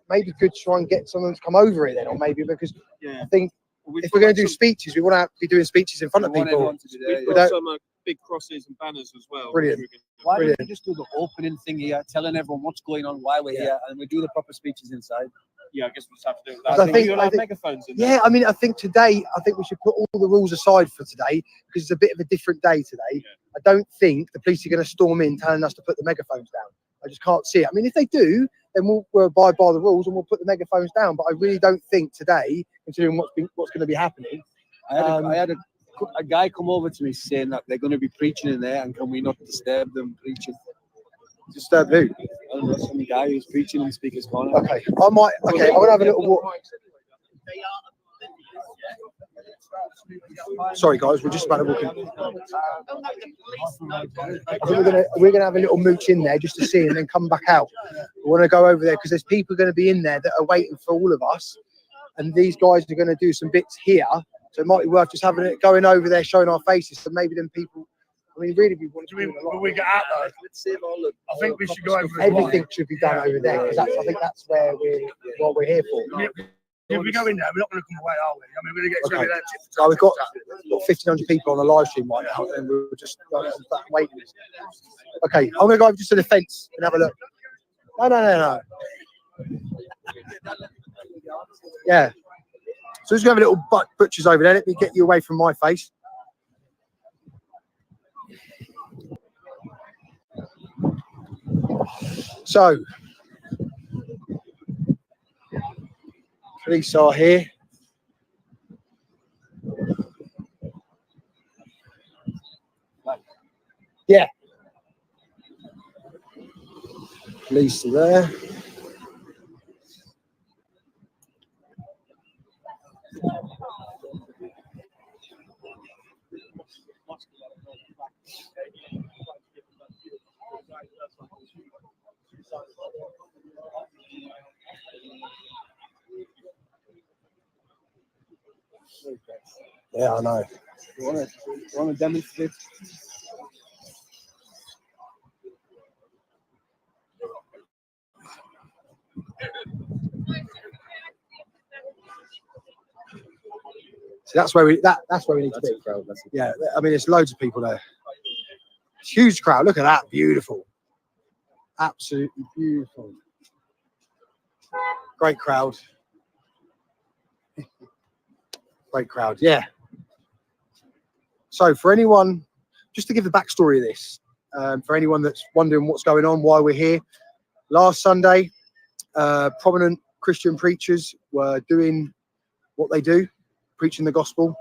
maybe good to try and get someone to come over it then, or maybe because I think if we're going to do speeches, we want to be doing speeches in front of people. We've got some big crosses and banners as well. Brilliant. Why don't we just do the opening thing here, telling everyone what's going on, why we're here, and we do the proper speeches inside? Yeah, I guess we'll just have to do that. I think you'll have megaphones in there. Yeah, I mean, I think today, we should put all the rules aside for today because it's a bit of a different day today. Yeah. I don't think the police are going to storm in telling us to put the megaphones down. I just can't see it. I mean, if they do, then we'll abide by the rules and we'll put the megaphones down. But I really don't think today, considering what's going to be happening. I had a guy come over to me saying that they're going to be preaching in there, and can we not disturb them preaching? Disturb who? I don't know, some guy who's preaching in Speaker's Corner. Okay, I'm going to have a little walk. Sorry, guys, we're just about to walk in. I think we're gonna have a little mooch in there just to see, and then come back out. We want to go over there because there's people going to be in there that are waiting for all of us, and these guys are going to do some bits here. So it might be worth just going over there, showing our faces. So maybe then people. I mean, really, we want to. When we get out there, I think we should go over. Everything should be done over there because I think that's where what we're here for. If we go in there, we're not going to come away, are we? I mean, we're going to get okay. So we've got 1,500 people on the live stream right now, and we're just waiting. Okay, I'm going to go over just to the fence and have a look. No. Yeah. So just have a little butchers over there. Let me get you away from my face. So, police are here. Yeah. Police are there. Yeah, I know. You want to demonstrate? So that's where we need to be. Yeah, I mean, there's loads of people there. Huge crowd. Look at that. Beautiful. Absolutely beautiful. Great crowd. Great crowd. Yeah. So for anyone, just to give the backstory of this, for anyone that's wondering what's going on, why we're here, last Sunday, prominent Christian preachers were doing what they do, preaching the gospel,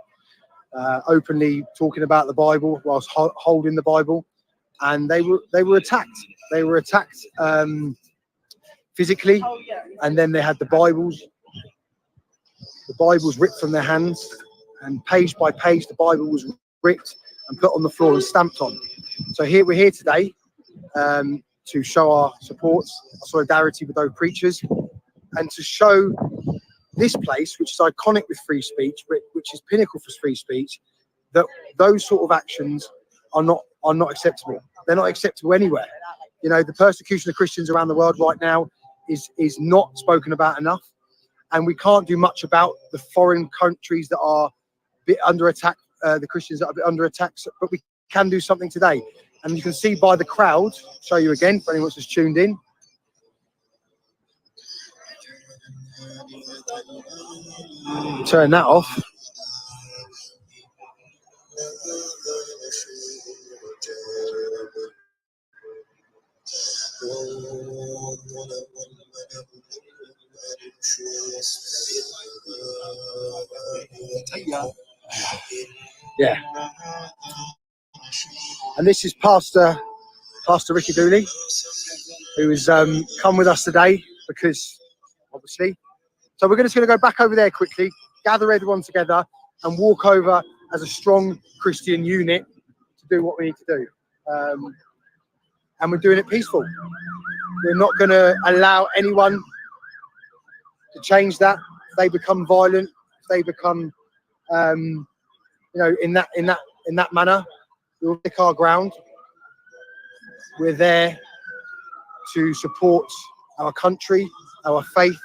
openly talking about the Bible whilst holding the Bible, and they were attacked. They were attacked physically, and then they had the Bibles ripped from their hands, and page by page the Bible was ripped and put on the floor and stamped on. So we're here today to show our support, our solidarity with those preachers, and to show this place, which is iconic with free speech, which is pinnacle for free speech, that those sort of actions are not acceptable. They're not acceptable anywhere. You know, the persecution of Christians around the world right now is not spoken about enough, and we can't do much about the foreign countries that are a bit under attack, the Christians that are a bit under attack, but we can do something today. And you can see by the crowd, show you again for anyone who's tuned in. Turn that off. Yeah. And this is Pastor Ricky Dooley, who has come with us today because, obviously. So we're just going to go back over there quickly, gather everyone together, and walk over as a strong Christian unit to do what we need to do. And we're doing it peaceful. We're not going to allow anyone to change that. If they become violent, if they become, in that manner, we'll pick our ground. We're there to support our country, our faith,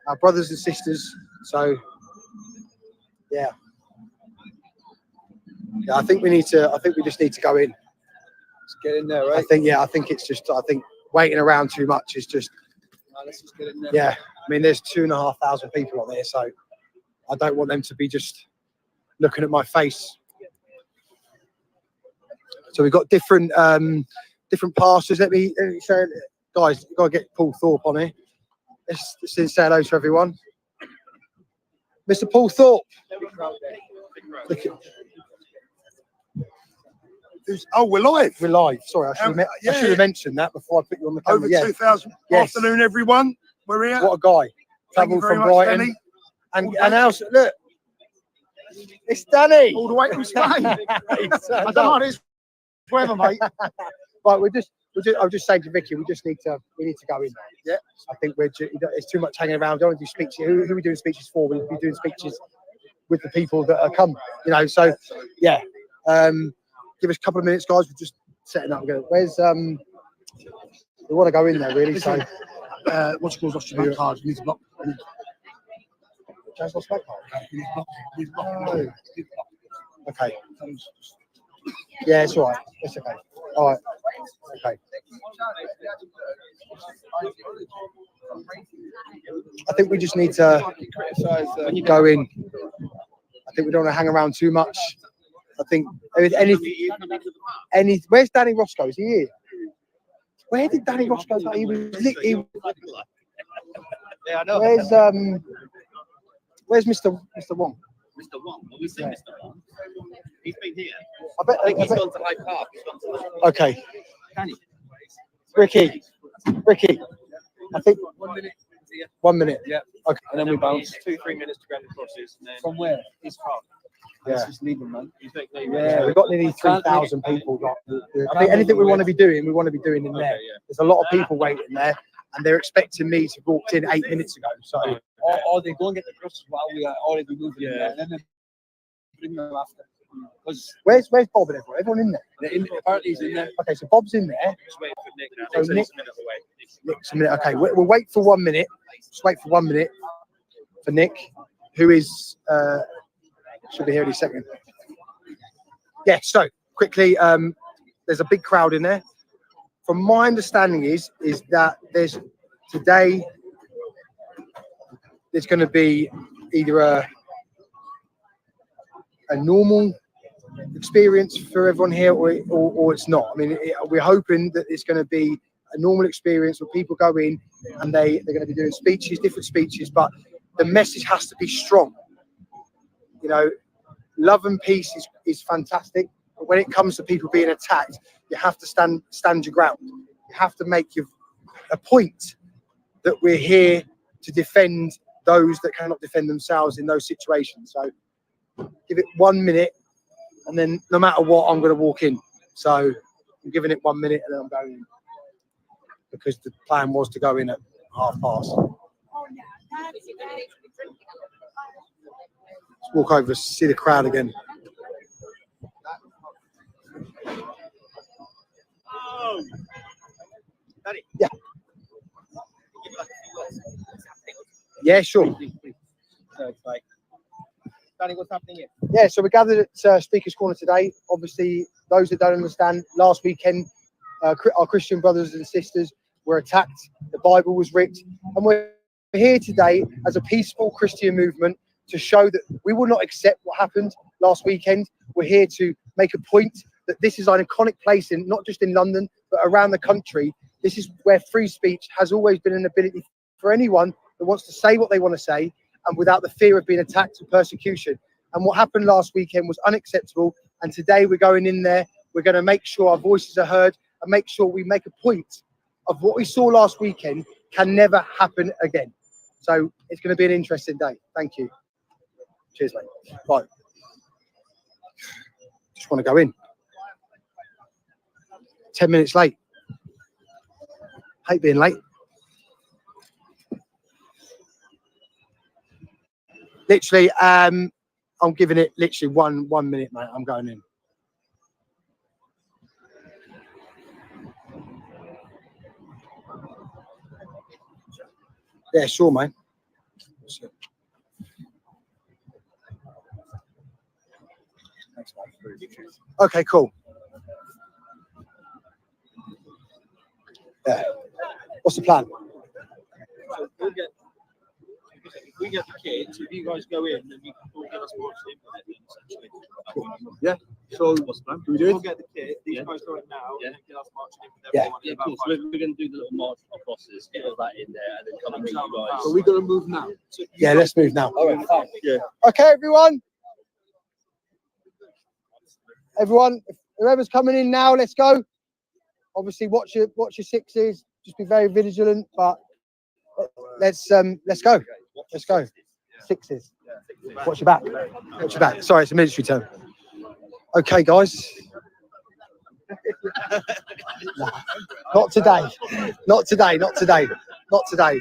our brothers and sisters. So, yeah. I think we just need to go in. Let's get in there, right? I think it's just, waiting around too much is just, Let's just get in there. yeah. I mean, there's 2,500 people on there, so I don't want them to be just looking at my face. So we've got different pastors. Let me say, guys, you've got to get Paul Thorpe on here. Let's say hello to everyone. Mr. Paul Thorpe. Oh, we're live. We're live. Sorry, I should have mentioned that before I put you on the camera. Over 2,000. Yes. Afternoon, everyone. We're here. What a guy. Thank you Travelled very from much, Brighton. Danny. And also, look, it's Danny. All the way from Spain. I don't know this weather, mate. Right, I was just saying to Vicky, we need to go in there. Yeah. I think it's too much hanging around. We don't want to do speeches. Who are we doing speeches for? We'll be doing speeches with the people that are come. So yeah. Give us a couple of minutes, guys. We're just setting up. Where's we want to go in there really. So What's called lost your bank card? You need to block. James lost back card. Okay. Yeah, it's all right. It's okay. All right. Okay. I think we just need to go in. I think we don't want to hang around too much. I think where's Danny Roscoe? Is he here? Where did Danny Roscoe go? He was Yeah, I know. Where's Mr. Wong? Mr. Wong. Well, we've seen Mr. Wong. He's been here. I think He's gone to Hyde Park. Okay. Ricky. I think 1 minute. 1 minute. Yeah. Okay. And then we bounce 2-3 minutes to grab the crosses. And then From where? His park. Yeah. Let's just leave them, man. Yeah, we've got nearly 3,000 people. I think anything we want to be doing in there. Yeah. There's a lot of people waiting there, and they're expecting me to walk in 8 minutes ago. So, Or they go and get the crosses while we are already moving. Yeah. And then they bring them after. where's Bob and everyone? Everyone in there? The party's in there. Okay, so Bob's in there. Just waiting for Nick now. So Nick's Nick- a minute away. Nick's a minute. Okay, we'll wait for 1 minute. Just wait for 1 minute for Nick, who is should be here in a second. Yeah. So quickly, there's a big crowd in there. From my understanding is that there's going to be either a normal experience for everyone here, or it's not. I mean, we're hoping that it's going to be a normal experience where people go in and they're going to be doing different speeches, but the message has to be strong. Love and peace is fantastic, but when it comes to people being attacked, you have to stand your ground. You have to make a point that we're here to defend those that cannot defend themselves in those situations. So give it 1 minute, and then no matter what, I'm going to walk in. So I'm giving it 1 minute, and then I'm going in, because the plan was to go in at past. Let's walk over, see the crowd again. Yeah. Yeah, sure. So it's like, Danny, what's happening here? Yeah, so we gathered at Speaker's Corner today. Obviously, those that don't understand, last weekend, our Christian brothers and sisters were attacked. The Bible was ripped. And we're here today as a peaceful Christian movement to show that we will not accept what happened last weekend. We're here to make a point that this is an iconic place, not just in London, but around the country. This is where free speech has always been an ability for anyone that wants to say what they want to say, and without the fear of being attacked or persecution. And what happened last weekend was unacceptable. And today we're going in there. We're going to make sure our voices are heard and make sure we make a point of what we saw last weekend can never happen again. So it's going to be an interesting day. Thank you. Cheers, mate. Right. Just want to go in. 10 minutes late. Hate being late. Literally, I'm giving it literally one minute, mate. I'm going in. Yeah, sure, mate. Okay, cool. Yeah. What's the plan? So if we get the kids, if you guys go in, then you can all get us more sleep with it, essentially. Yeah. So What's the plan? do we do We'll it? get the kids, these Yeah. guys go in now, Yeah. and then get us marching in with Yeah. everyone in Yeah, about cool. So 5 we're going to do the little march across this, get all that in there, and then come and meet you guys. So we're gonna move now. Yeah, let's move now. All right, fine. Yeah. Okay, everyone. Everyone, whoever's coming in now, let's go. Obviously, watch your sixes. Just be very vigilant, but let's go. Let's go. Sixes. Watch your back. Watch your back. Sorry, it's a military term. Okay, guys. No, not today. Not today. Not today. Not today.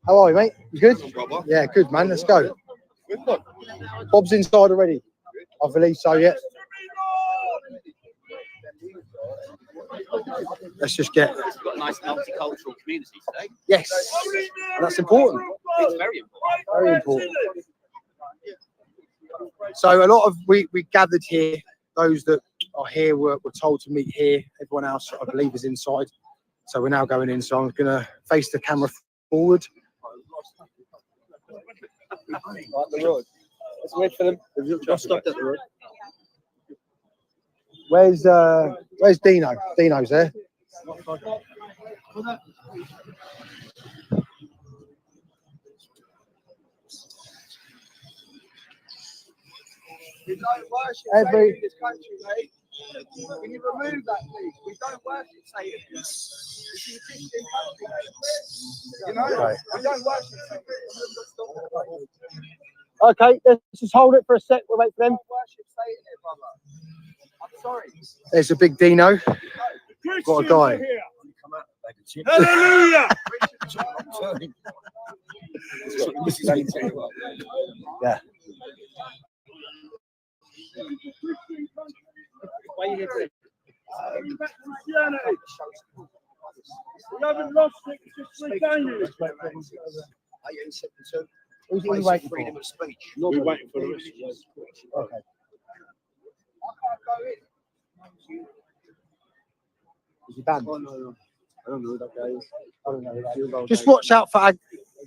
How are you, mate? You good? Yeah, good, man. Let's go. Bob's inside already. I believe so, yeah. Let's just get... We've got a nice multicultural community today. Yes. That's important. It's very important. Very important. So a lot of... We gathered here. Those that are here were told to meet here. Everyone else, I believe, is inside. So we're now going in. So I'm going to face the camera forward. The road. Let's wait for them. Just stopped at the road. Where's Dino? Dino's there. We don't worship Every- Satan in this country, mate. Can you remove that, please? We don't worship Satan. This is a Christian country, mate. You know, Okay. we don't worship Satan. Okay, let's just hold it for a sec. We'll wait for We them. don't worship Satan here, brother. I'm sorry. There's a big Dino. Got a guy. Hallelujah! Yeah. Why are you here today? We haven't lost it, it's just regaining it. Who's he waiting for? Freedom of speech. No, we're waiting for the rest. Okay. I can't go in. Is he banned? Oh, no. I don't know who that guy is. I don't know who that is. Just watch out for...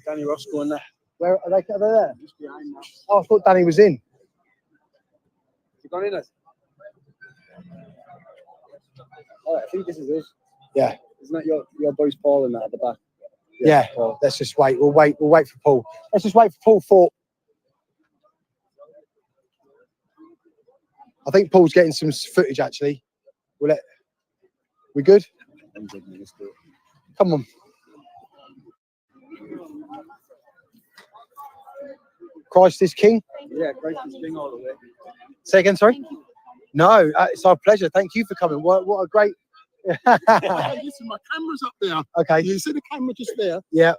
Danny Ross going there. Where are they there? Just behind that. Oh, I thought Danny was in. You gone in it? Oh, I think this is us. Yeah. Isn't that your boys Paul in that at the back? Yeah. Paul. Let's just wait. We'll wait for Paul. Let's just wait for Paul Fort. I think Paul's getting some footage actually. We good? Come on. Christ is King. Yeah, Christ is King all the way. Say again, sorry? No, it's our pleasure. Thank you for coming. What a great... Hey, listen, my camera's up there. Okay, You see the camera just there? yeah.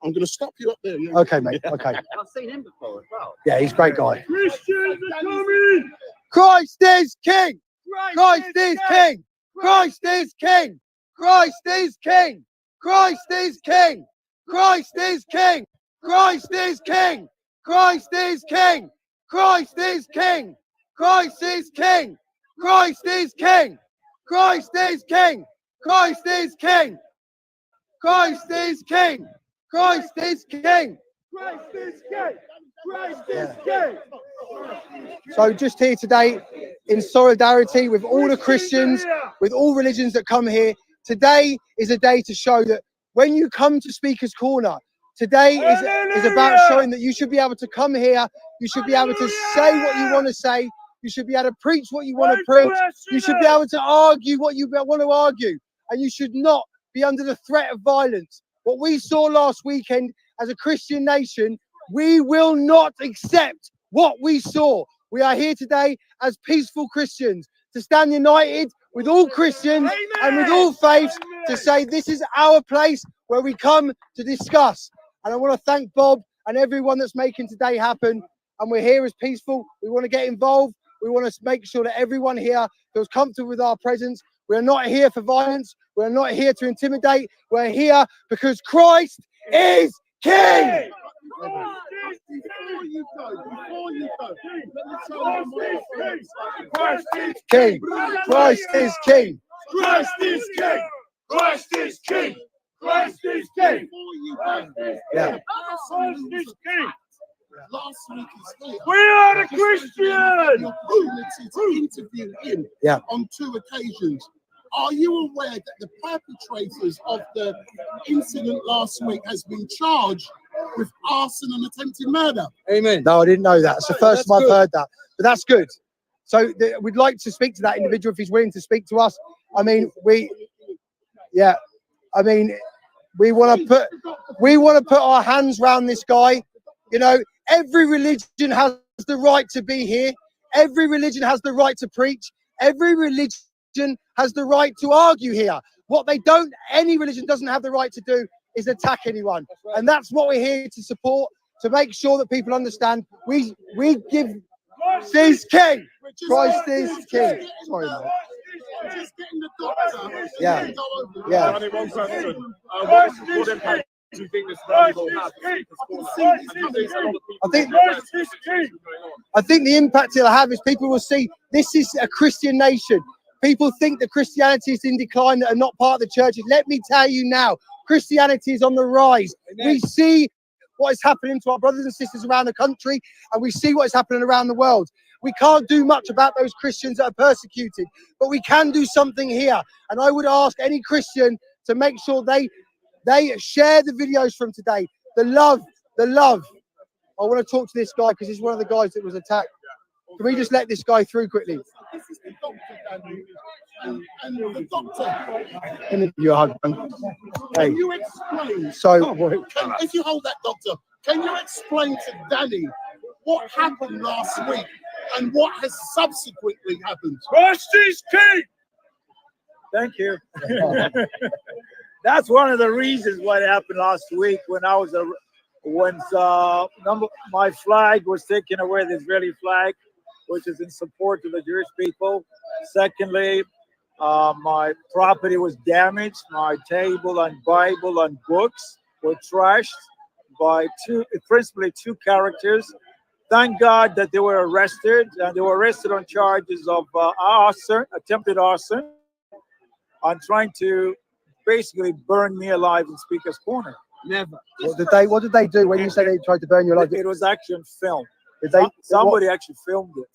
I'm going to stop you up there. Yeah. Okay, mate. Okay. I've seen him before as well. Yeah, he's a great guy. Christians are coming! Christ is King! Christ is King! Christ is King! Christ is King! Christ is King! Christ is King! Christ is King! Christ is King! Christ is King! Christ is King! Christ is King! Christ is King! Christ is King! Christ is King! Christ is King! Christ is King! Christ is King! So just here today, in solidarity with all the Christians, with all religions that come here, today is a day to show that when you come to Speaker's Corner, today is about showing that you should be able to come here, you should be able to say what you want to say, you should be able to preach what you want to preach, you should be able to argue what you want to argue, and you should not be under the threat of violence. What we saw last weekend as a Christian nation, we will not accept what we saw. We are here today as peaceful Christians to stand united with all Christians and with all faiths to say this is our place where we come to discuss. And I want to thank Bob and everyone that's making today happen. And we're here as peaceful. We want to get involved. We want to make sure that everyone here feels comfortable with our presence. We're not here for violence. We're not here to intimidate. We're here because Christ is King. Before you go, let me Christ is King. Christ is King. Christ is King. Christ is King. Christ is King. Yeah. Christ is King. Last week is here. We are the Christians. The opportunity to interview him on 2 occasions. Are you aware that the perpetrators of the incident last week has been charged with arson and attempted murder? Amen. No, I didn't know that. It's the first time I've heard that, but that's good. So we'd like to speak to that individual if he's willing to speak to us. I mean, we want to put our hands around this guy. You know, every religion has the right to be here. Every religion has the right to preach. Every religion has the right to argue here. What any religion doesn't have the right to do is attack anyone. And that's what we're here to support, to make sure that people understand we give Christ is King. Christ is King. Sorry, man. Just getting the doctor. Yeah. Yeah. Yeah. One question. What impact do you think this rally will have? I think the impact it'll have is people will see this is a Christian nation. People think that Christianity is in decline, that are not part of the churches. Let me tell you now, Christianity is on the rise. Amen. We see what is happening to our brothers and sisters around the country, and we see what is happening around the world. We can't do much about those Christians that are persecuted, but we can do something here. And I would ask any Christian to make sure they share the videos from today. The love. I want to talk to this guy because he's one of the guys that was attacked. Can we just let this guy through quickly? This is the doctor, Danny. And the doctor. Give you a hug, man. Hey. Can you explain? So, if you hold that, doctor, can you explain to Danny what happened last week and what has subsequently happened? Christ is King. Thank you. That's one of the reasons what happened last week when I was my flag was taken away, the Israeli flag, which is in support of the Jewish people. Secondly, my property was damaged. My table and Bible and books were trashed by principally two characters. Thank God that they were arrested, and they were arrested on charges of arson, attempted arson, and trying to basically burn me alive in Speaker's Corner. Never. what did they do when you say they tried to burn you alive? It was actually on film. Somebody actually filmed it.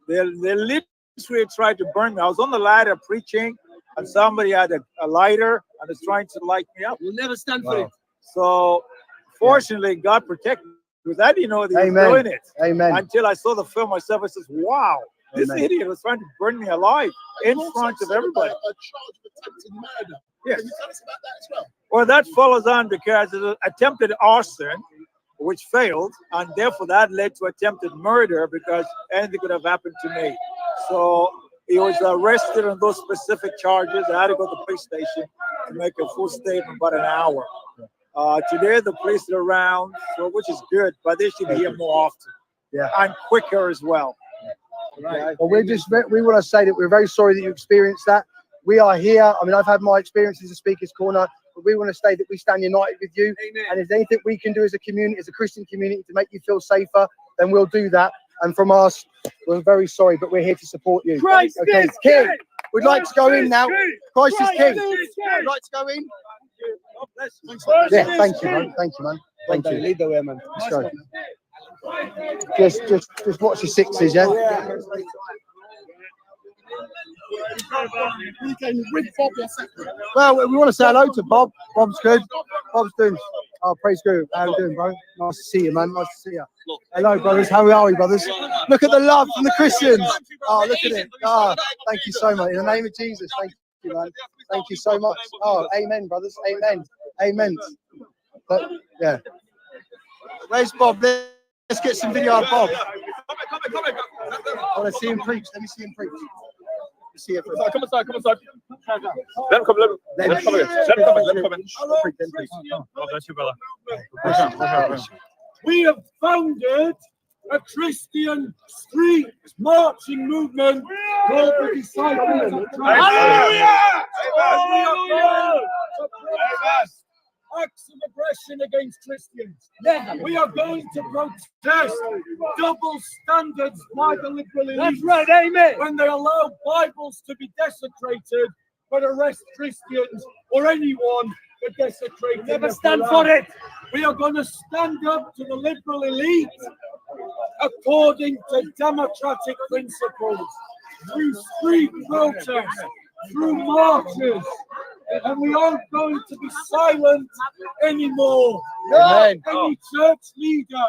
They literally tried to burn me. I was on the ladder preaching, and somebody had a lighter and was trying to light me up. We'll never stand for it. So, fortunately, God protected me, because I didn't know they were doing it. Amen. Until I saw the film myself, I said, wow, this idiot was trying to burn me alive in front of everybody. A charge of attempted murder. Yes. Can you tell us about that as well? Well, that follows on because of attempted arson, which failed, and therefore that led to attempted murder because anything could have happened to me. So he was arrested on those specific charges. I had to go to the police station to make a full statement about an hour. Today the police are around, so which is good, but they should be here more often. Yeah. And quicker as well. Right. Well, we want to say that we're very sorry that you experienced that. We are here. I mean, I've had my experiences at Speaker's Corner, but we want to say that we stand united with you. Amen. And if there's anything we can do as a community, as a Christian community, to make you feel safer, then we'll do that. And from us, we're very sorry, but we're here to support you. Christ is King. We'd like to go in now. Christ is King. We'd like to go in. Yeah, thank you, man. Thank you, man. Thank you. Lead the way, man. Let's go. Just watch your sixes, yeah? Well, we want to say hello to Bob. Bob's good. Bob's doing. Oh, praise God. How you doing, bro? Nice to see you, man. Nice to see you. Hello, brothers. How are we, brothers? Look at the love from the Christians. Oh, look at it. Oh, thank you so much. In the name of Jesus, thank you, man. Thank you so much. Oh, amen, brothers. Amen. Amen. But, yeah. Where's Bob? Let's get some video of Bob. I want to see him preach. Let me see him preach. See it. Come inside. Let him come. Let him come in. God bless you, brother. We have founded a Christian street marching movement called the Disciples of Christ. Hallelujah! And we are going to protest acts of aggression against Christians. We are going to protest double standards by the liberal elite. That's right, amen. When they allow Bibles to be desecrated, but arrest Christians or anyone for desecrating. Never stand for it. We are going to stand up to the liberal elite according to democratic principles, through street protests, through marches, and we aren't going to be silent anymore. Amen. Any church leader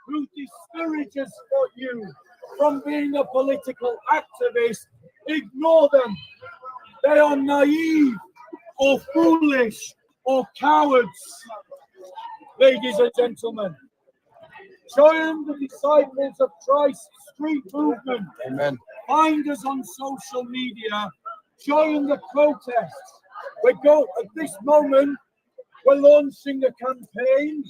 who discourages you from being a political activist, ignore them. They are naive or foolish or cowards. Ladies and gentlemen, join the Disciples of Christ street movement. Amen. Find us on social media. Join the protests. At this moment, we're launching a campaign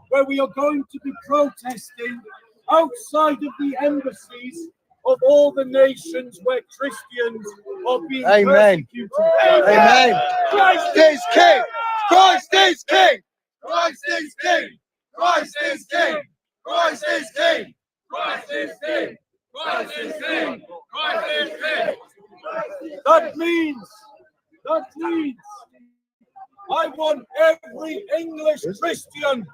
where we are going to be protesting outside of the embassies of all the nations where Christians are being persecuted. Amen. Christ is King! Christ is King! Christ is King! Christ is King! Christ is King! Christ is King! Christ is King! Christ is King! That means I want every English Christian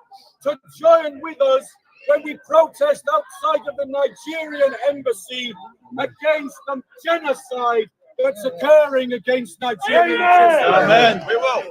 to join with us when we protest outside of the Nigerian embassy against the genocide that's occurring against Nigerian Christians. Amen. We will.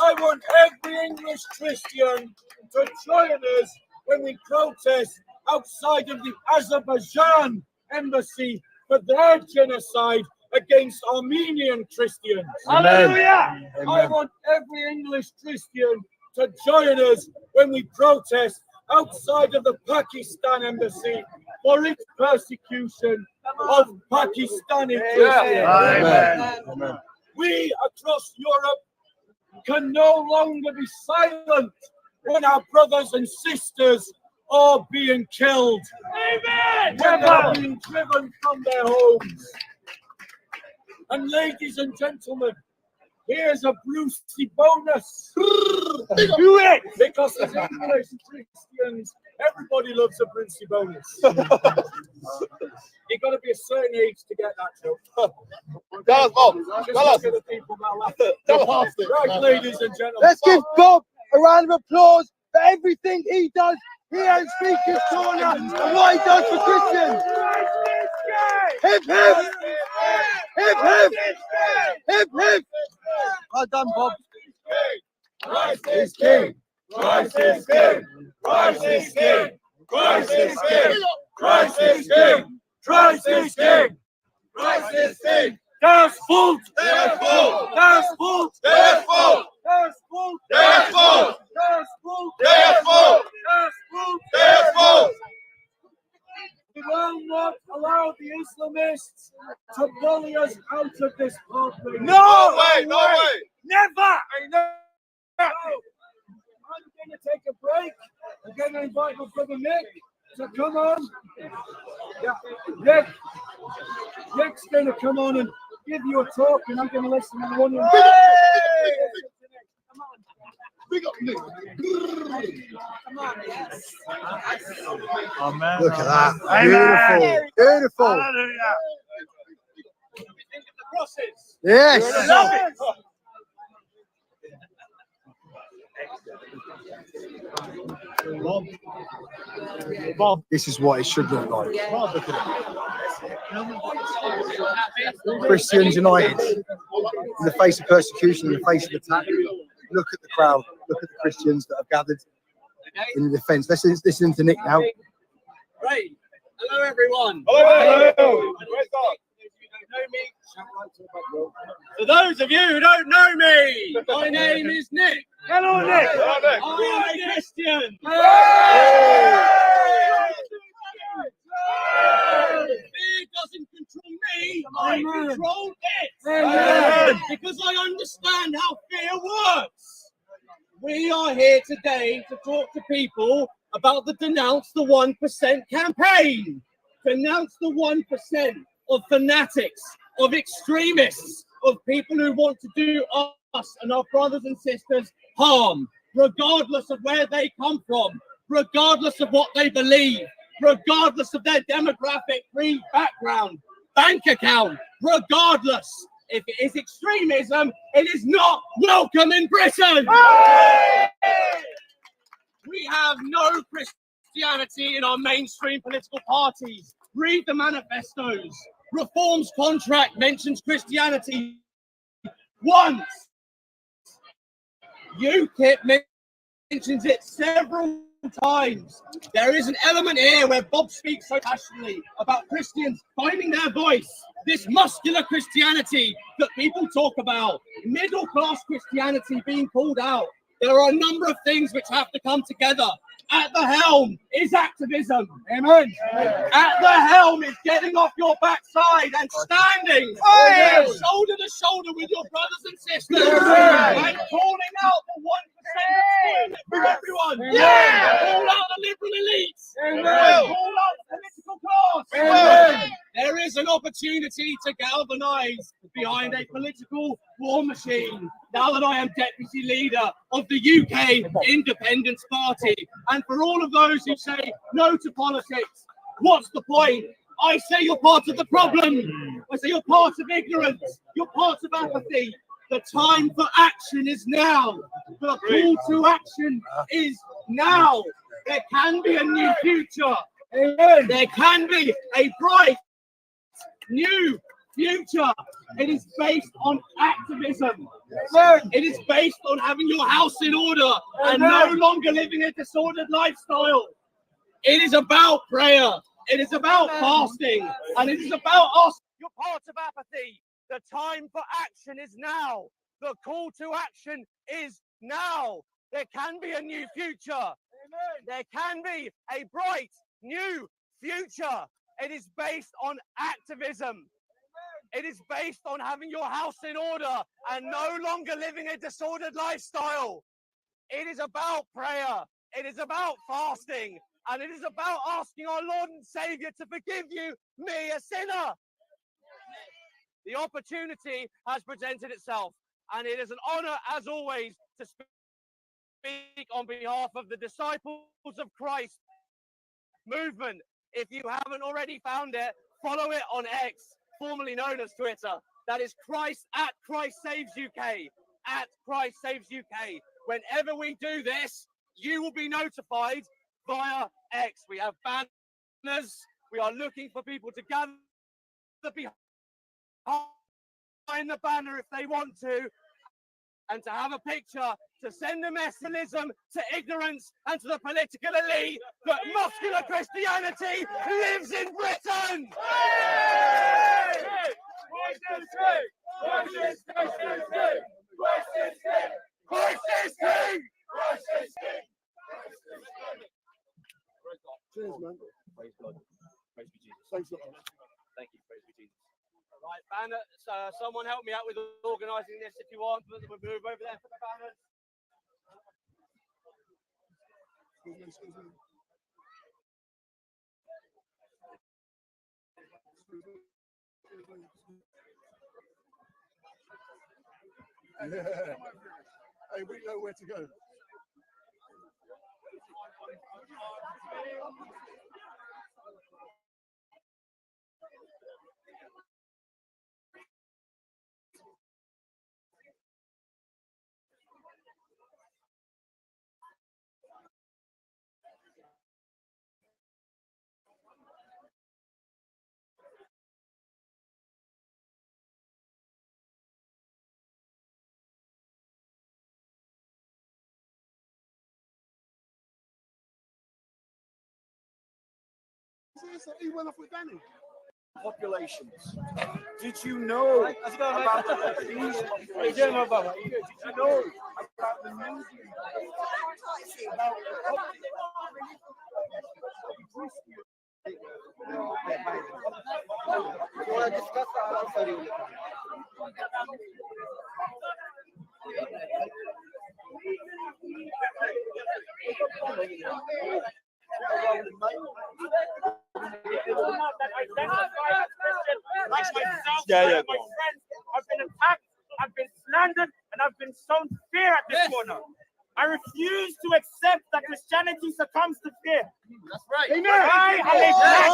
I want every English Christian to join us when we protest outside of the Azerbaijan embassy for their genocide against Armenian Christians. Hallelujah. I want every English Christian to join us when we protest outside of the Pakistan embassy for its persecution of Pakistani Christians. Amen. We across Europe can no longer be silent when our brothers and sisters are being killed. Amen. When they're being driven from their homes. And ladies and gentlemen, here's a Brucey bonus. Do it! Because as English Christians, everybody loves a Brucey bonus. You've got to be a certain age to get that joke. Tell us, Bob. Just Tell us. look at the people that laugh. Right, ladies and gentlemen. Let's give Bob a round of applause for everything he does here at Speaker's Corner and what he does for Christians. Hip, hip! Hip, hip! Hip, hip! Well done, Bob. Christ is King! Christ is King! Christ is King! Christ is King! Christ is King! Christ is King! Christ is King! Das Volk! Der Volk! Das Volk! Der Volk! Das Volk! Der Volk! Das Volk! Der Volk! Das Volk! Der Volk! We will not allow the Islamists to bully us out of this party. No way! No way! Never! I'm going to take a break. I'm going to invite my brother Nick to come on. Yeah, Nick's going to come on and give you a talk, and I'm going to listen to one of them. Come on. Big up Nick. Come on. Amen. Look at that. Beautiful. Beautiful. Hallelujah. Think of the crosses. Yes. Love it. Bob, this is what it should look like. Bob, look at it. Christians united in the face of persecution, in the face of attack. Look at the crowd. Look at the Christians that have gathered in the defence. Listen to Nick now. Right. Hello, everyone. Hello. For those of you who don't know me, my name is Nick. Hello, Nick. I'm a Christian. Fear doesn't control me, I control it. Because I understand how fear works. We are here today to talk to people about the Denounce the 1% campaign. Denounce the 1% of fanatics, of extremists, of people who want to do us and our brothers and sisters harm, regardless of where they come from, regardless of what they believe, regardless of their demographic, creed, background, bank account, regardless. If it is extremism, it is not welcome in Britain. We have no Christianity in our mainstream political parties. Read the manifestos. Reform's contract mentions Christianity once. UKIP mentions it several times. There is an element here where Bob speaks so passionately about Christians finding their voice. This muscular Christianity that people talk about, middle class Christianity being called out. There are a number of things which have to come together. At the helm is activism. Amen. At the helm is getting off your backside and standing shoulder to shoulder with your brothers and sisters and calling out the 1% for everyone. Call out the liberal elites. Call out the political class. There is an opportunity to galvanise behind a political war machine. Now that I am deputy leader of the UK Independence Party, and for all of those who say no to politics, what's the point? I say you're part of the problem. I say you're part of ignorance. You're part of apathy. The time for action is now. The call to action is now. There can be a new future. There can be a bright new future. It is based on activism. It is based on having your house in order and no longer living a disordered lifestyle. It is about prayer. It is about fasting. And it is about us. You're part of apathy. The time for action is now. The call to action is now. There can be a new future. There can be a bright new future. It is based on activism. It is based on having your house in order and no longer living a disordered lifestyle. It is about prayer. It is about fasting. And it is about asking our Lord and Savior to forgive you, me, a sinner. The opportunity has presented itself. And it is an honor, as always, to speak on behalf of the Disciples of Christ movement. If you haven't already found it, follow it on X, formerly known as Twitter. That is Christ at Christ Saves UK. At Christ Saves UK. Whenever we do this, you will be notified via X. We have banners. We are looking for people to gather behind the banner if they want to, and to have a picture to send a message to ignorance and to the political elite that muscular Christianity lives in Britain. Cheers, man. Praise God. Praise be Jesus. Thanks a lot. Thank you. Praise be Jesus. Right, banner. Someone help me out with organising this if you want. We'll move over there for the banners. Excuse me. Yeah. Hey, we know where to go. He went off with Danny. Populations. Did you know about the Lebanese population? Did you know about the news about the outside, my friends have been attacked, I've been slandered, and I've been shown fear at this corner. I refuse to accept that Christianity succumbs to fear. That's right. Amen. I am a black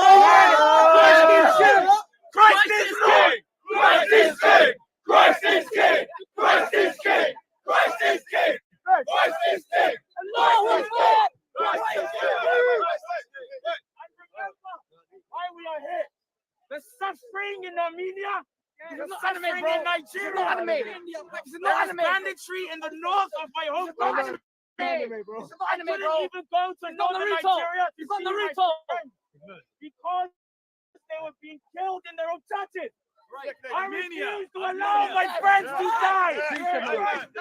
man. Christ is king. Christ is king. Christ is king. Christ is king. Christ is king. Christ is king. Allahu Akbar. Christ is king. And remember why we are here. The suffering in Armenia. The suffering in Nigeria. There is banditry in the north of my home country. I couldn't even go to northern Nigeria to see my friends because they were being killed in their own churches. I refuse to allow my friends to die.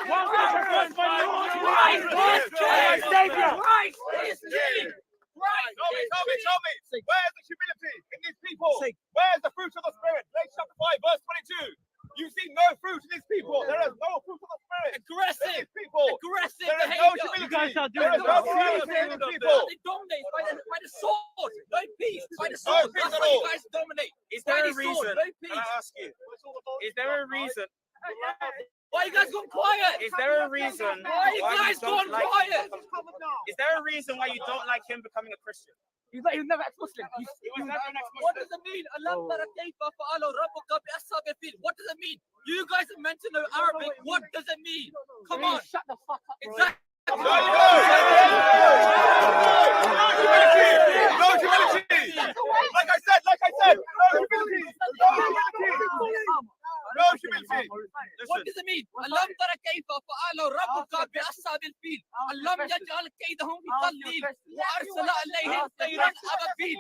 While I my Lord, Christ is King, Savior. Christ is king. Tell me, where's the humility in these people? Where's the fruit of the Spirit? Galatians chapter 5, verse 22. You see no fruit in these people. There is no fruit of the Spirit. Aggressive People. Aggressive There is behavior. no humility. There is no humility in these people. They dominate by the sword. No peace. By the sword. peace That's at why you all. guys dominate. Is there a By the reason? sword, no peace. Can I ask you? Is there a reason? Why you guys gone quiet? Is there a reason Why you guys don't gone like quiet? Is there a reason why you don't like him becoming a Christian? He was never ex-Muslim. He was never an ex-Muslim. What does it mean? What does it mean? You guys are meant to know Arabic. What does it mean? Come on. Shut the fuck up. Exactly. No humility. Like I said, no humility. No humility. What does it mean? ألم تر كيف فعل ربك بأصحاب الفيل ألم يجعل كيدهم في تضليل وأرسل عليهم طيرا أبابيل.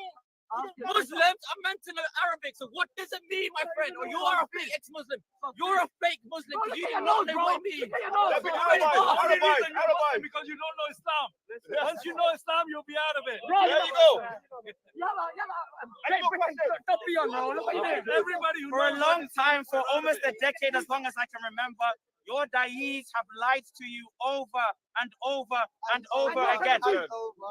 Muslims are meant to know Arabic, so what does it mean, my friend? Or you are a fake ex-Muslim. You're a fake Muslim. You don't know what it means. Because you don't know Islam. Once you know Islam, you'll be out of it. There you go. Everybody who For a long time, for almost a decade, as long as I can remember, your da'is have lied to you over and over and over again.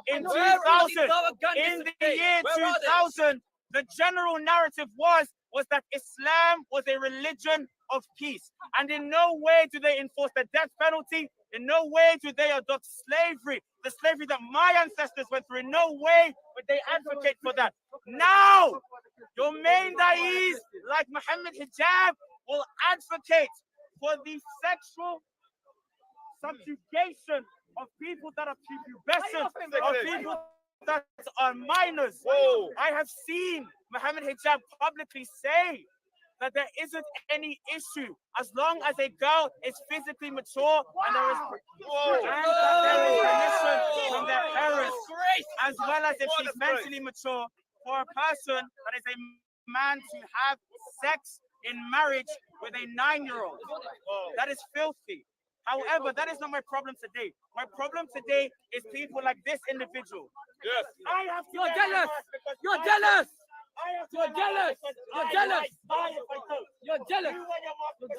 In 2000, in the year 2000, the general narrative was that Islam was a religion of peace. And in no way do they enforce the death penalty. In no way do they adopt slavery, the slavery that my ancestors went through. In no way would they advocate for that. Now, your main da'is, like Muhammad Hijab, will advocate for the sexual subjugation of people that are pubescent, of people that are minors. Whoa. I have seen Muhammad Hijab publicly say that there isn't any issue as long as a girl is physically mature and there is permission from their parents, as well as if she's mentally mature, for a person that is a man to have sex in marriage with a 9-year-old. That is filthy. However, that is not my problem today. My problem today is people like this individual. Yes. I have to You're jealous. You're jealous. You're jealous. You're jealous. You're jealous.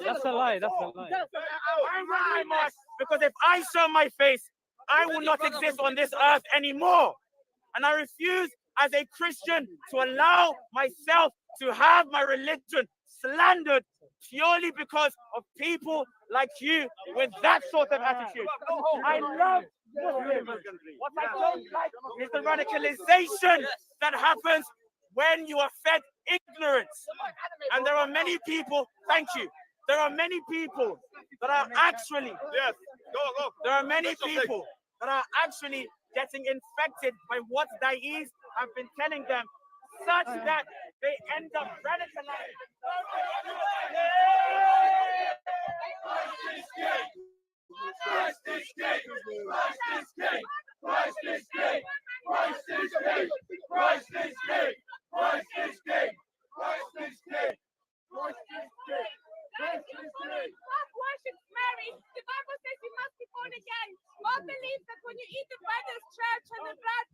That's a lie. That's a lie. I wear my mask because if I show my face, I will not exist on this earth anymore. And I refuse as a Christian to allow myself to have my religion slandered purely because of people like you with that sort of attitude. I love Muslims. What I don't like is the radicalization that happens when you are fed ignorance. And there are many people, thank you, there are many people that are actually, Yes. Go. there are many people that are actually getting infected by what da'is have been telling them, such that they end up radicalized. Christ is king. Christ is king. Christ is king. Christ is king. Christ is king. Christ is king. Christ is king. Christ is king. God worships Mary. The Bible says you must be born again. God believes that when you eat the bread of church and the bread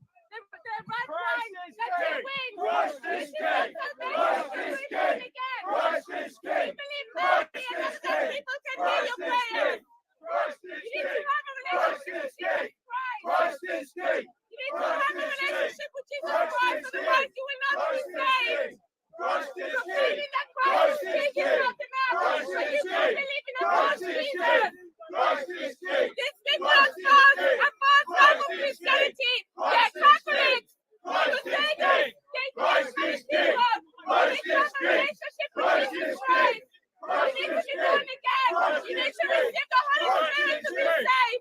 wine, that you win. Christ is king. Christ is king. Christ is king. You believe that people can hear your prayers. Christ is You need to have a relationship with Jesus Christ. Christ is king. You need to have a relationship with Jesus Christ, otherwise you will not be saved. Christ is king. Proclaiming that Christ is king, you Christ is King. This people are false and false form of Christianity. They're Catholics, Crusaders. They Christ is King. Christ is King. Christ is King. You need to be born again. You need to receive the Holy Spirit to be saved.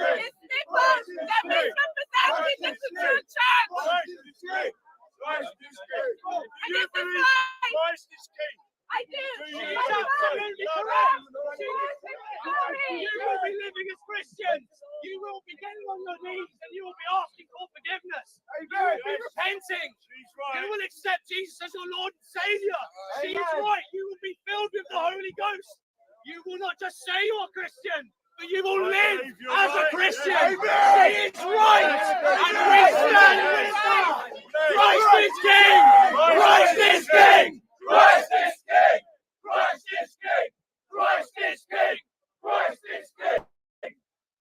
These people, they're misrepresenting the true church. Christ is King. Christ is King. And this is why Christ is King. I do. She's absolutely correct. You will be living as Christians. You will be getting on your knees and you will be asking for forgiveness. You will be repenting. You will accept Jesus as your Lord and Savior. She's right. You will be filled with the Holy Ghost. You will not just say you're a Christian, but you will live as a Christian. She is right. And we stand with her. Christ is King. Christ is King. Christ is King! Christ is King! Christ is King! Christ is King!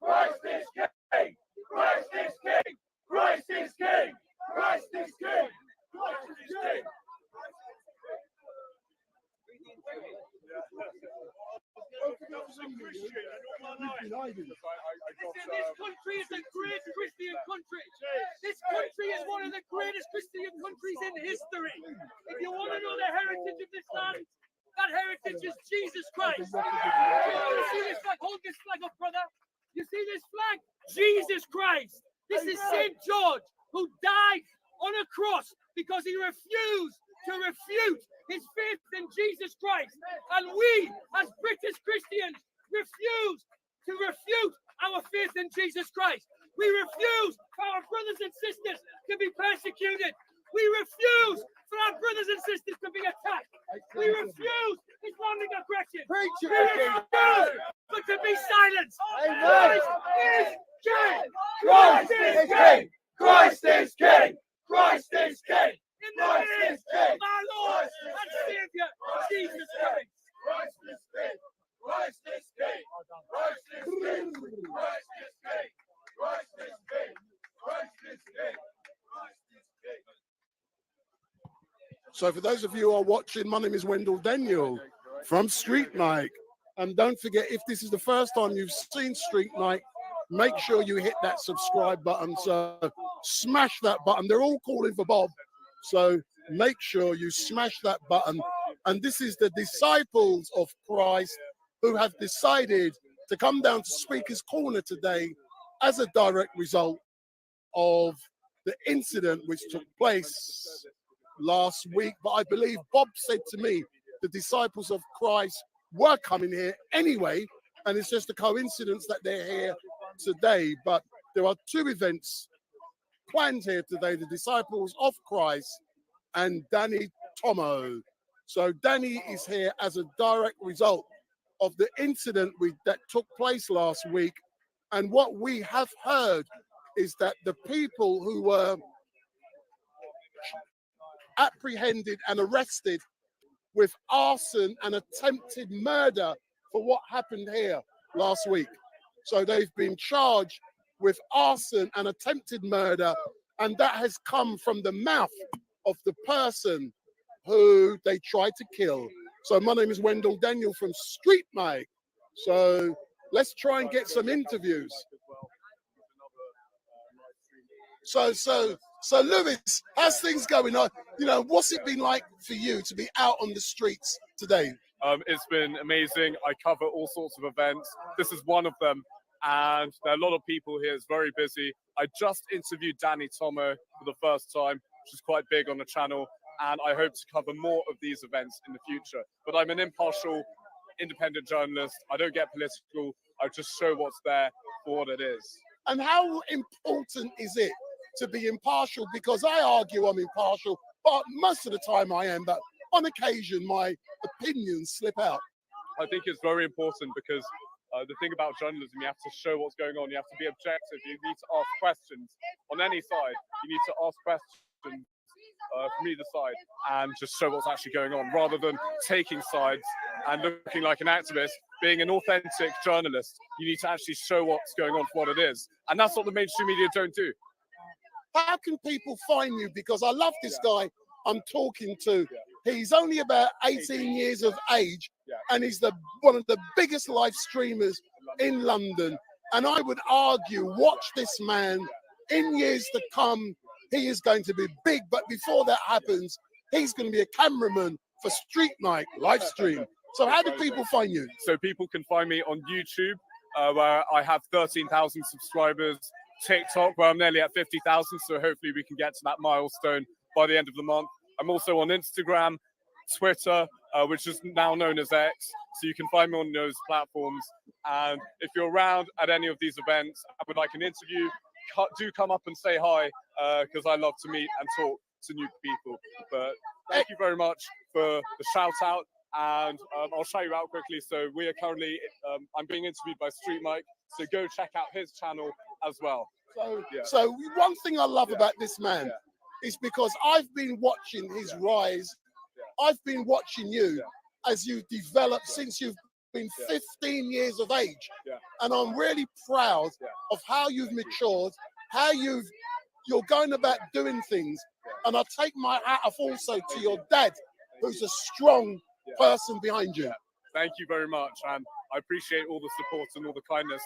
Christ is King! Christ is King! Christ is King! Christ is King! Christ is King! This country is a great Christian country. This country is one of the greatest Christian countries in history. If you want to know the heritage of this land, that heritage is Jesus Christ. You see this flag? Hold this flag up, brother. You see this flag? Jesus Christ. This is St. George, who died on a cross because he refused to refute his faith in Jesus Christ. And we, as British Christians, refuse to refute our faith in Jesus Christ. We refuse for our brothers and sisters to be persecuted. We refuse for our brothers and sisters to be attacked. We refuse Islamic aggression. We refuse but to be silenced. Christ is King. Christ is King. Christ is King. Christ is King. In the name of our Lord and Savior, Jesus Christ. Christ is King. Christ is King. Christ is King. Christ is King. Christ is King. Christ is King. Christ is King. So for those of you who are watching, my name is Wendell Daniel from Street Mike. And don't forget, if this is the first time you've seen Street Mike, make sure you hit that subscribe button. So smash that button. They're all calling for Bob. So make sure you smash that button. And this is the disciples of Christ who have decided to come down to Speaker's Corner today as a direct result of the incident which took place last week. But I believe Bob said to me the disciples of Christ were coming here anyway, and it's just a coincidence that they're here today. But there are two events planned here today, the disciples of Christ and Danny Tomo. So Danny is here as a direct result of the incident that took place last week. And what we have heard is that the people who were apprehended and arrested with arson and attempted murder for what happened here last week. So they've been charged with arson and attempted murder, and that has come from the mouth of the person who they tried to kill. So my name is Wendell Daniel from Street Mike. So let's try and get some interviews. So Lewis, how's things going on? You know, what's it been like for you to be out on the streets today? It's been amazing. I cover all sorts of events. This is one of them. And there are a lot of people here. It's very busy. I just interviewed Danny Tomo for the first time, which is quite big on the channel. And I hope to cover more of these events in the future. But I'm an impartial, independent journalist. I don't get political. I just show what's there for what it is. And how important is it to be impartial? Because I argue I'm impartial, but most of the time I am. But on occasion, my opinions slip out. I think it's very important because the thing about journalism, you have to show what's going on. You have to be objective. You need to ask questions on any side. You need to ask questions from either side and just show what's actually going on, rather than taking sides and looking like an activist. Being an authentic journalist, you need to actually show what's going on for what it is. And that's what the mainstream media don't do. How can people find you? Because I love this guy I'm talking to. He's only about 18 years of age, and he's one of the biggest live streamers in London. And I would argue, watch this man. In years to come, he is going to be big. But before that happens, he's going to be a cameraman for Street Night live stream. So how do people find you? So people can find me on YouTube, where I have 13,000 subscribers. TikTok, where I'm nearly at 50,000. So hopefully we can get to that milestone by the end of the month. I'm also on Instagram, Twitter, which is now known as X. So you can find me on those platforms. And if you're around at any of these events and would like an interview, do come up and say hi, because I love to meet and talk to new people. But thank you very much for the shout out. And I'll shout you out quickly. So we are currently, I'm being interviewed by Street Mike. So go check out his channel as well. So one thing I love about this man is because I've been watching his rise. I've been watching you as you develop since you've been 15 years of age. And I'm really proud of how you've matured, how you're going about doing things. And I take my hat off also to your dad, who's a strong person behind you. Thank you very much. And I appreciate all the support and all the kindness.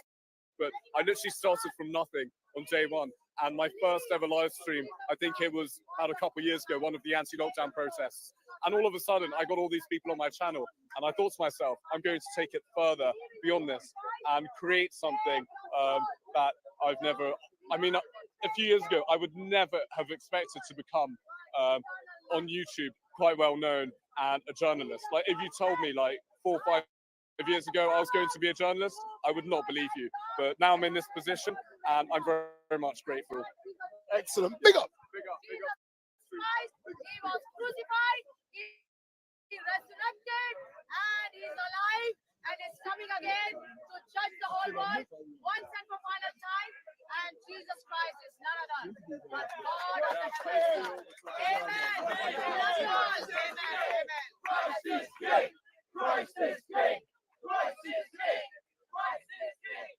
But I literally started from nothing on day one. And my first ever live stream, I think it was about a couple of years ago, one of the anti-lockdown protests. And all of a sudden, I got all these people on my channel. And I thought to myself, I'm going to take it further beyond this and create something that I've never, a few years ago, I would never have expected to become on YouTube quite well known and a journalist. Like if you told me like 4 or 5 years ago I was going to be a journalist, I would not believe you. But now I'm in this position and I'm very, very much grateful. Excellent. Big up. Big up. Big up. He was crucified, he resurrected, and he's alive and is coming again to judge the whole world once and for final time. And Jesus Christ is none other but God of the creation. Amen. Amen. Amen. Christ is King. Christ is King. Christ is King. Christ is King.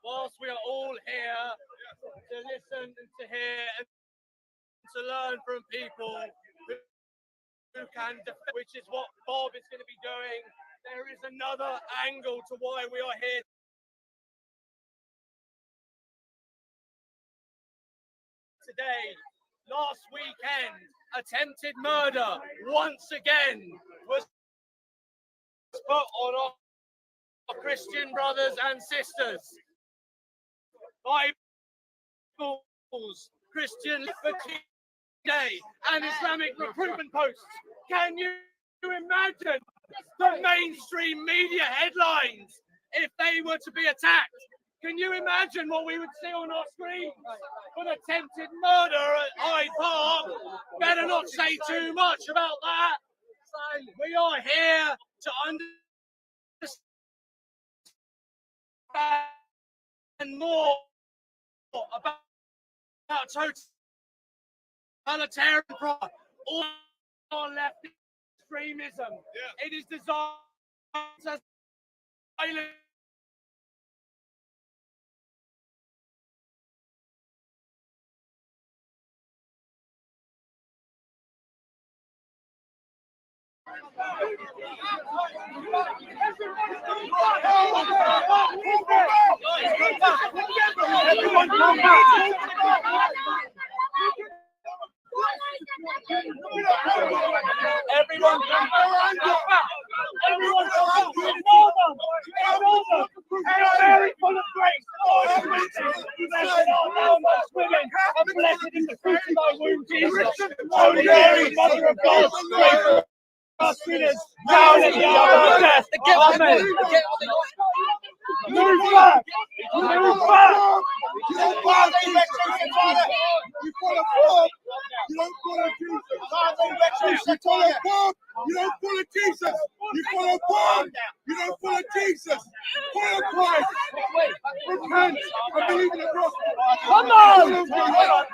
Whilst we are all here to listen and to hear and to learn from people who can defend, which is what Bob is going to be doing, there is another angle to why we are here today. Last weekend, attempted murder once again was put on our Christian brothers and sisters. Bibles, Christian Liberty Day, and Islamic recruitment posts. Can you imagine the mainstream media headlines if they were to be attacked? Can you imagine what we would see on our screens? For attempted murder at Hyde Park. Better not say too much about that. We are here to understand more about totalitarian or left extremism. It is designed to silence everyone come back. Everyone come back. Everyone come back. They are very full of grace. Blessed art thou amongst women, and blessed is the fruit of thy womb, Jesus. Holy Mary, Mother of God, pray for us sinners, now and at the hour of death. Amen. Move back! Move back! You don't follow Bob. You don't follow Jesus. You follow Bob. You don't follow Jesus. You follow Bob. You don't follow Jesus. Follow Christ. Repent and believe in the gospel. Come on! Follow Christ.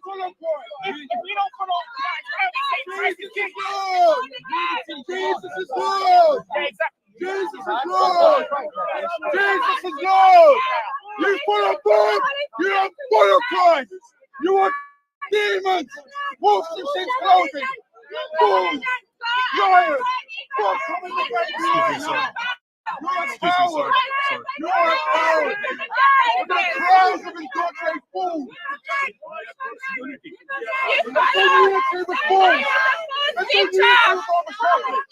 Follow Christ. If we don't follow Christ, Jesus is Lord. Jesus is Lord. Jesus is Lord. You follow God. You don't follow Christ. You are demons. Wolves in sheep's clothing. Fools. Liars. Excuse me, sorry. You are a coward. The crowds of indoctrinate fools. That's the unity with fools. That's the unity with Roman Catholics.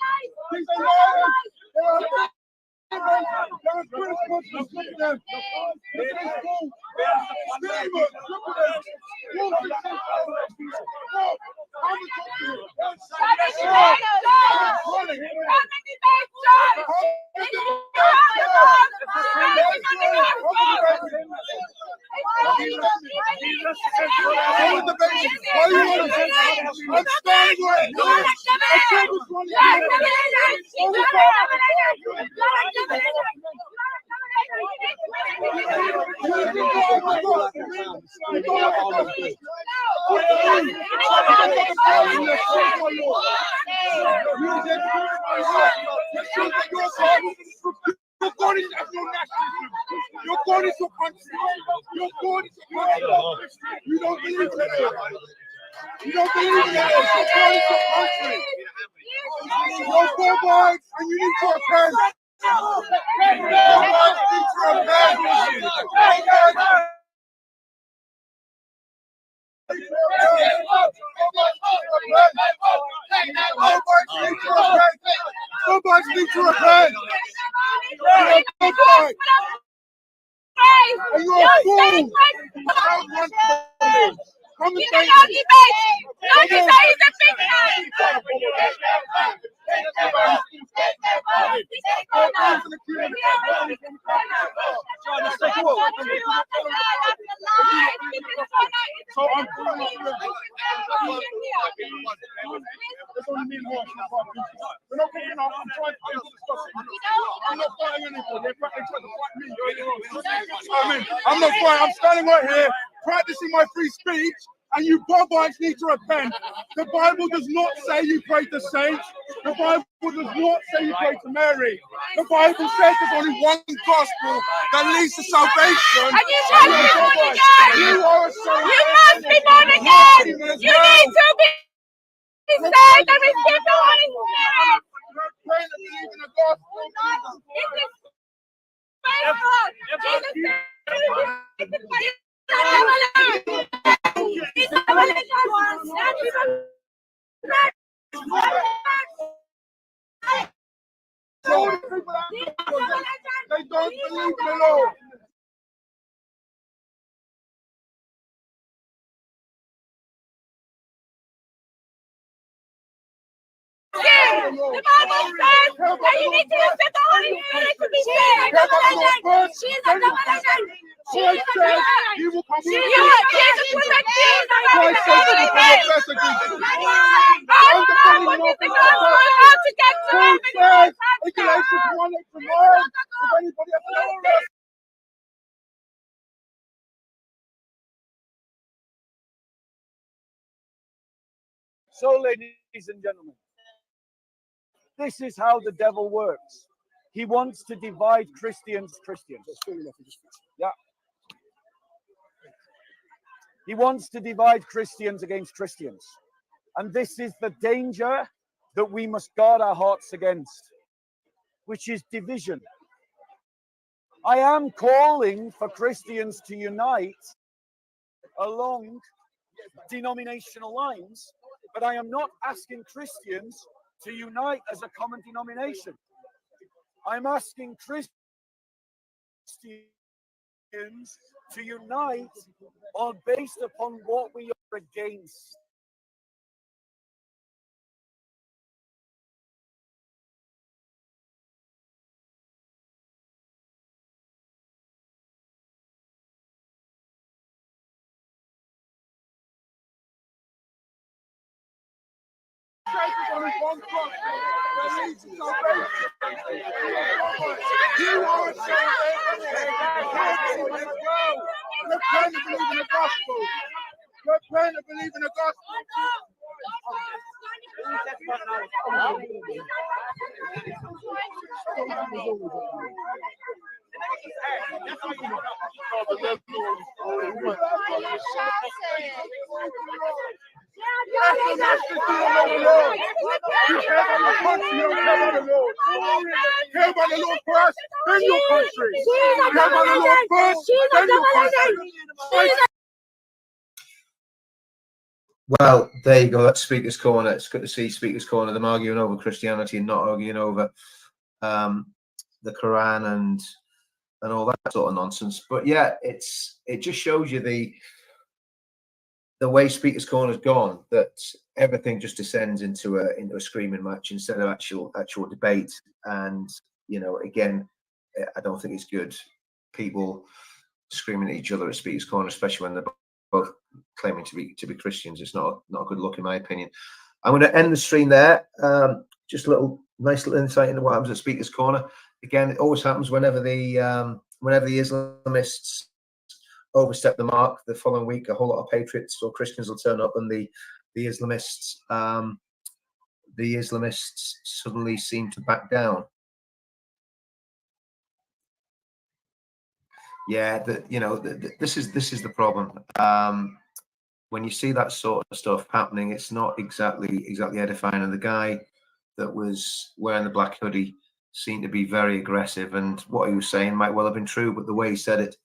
These are liars. They are they're as good as Muslims. Look at them. Look at this fool. Stephen, look at them. Your God is national nationalism. Your God is your country. Your God is your country. You don't believe in it. You don't believe in it. Your God is your country. Your God bites and you need to repent. Your God needs to repent. Somebody needs to repent. Are you a fool? Come and say I'm not fighting. I'm standing right here practicing my free speech, and you Bobites need to repent. The Bible does not say you pray to saints. The Bible does not say you pray to Mary. The Bible says there's only one gospel that leads to salvation. And you must be born again. You are a son. You must be born again. You need to be saved and receive the Holy Spirit. Pray to believe in the gospel. They don't believe in the Lord. The Bible says that you need to accept the Holy Spirit to be saved. She's a revelation. She's a revelation. You will come Jesus was a king. Christ says to be persecuted. What is the gospel? How to get to heaven? In Galatians 1:8-9, if anybody has no rest. So, ladies and gentlemen, this is how the devil works. He wants to divide Christians. Yeah. He wants to divide Christians against Christians. And this is the danger that we must guard our hearts against, which is division. I am calling for Christians to unite along denominational lines, but I am not asking Christians to unite as a common denomination. I'm asking Christians to unite based upon what we are against. Only one God that leads to salvation. You are a salvation. Repent and believe in the gospel. Repent and believe in the gospel. Care about the Lord first, then your country. Care about the Lord first, then your country. Well, there you go. That's Speaker's Corner. It's good to see Speaker's Corner, them arguing over Christianity and not arguing over the Quran and all that sort of nonsense. But yeah, it just shows you the way Speaker's Corner's gone, that everything just descends into a screaming match instead of actual debate. And you know, again, I don't think it's good. People screaming at each other at Speaker's Corner, especially when they're both claiming to be Christians. It's not a good look, in my opinion. I'm going to end the stream there. Just a nice little insight into what happens at Speaker's Corner. Again, it always happens whenever the Islamists overstep the mark. The following week, a whole lot of patriots or Christians will turn up, and the Islamists suddenly seem to back down. Yeah, this is the problem. When you see that sort of stuff happening, it's not exactly edifying. And the guy that was wearing the black hoodie seemed to be very aggressive, and what he was saying might well have been true, but the way he said it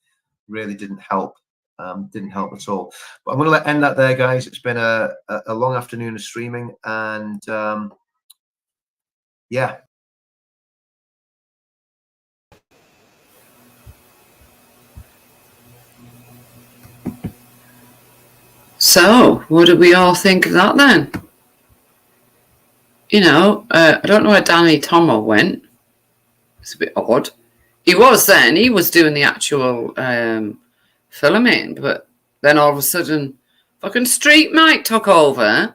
really didn't help. Didn't help at all. But I'm going to end that there, guys. It's been a long afternoon of streaming, and yeah. So, what do we all think of that then? You know, I don't know where Danny Tomo went. It's a bit odd. He was then. He was doing the actual filming, but then all of a sudden, fucking Street Mike took over,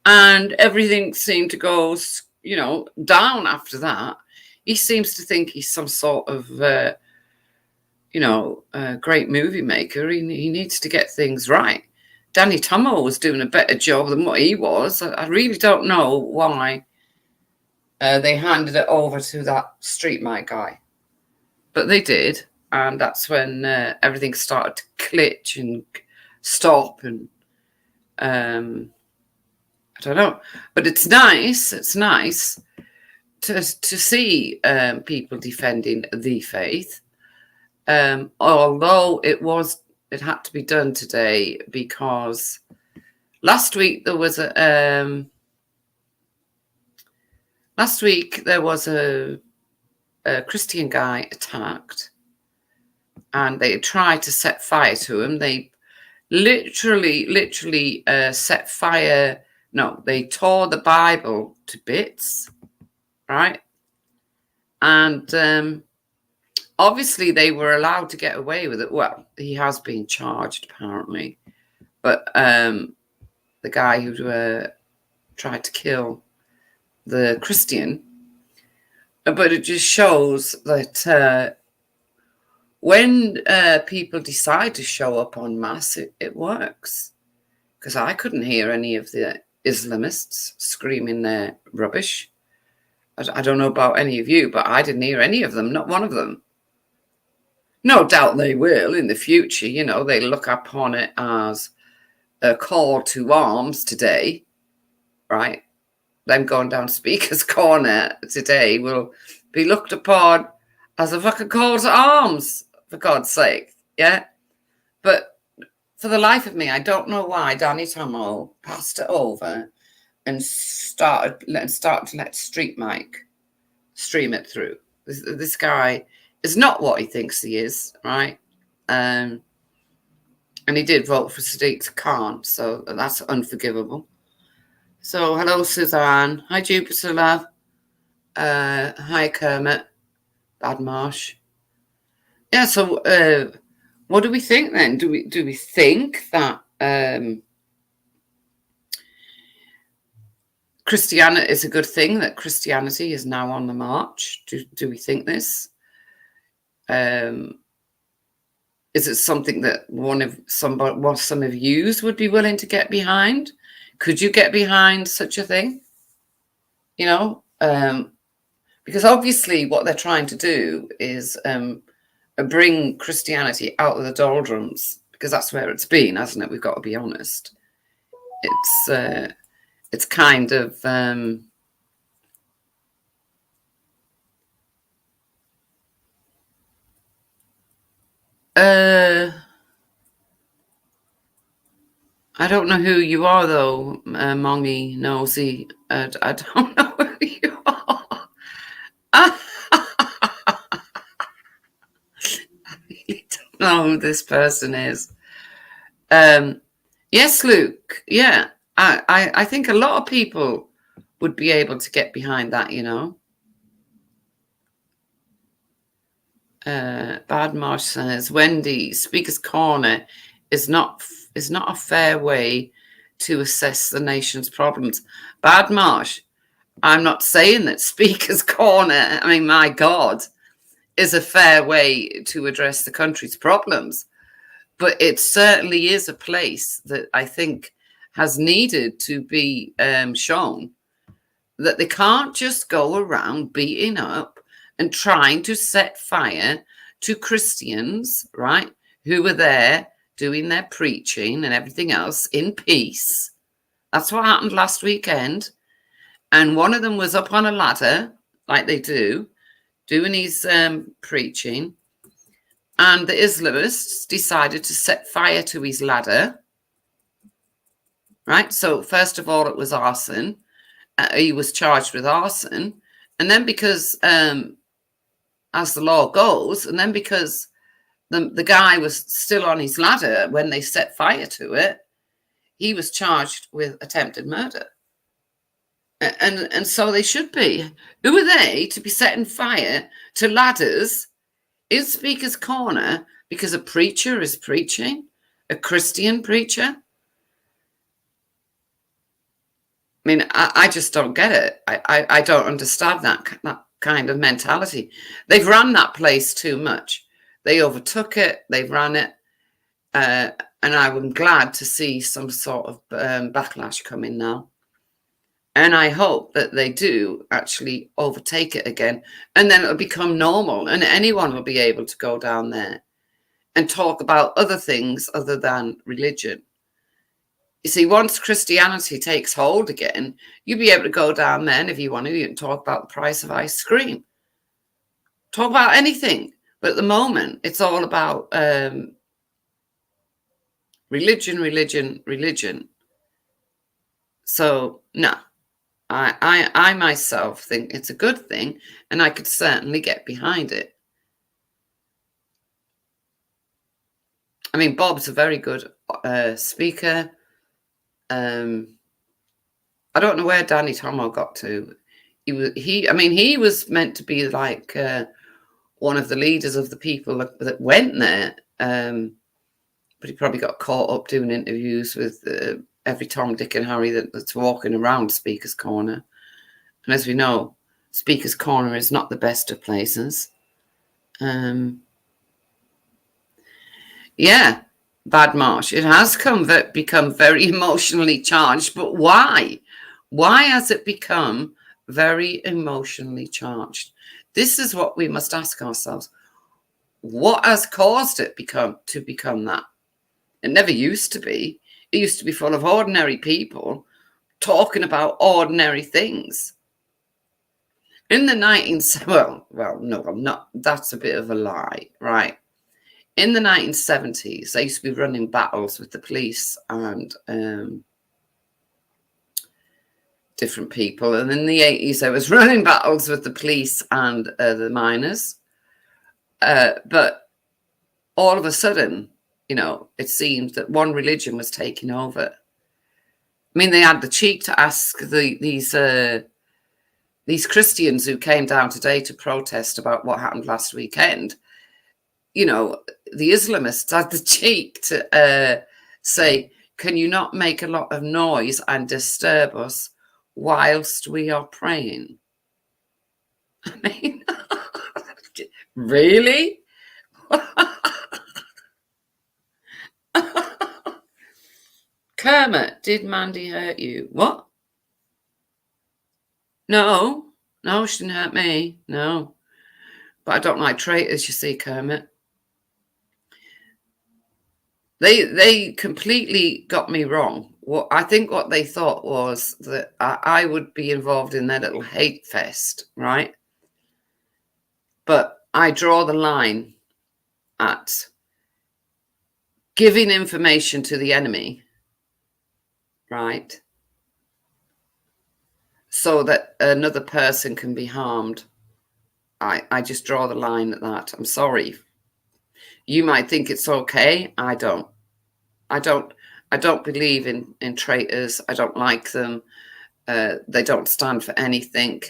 and everything seemed to go, you know, down after that. He seems to think he's some sort of, you know, great movie maker. He needs to get things right. Danny Tomo was doing a better job than what he was. I really don't know why they handed it over to that Street Mike guy. But they did, and that's when everything started to glitch and stop, and I don't know. But it's nice to see people defending the faith, although it had to be done today because last week there was a Christian guy attacked, and they tried to set fire to him. They literally set fire. No, they tore the Bible to bits, right? And obviously they were allowed to get away with it. Well, he has been charged apparently, but the guy who tried to kill the Christian. But it just shows that when people decide to show up en masse, it works. Because I couldn't hear any of the Islamists screaming their rubbish. I don't know about any of you, but I didn't hear any of them, not one of them. No doubt they will in the future. You know, they look upon it as a call to arms today, right? Them going down Speaker's Corner today will be looked upon as a fucking call to arms, for God's sake, yeah? But for the life of me, I don't know why Danny Tomo passed it over and started to let Street Mike stream it through. This guy is not what he thinks he is, right? And he did vote for Sadiq Khan, so that's unforgivable. So, hello, Suzanne. Hi, Jupiter, love. Hi, Kermit. Badmarsh. Yeah, so what do we think then? Do we think that Christianity is a good thing, that Christianity is now on the march? Do we think this? Is it something that some of yous would be willing to get behind? Could you get behind such a thing? You know, because obviously what they're trying to do is bring Christianity out of the doldrums, because that's where it's been, hasn't it? We've got to be honest. It's it's kind of I don't know who you are though, Mongy Nosy. I don't know who you are. I really don't know who this person is. Yes, Luke. Yeah, I think a lot of people would be able to get behind that, you know. Bad Marsh says, Wendy, Speaker's Corner is not a fair way to assess the nation's problems. Bad Marsh, I'm not saying that Speaker's Corner, I mean, my God, is a fair way to address the country's problems. But it certainly is a place that I think has needed to be shown that they can't just go around beating up and trying to set fire to Christians, right, who were there doing their preaching and everything else in peace. That's what happened last weekend. And one of them was up on a ladder, like they do, doing his preaching. And the Islamists decided to set fire to his ladder. Right? So first of all, it was arson. He was charged with arson. And then because, as the law goes, and then because the guy was still on his ladder when they set fire to it, he was charged with attempted murder. And so they should be. Who are they to be setting fire to ladders in Speaker's Corner because a preacher is preaching, a Christian preacher? I mean, I just don't get it. I don't understand that kind of mentality. They've run that place too much. They overtook it. They've run it. And I'm glad to see some sort of backlash coming now. And I hope that they do actually overtake it again. And then it'll become normal. And anyone will be able to go down there and talk about other things other than religion. You see, once Christianity takes hold again, you'll be able to go down there, and if you want to, you can talk about the price of ice cream. Talk about anything. But at the moment, it's all about religion, religion, religion. So, no. I myself think it's a good thing, and I could certainly get behind it. I mean, Bob's a very good speaker. I don't know where Danny Tomo got to. He was meant to be like one of the leaders of the people that went there, but he probably got caught up doing interviews with every Tom, Dick, and Harry that's walking around Speaker's Corner. And as we know, Speaker's Corner is not the best of places. Yeah. Bad Marsh, it has become very emotionally charged, but why? Why has it become very emotionally charged? This is what we must ask ourselves. What has caused it to become that? It never used to be. It used to be full of ordinary people talking about ordinary things. In the 1970s, well, no, I'm not. That's a bit of a lie, right? In the 1970s, they used to be running battles with the police and different people. And in the 80s, I was running battles with the police and the miners. But all of a sudden, you know, it seemed that one religion was taking over. I mean, they had the cheek to ask these Christians who came down today to protest about what happened last weekend. You know, the Islamists had the cheek to say, can you not make a lot of noise and disturb us whilst we are praying? I mean, really? Kermit, did Mandy hurt you? What? No, she didn't hurt me. No. But I don't like traitors, you see, Kermit. They completely got me wrong What I think what they thought was that I would be involved in their little hate fest, right? But I draw the line at giving information to the enemy, right? So that another person can be harmed. I just draw the line at that. I'm sorry. You might think it's okay. I don't believe in traitors. I don't like them. They don't stand for anything.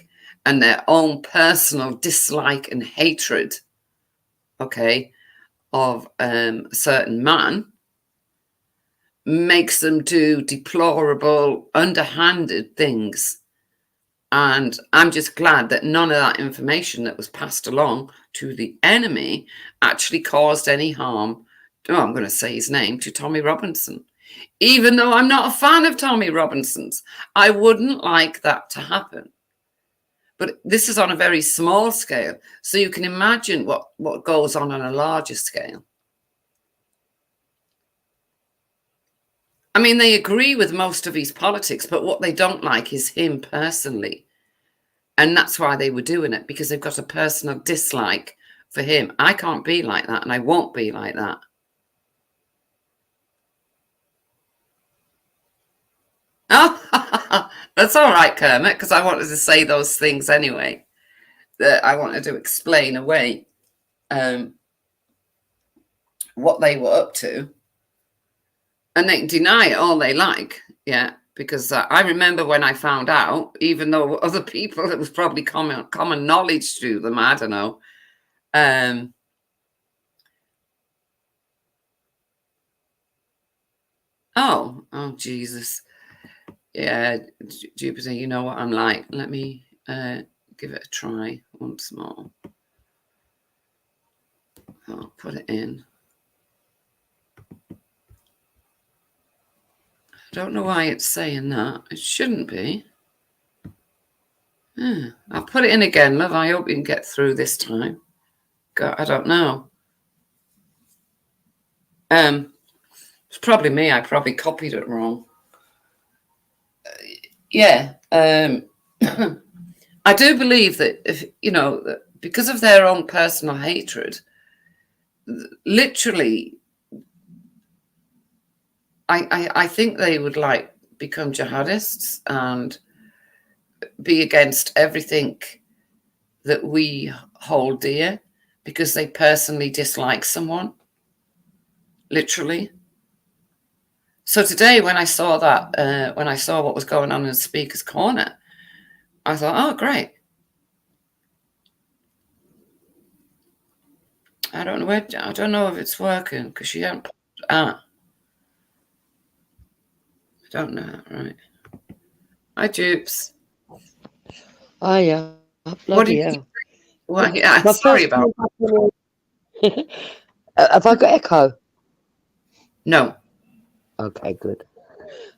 And their own personal dislike and hatred, okay, of a certain man makes them do deplorable, underhanded things. And I'm just glad that none of that information that was passed along to the enemy actually caused any harm. Oh, I'm going to say his name, to Tommy Robinson. Even though I'm not a fan of Tommy Robinson's, I wouldn't like that to happen. But this is on a very small scale. So you can imagine what goes on a larger scale. I mean, they agree with most of his politics, but what they don't like is him personally. And that's why they were doing it, because they've got a personal dislike for him. I can't be like that, and I won't be like that. Oh, that's all right, Kermit, because I wanted to say those things anyway. That I wanted to explain away what they were up to. And they can deny it all they like, yeah, because I remember when I found out, even though other people, it was probably common knowledge to them, I don't know. Oh, Jesus. Yeah, Jupiter, you know what I'm like. Let me give it a try once more. I'll put it in. I don't know why it's saying that. It shouldn't be. I'll put it in again, love. I hope you can get through this time. God, I don't know. It's probably me. I probably copied it wrong. Yeah. I do believe that if because of their own personal hatred, literally, I think they would become jihadists and be against everything that we hold dear because they personally dislike someone. Literally. So today, when I saw that, when I saw what was going on in the Speaker's Corner, I thought, oh, great. I don't know if it's working because she hadn't. I don't know. Right. Hi, Jupes. Hiya. Bloody hell. Well, yeah, sorry about that. Have I got echo? No. Okay, good.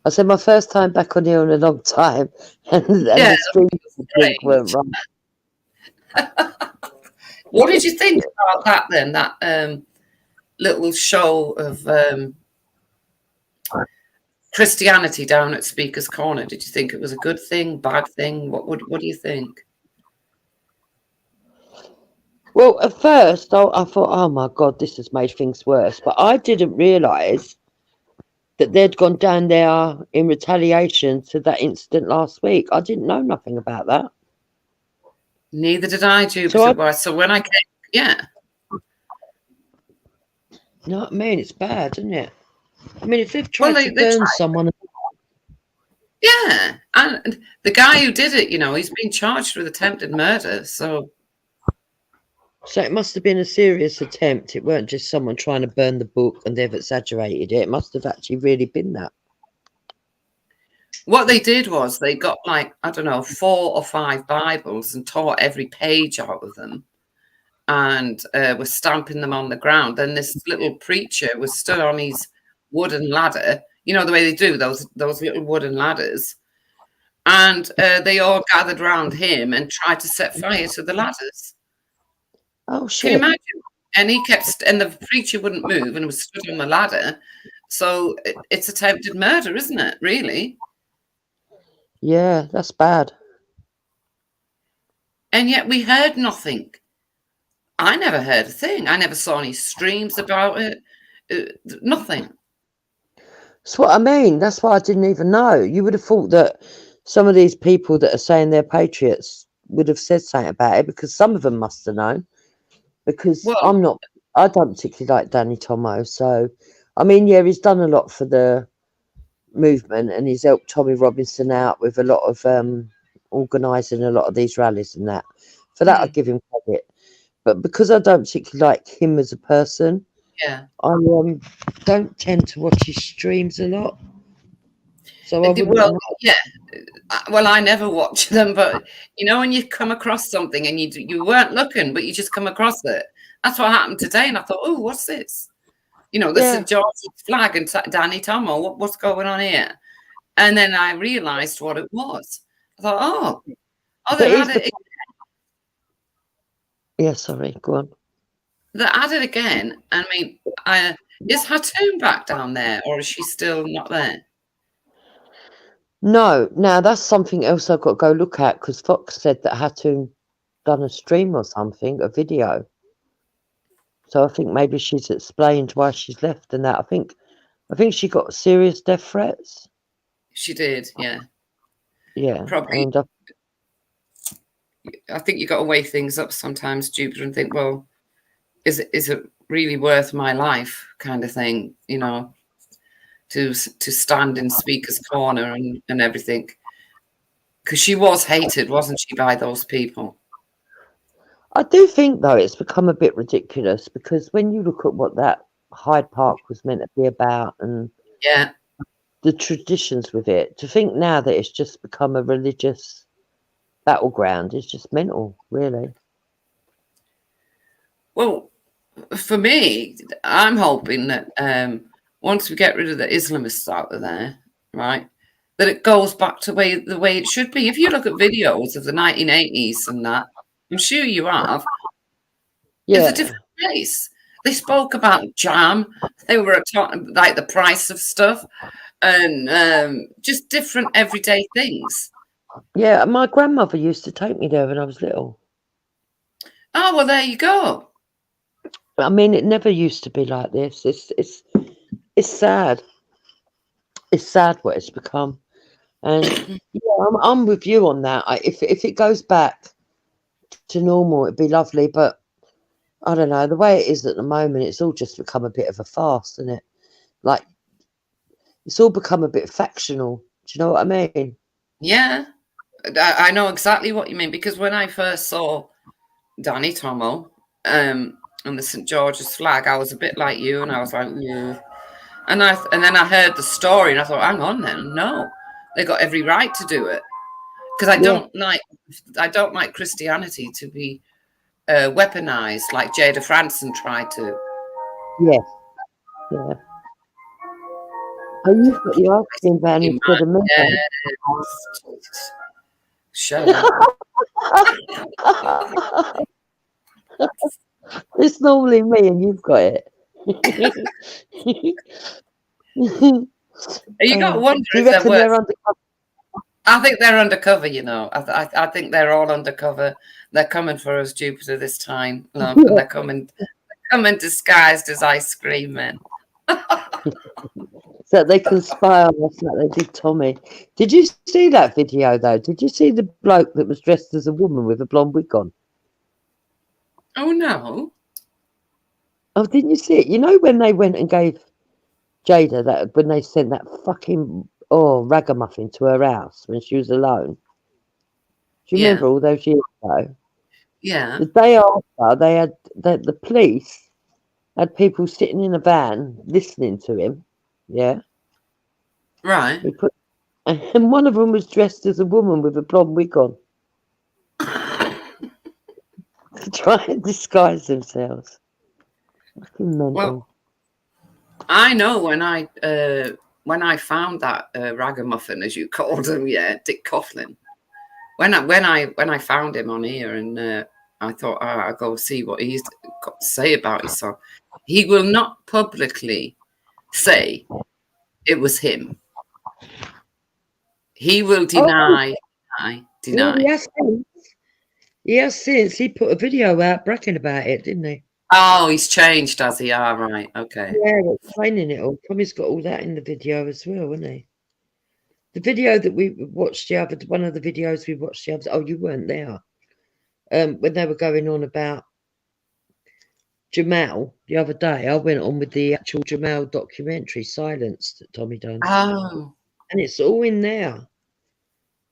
I said my first time back on here in a long time, and the streams weren't right. What did you think about that then? That little show of Christianity down at Speaker's Corner. Did you think it was a good thing, bad thing? What do you think? Well, at first I thought, oh my God, this has made things worse. But I didn't realise that they'd gone down there in retaliation to that incident last week. I didn't know nothing about that. Neither did I, Jupiter. So when I came, yeah. You know what I mean? It's bad, isn't it? I mean, if they've tried to burn someone. Yeah, and the guy who did it, he's been charged with attempted murder. So it must have been a serious attempt. It weren't just someone trying to burn the book and they've exaggerated it. It must have actually really been that. What they did was they got 4 or 5 Bibles and tore every page out of them and were stamping them on the ground. Then this little preacher was stood on his wooden ladder, the way they do those little wooden ladders. And they all gathered around him and tried to set fire to the ladders. Oh, shit. Can you imagine? And and the preacher wouldn't move and was stood on the ladder. So it's attempted murder, isn't it? Really? Yeah, that's bad. And yet we heard nothing. I never heard a thing. I never saw any streams about it. Nothing. That's what I mean. That's why I didn't even know. You would have thought that some of these people that are saying they're patriots would have said something about it, because some of them must have known. Because Well, I don't particularly like Danny Tomo. So, I mean, yeah, he's done a lot for the movement, and he's helped Tommy Robinson out with a lot of organising a lot of these rallies and that. For that, I give him credit. But because I don't particularly like him as a person, yeah, I don't tend to watch his streams a lot. So I wouldn't well, know. yeah. Well, I never watch them, but you know, when you come across something and you weren't looking, but you just come across it. That's what happened today, and I thought, oh, what's this? You know, the Yeah. St. George's flag and Danny Tomo. What's going on here? And then I realised what it was. I thought, oh, But they're he's at it. Yeah, sorry, go on. They're at it again. I mean, is Hatoum back down there, or is she still not there? No, now that's something else I've got to go look at, because Fox said that Hatoum done a stream or something, a video. So I think maybe she's explained why she's left and that. I think she got serious death threats. She did, yeah. Yeah, Probably. and I think you got to weigh things up sometimes, Jupiter, and think, well, is it really worth my life, kind of thing, you know, to stand in Speaker's Corner and everything, because she was hated, wasn't she, by those people? I do think though it's become a bit ridiculous, because when you look at what that Hyde Park was meant to be about and yeah, the traditions with it, to think now that it's just become a religious battleground is just mental, really. Well, for me, I'm hoping that once we get rid of the Islamists out of there, right, that it goes back to the way it should be. If you look at videos of the 1980s and that, I'm sure you have. Yeah. It's a different place. They spoke about jam. They were talking like the price of stuff and just different everyday things. Yeah, my grandmother used to take me there when I was little. Oh, well, there you go. I mean, it never used to be like this. It's sad. It's sad what it's become, and yeah, I'm with you on that. If it goes back to normal, it'd be lovely. But I don't know, the way it is at the moment, it's all just become a bit of a farce, isn't it? Like it's all become a bit factional. Do you know what I mean? Yeah, I know exactly what you mean, because when I first saw Danny Tomo and the St. George's flag, I was a bit like you, and I was like, yeah. And then I heard the story, and I thought, hang on, then, no, they got every right to do it, because I don't like Christianity to be weaponized like Jada Franson tried to. Yeah, yeah. Oh, you've got your ice cream van instead of me. Shut up. It's normally me, and you've got it. You got to wonder if they're undercover. I think they're undercover, you know. I think they're all undercover. They're coming for us, Jupiter, this time, love. And they're coming disguised as ice cream men. So they can spy on us like they did Tommy. Did you see that video, though? Did you see the bloke that was dressed as a woman with a blonde wig on? Oh, no. Oh, didn't you see it? You know when they went and gave Jada that, when they sent that fucking ragamuffin to her house when she was alone? Do you remember all those years ago? Yeah. The day after, they had the police had people sitting in a van listening to him. Yeah. Right. And one of them was dressed as a woman with a blonde wig on. To try and disguise themselves. Fucking mental. Well, I know when I found that ragamuffin, as you called him, Dick Coughlin. When I found him on here, and I thought, I'll go see what he's got to say about it. So he will not publicly say it was him. He will Oh, deny. Yes, since he put a video out bragging about it, didn't he? Oh, he's changed, has he? Ah, right, okay. Yeah, explaining it all. Tommy's got all that in the video as well, hasn't he? The video that we watched one of the videos we watched the other. Oh, you weren't there. When they were going on about Jamal the other day, I went on with the actual Jamal documentary, Silence, that Tommy done. Oh. And it's all in there.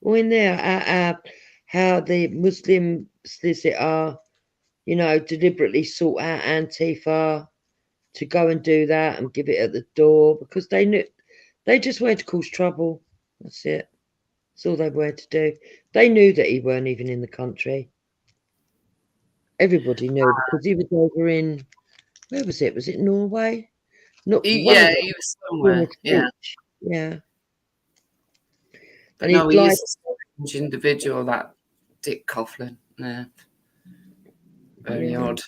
All in there. How the Muslims that are, deliberately sought out Antifa to go and do that and give it at the door because they knew they just wanted to cause trouble. That's it. That's all they wanted to do. They knew that he weren't even in the country. Everybody knew because he was over in, where was it? Was it Norway? Not he was somewhere. Yeah. Yeah. But and no, he is a strange individual, that Dick Coughlin. Yeah. Very odd.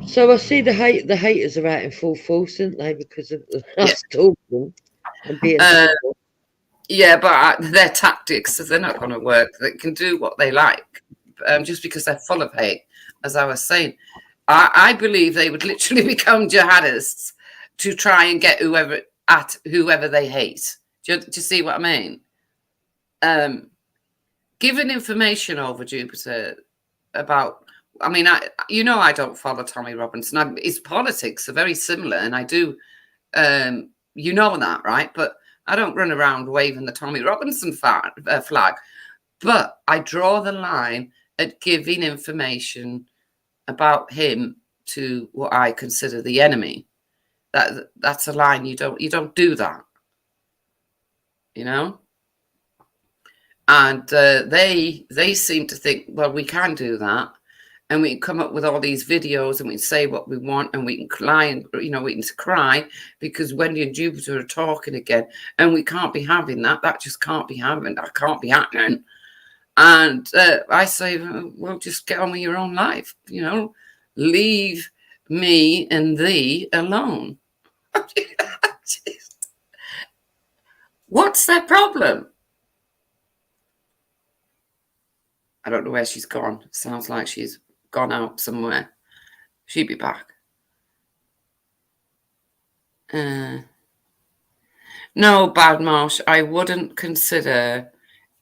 So I see the haters are out in full force, aren't they? Because of us talking and being yeah, but their tactics, they're not going to work. They can do what they like, just because they're full of hate. As I was saying, I believe they would literally become jihadists to try and get whoever they hate. Do you see what I mean? Giving information over Jupiter about, I mean, I don't follow Tommy Robinson. His politics are very similar, and I do, you know that, right? But I don't run around waving the Tommy Robinson flag. But I draw the line at giving information about him to what I consider the enemy. That's a line you don't do that. And they seem to think, well, we can do that, and we can come up with all these videos, and we can say what we want, and we can cry, and we can cry because Wendy and Jupiter are talking again, and we can't be having that. That just can't be happening. That can't be happening. And I say, well, just get on with your own life. Leave me and thee alone. What's their problem? I don't know where she's gone. Sounds like she's gone out somewhere. She'll be back. No, Badmarsh, I wouldn't consider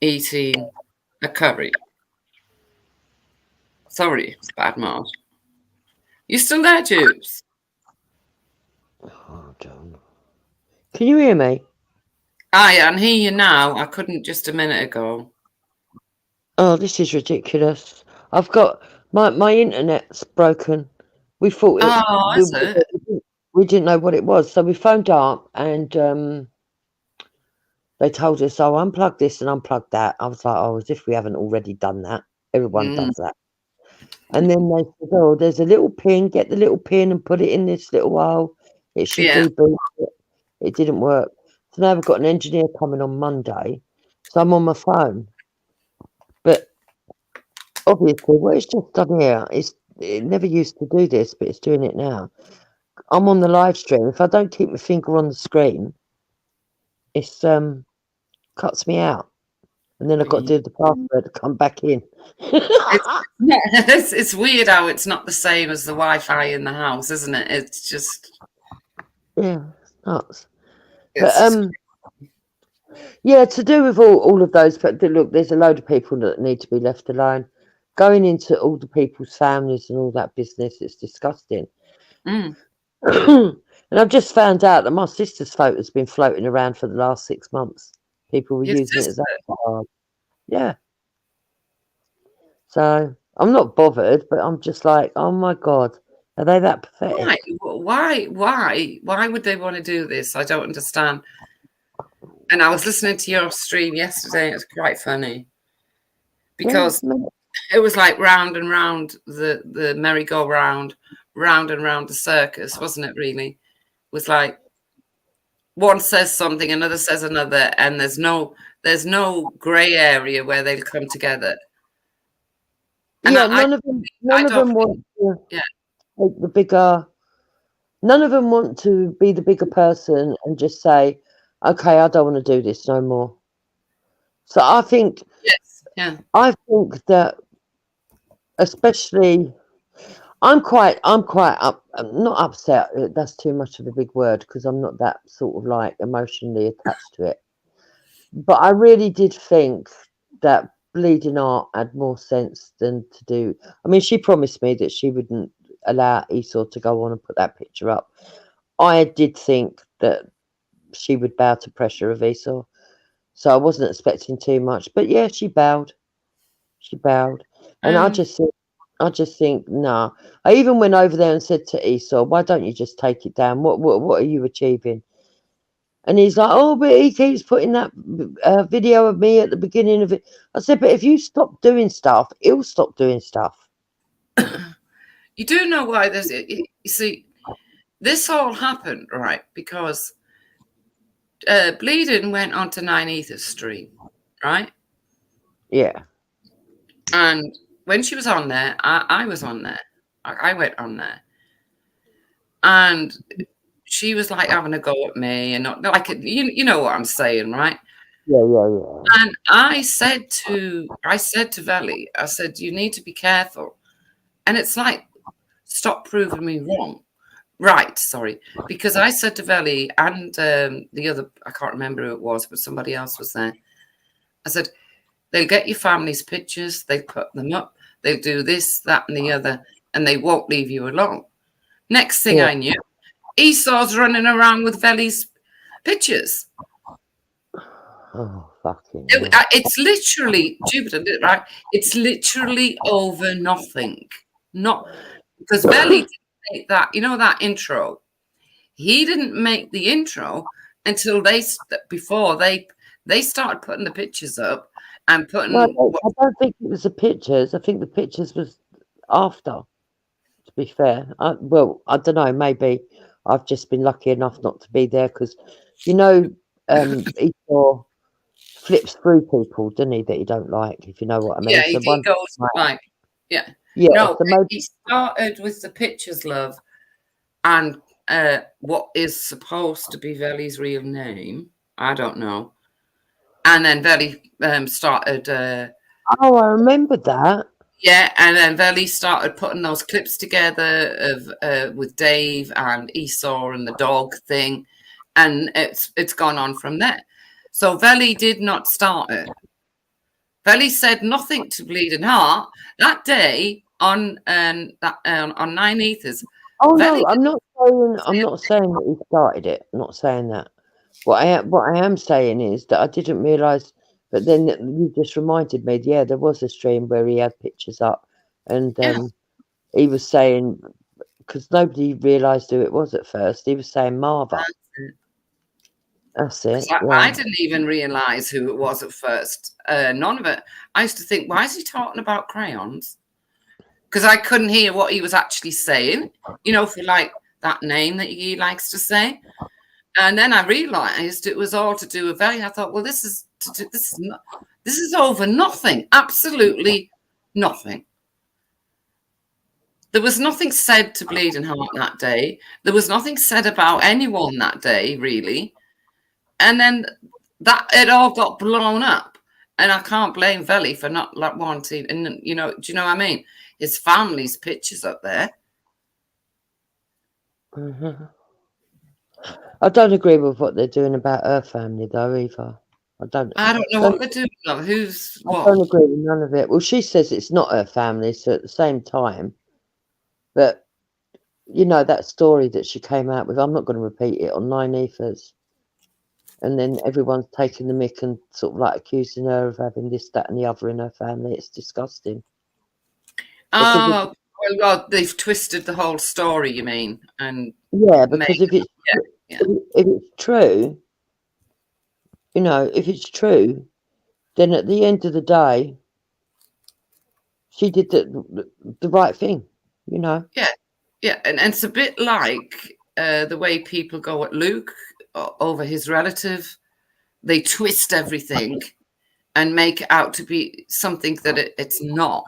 eating a curry. Sorry, Badmarsh. You still there, Jupes? Oh, John. Can you hear me? I can hear you now. I couldn't just a minute ago. Oh, this is ridiculous. I've got my internet's broken. We thought we didn't know what it was, so we phoned up and they told us, "Oh, unplug this and unplug that." I was like, "Oh, as if we haven't already done that. Everyone does that." And then they said, "Oh, there's a little pin. Get the little pin and put it in this little hole. It should reboot it." It didn't work. So now we've got an engineer coming on Monday. So I'm on my phone. But obviously, what it's just done here is it never used to do this, but it's doing it now. I'm on the live stream. If I don't keep my finger on the screen, it's cuts me out, and then I've got to do the password to come back in. It's weird how it's not the same as the Wi-Fi in the house, isn't it? It's just it's nuts. But yeah, to do with all of those. But look, there's a load of people that need to be left alone. Going into all the people's families and all that business, it's disgusting. And I've just found out that my sister's photo's been floating around for the last 6 months. People were using it as that card. Yeah. So I'm not bothered, but I'm just like, oh my God, are they that pathetic? Why would they want to do this? I don't understand. And I was listening to your stream yesterday. It was quite funny because it was like round and round the merry-go-round, round and round the circus, wasn't it? Really, it was like one says something, another says another, and there's no grey area where they'll come together. And none of them want to take the bigger None of them want to be the bigger person and just say, okay, I don't want to do this no more. So I think, I think that especially, I'm not upset. That's too much of a big word because I'm not that sort of like emotionally attached to it. But I really did think that Bleeding Art had more sense than to do. I mean, she promised me that she wouldn't allow Esau to go on and put that picture up. I did think that she would bow to pressure of Esau, so I wasn't expecting too much. But yeah, she bowed. She bowed, and I just think, nah. I even went over there and said to Esau, "Why don't you just take it down? What are you achieving?" And he's like, "Oh, but he keeps putting that video of me at the beginning of it." I said, "But if you stop doing stuff, he'll stop doing stuff." You do know why there's, you see, this all happened, right? Because Bleeding went onto 9 Ether's stream, right? Yeah. And when she was on there, I was on there. I went on there. And she was like having a go at me and not like, you know what I'm saying, right? Yeah. And I said to Veli, I said, you need to be careful. And it's like, stop proving me wrong. Right, sorry. Because I said to Veli and the other, I can't remember who it was, but somebody else was there. I said, they'll get your family's pictures, they put them up, they'll do this, that, and the other, and they won't leave you alone. Next thing I knew, Esau's running around with Veli's pictures. Oh, fucking. It's literally, Jupiter, right? It's literally over nothing. Not because Veli didn't make that, you know, that intro. He didn't make the intro until before they started putting the pictures up and putting. No, I don't think it was the pictures. I think the pictures was after. To be fair, I don't know. Maybe I've just been lucky enough not to be there because, you know, Esau flips through people, doesn't he? That he don't like, if you know what I mean. Yeah, he goes like, yeah. No, he started with the pictures, love, and what is supposed to be Veli's real name. I don't know. And then Veli started. Oh, I remember that. Yeah, and then Veli started putting those clips together of with Dave and Esau and the dog thing, and it's gone on from there. So Veli did not start it. Veli said nothing to Bleeding Heart that day on 9 Ethers. Oh no, I'm not saying that he started it. I'm not saying that. What I am saying is that I didn't realise. But then you just reminded me. Yeah, there was a stream where he had pictures up, and he was saying, because nobody realised who it was at first. He was saying Marva. That's it. I didn't even realise who it was at first. None of it. I used to think, why is he talking about crayons? Because I couldn't hear what he was actually saying. You know, for like that name that he likes to say. And then I realised it was all to do with Veli. I thought, well, this is over nothing. Absolutely nothing. There was nothing said to Bleeding Heart that day. There was nothing said about anyone that day, really. And then it all got blown up. And I can't blame Veli for not like wanting. And you know, do you know what I mean? His family's pictures up there. Mm-hmm. I don't agree with what they're doing about her family, though, either. I don't know what they're doing. Who's what? I don't agree with none of it. Well, she says it's not her family, so at the same time, but you know that story that she came out with. I'm not going to repeat it on 9 Ethers, and then everyone's taking the mick and sort of like accusing her of having this, that, and the other in her family. It's disgusting. Oh, well, God, they've twisted the whole story. You mean? And yeah, because if it's true, you know, if it's true, then at the end of the day, she did the right thing, you know. Yeah, and it's a bit like the way people go at Luke over his relative. They twist everything and make it out to be something that it's not.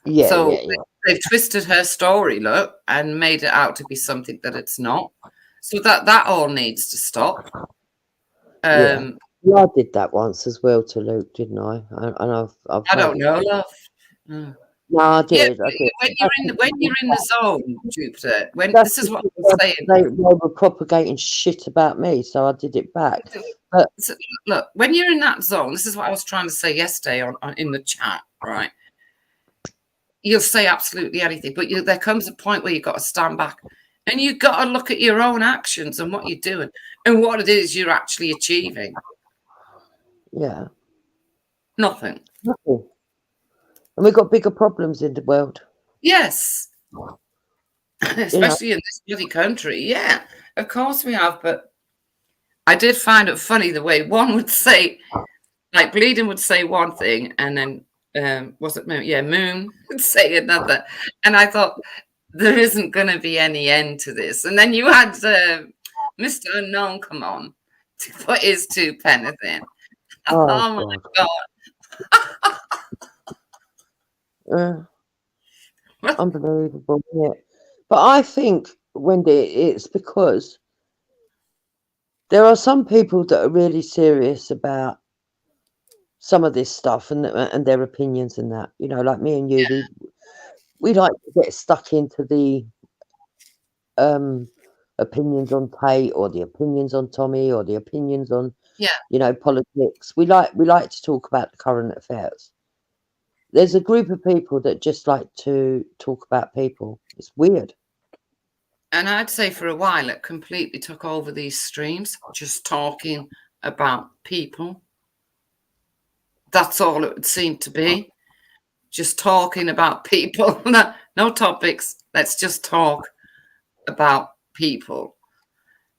Yeah, So yeah, yeah. they've twisted her story, look, and made it out to be something that it's not. So that all needs to stop. Yeah. Well, I did that once as well to Luke, didn't I? And I've I made don't it. know, love. No. No, I Yeah, did. I did. when you're in the zone, Jupiter. That's This is what I was because saying. they were propagating shit about me, so I did it back. But So, look, when you're in that zone, this is what I was trying to say yesterday on in the chat, right? You'll say absolutely anything, but there comes a point where you've got to stand back and you've got to look at your own actions and what you're doing and what it is you're actually achieving. yeah, Nothing. nothing. And we've got bigger problems in the world. Yes. Especially in this bloody country. Yeah, of course we have. But I did find it funny the way one would say, like Bleeding would say one thing, and then was it Moon? Yeah, Moon would say another. And I thought, there isn't going to be any end to this. And then you had Mr. Unknown come on to put his 2 pennies in. Oh my God. Unbelievable, yeah. But I think, Wendy, it's because there are some people that are really serious about some of this stuff and their opinions and that. You know, like me and you, we like to get stuck into the opinions on Tate or the opinions on Tommy or the opinions on you know, politics. We like to talk about the current affairs. There's a group of people that just like to talk about people. It's weird. And I'd say for a while it completely took over these streams, just talking about people. That's all it would seem to be. Just talking about people. No topics. Let's just talk about people.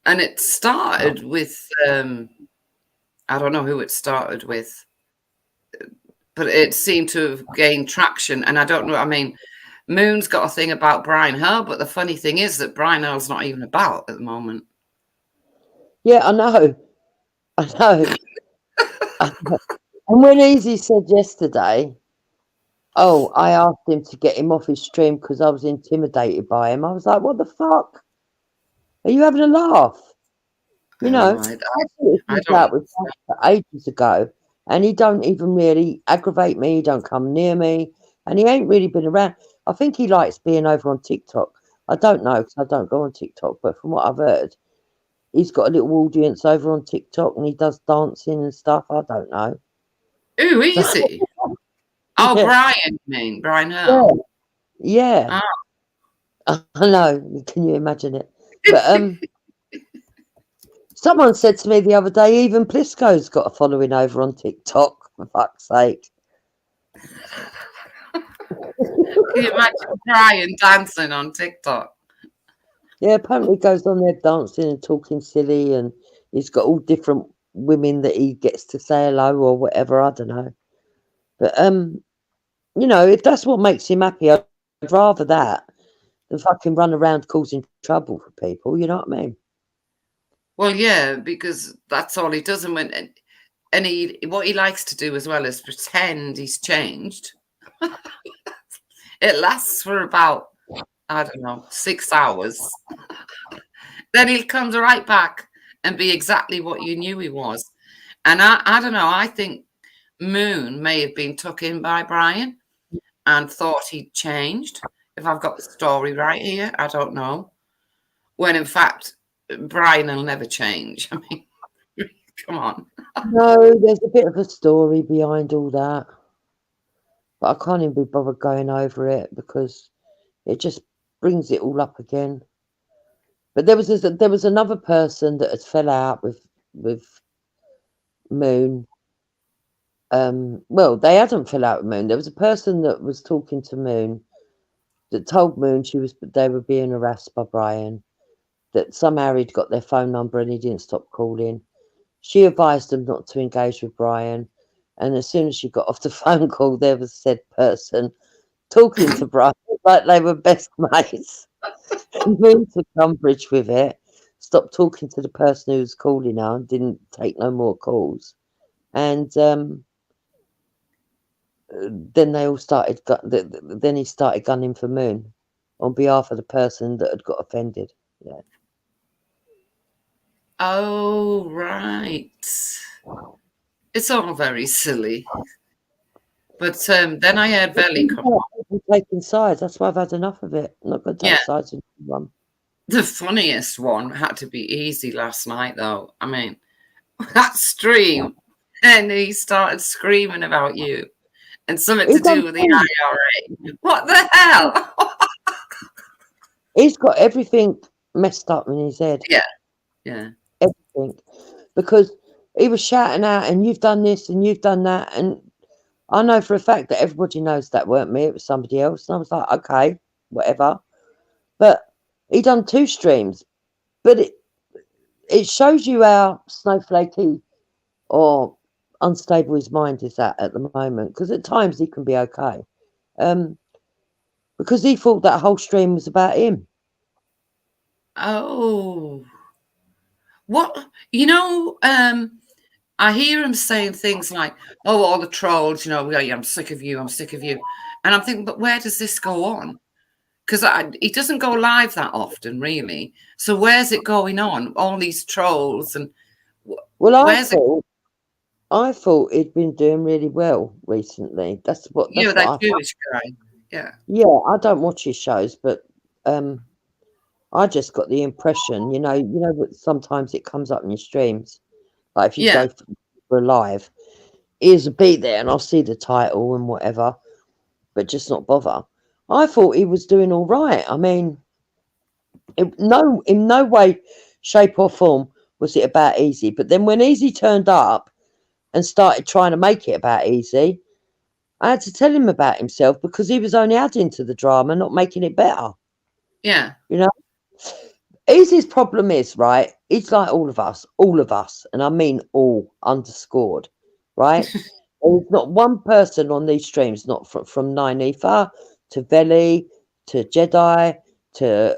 And it started with, I don't know who it started with, but it seemed to have gained traction. And I don't know, I mean, Moon's got a thing about Brian Hill, but the funny thing is that Brian Hill's not even about at the moment. Yeah, I know. I know. And when Easy said yesterday, oh, I asked him to get him off his stream because I was intimidated by him. I was like, what the fuck? Are you having a laugh? You know, I out with ages ago, and he don't even really aggravate me. He don't come near me, and he ain't really been around. I think he likes being over on TikTok. I don't know because I don't go on TikTok, but from what I've heard, he's got a little audience over on TikTok, and he does dancing and stuff. I don't know. Ooh, easy. Oh, Yeah. Brian, you mean Brian Hill? Yeah. I know. Can you imagine it? But someone said to me the other day, even Plisco's got a following over on TikTok, for fuck's sake. Can you imagine Brian dancing on TikTok? Yeah, apparently he goes on there dancing and talking silly, and he's got all different women that he gets to say hello or whatever. I don't know. But, you know, if that's what makes him happy, I'd rather that than fucking run around causing trouble for people. You know what I mean? Well, yeah, because that's all he does. And what he likes to do as well is pretend he's changed. It lasts for about, I don't know, 6 hours. Then he comes right back and be exactly what you knew he was. And I don't know, I think Moon may have been took in by Brian and thought he'd changed. If I've got the story right here, I don't know. When in fact, Brian will never change. I mean, come on. No, there's a bit of a story behind all that. But I can't even be bothered going over it because it just brings it all up again. But there was another person that had fell out with Moon. Well, they hadn't fell out with Moon. There was a person that was talking to Moon that told Moon they were being harassed by Brian. That somehow he'd got their phone number and he didn't stop calling. She advised them not to engage with Brian. And as soon as she got off the phone call, there was said person talking to Brian like they were best mates. He moved to Cumbridge with it, stopped talking to the person who was calling her and didn't take no more calls. And then they all started. Then he started gunning for Moon on behalf of the person that had got offended. Yeah. Oh, right. It's all very silly. But then I heard Velly come on. Taking sides. That's why I've had enough of it. I'm not going to take sides with anyone. The funniest one had to be Easy last night, though. I mean, that stream, and he started screaming about you and something to do with the IRA. What the hell? He's got everything messed up in his head. Yeah. Everything. Because he was shouting out, and you've done this and you've done that. And I know for a fact that everybody knows that weren't me. It was somebody else. And I was like, okay, whatever. But he done 2 streams. But it shows you how snowflakey or unstable his mind is at the moment. Because at times he can be okay. Because he thought that whole stream was about him. Oh. What? You know, I hear him saying things like, oh, all the trolls, you know, I'm sick of you, I'm sick of you. And I'm thinking, but where does this go on? Because he doesn't go live that often, really. So where's it going on? All these trolls and well, I thought he'd been doing really well recently. That's what that Jewish guy. Yeah. Yeah, I don't watch his shows, but I just got the impression, you know that sometimes it comes up in your streams. Like if you go for a live, here's a beat there, and I'll see the title and whatever, but just not bother. I thought he was doing all right. I mean, in no way, shape or form was it about Easy. But then when Easy turned up and started trying to make it about Easy, I had to tell him about himself because he was only adding to the drama, not making it better. Yeah. You know? Easy's problem is, right, it's like all of us, and I mean all, underscored, right? There's not one person on these streams, not from Nine Ether to Veli to Jedi to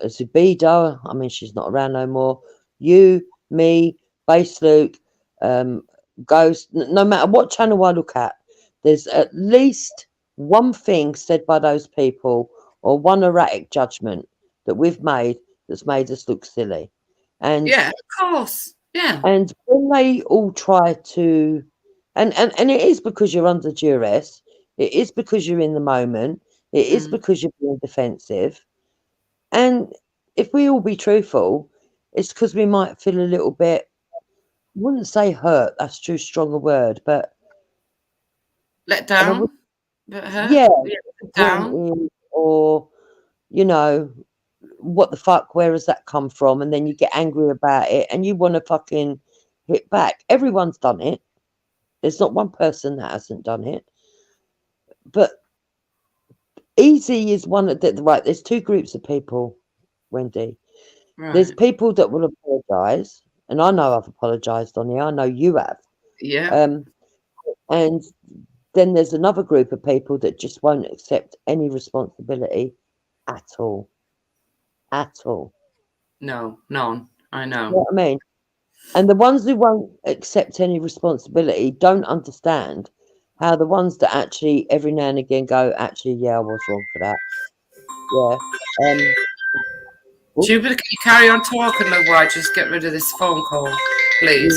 Zubida. I mean, she's not around no more. You, me, Base Luke, Ghost, no matter what channel I look at, there's at least one thing said by those people or one erratic judgment that we've made that's made us look silly. And yeah, of course. Yeah. And when they all try to and it is because you're under duress, it is because you're in the moment, it is because you're being defensive. And if we all be truthful, it's because we might feel a little bit, I wouldn't say hurt, that's too strong a word, but let down. But hurt? Yeah, down. or you know, what the fuck, where has that come from? And then you get angry about it and you want to fucking hit back. Everyone's done it. There's not one person that hasn't done it. But Easy is one of the right. There's 2 groups of people, Wendy. Right. There's people that will apologise, and I know I've apologised on here. I know you have. Yeah. And then there's another group of people that just won't accept any responsibility at all. At all. No, none. I know. You know what I mean? And the ones who won't accept any responsibility don't understand how the ones that actually every now and again go, actually, yeah, I was wrong for that. Yeah. Jupiter, can you carry on talking, love, while I just get rid of this phone call, please?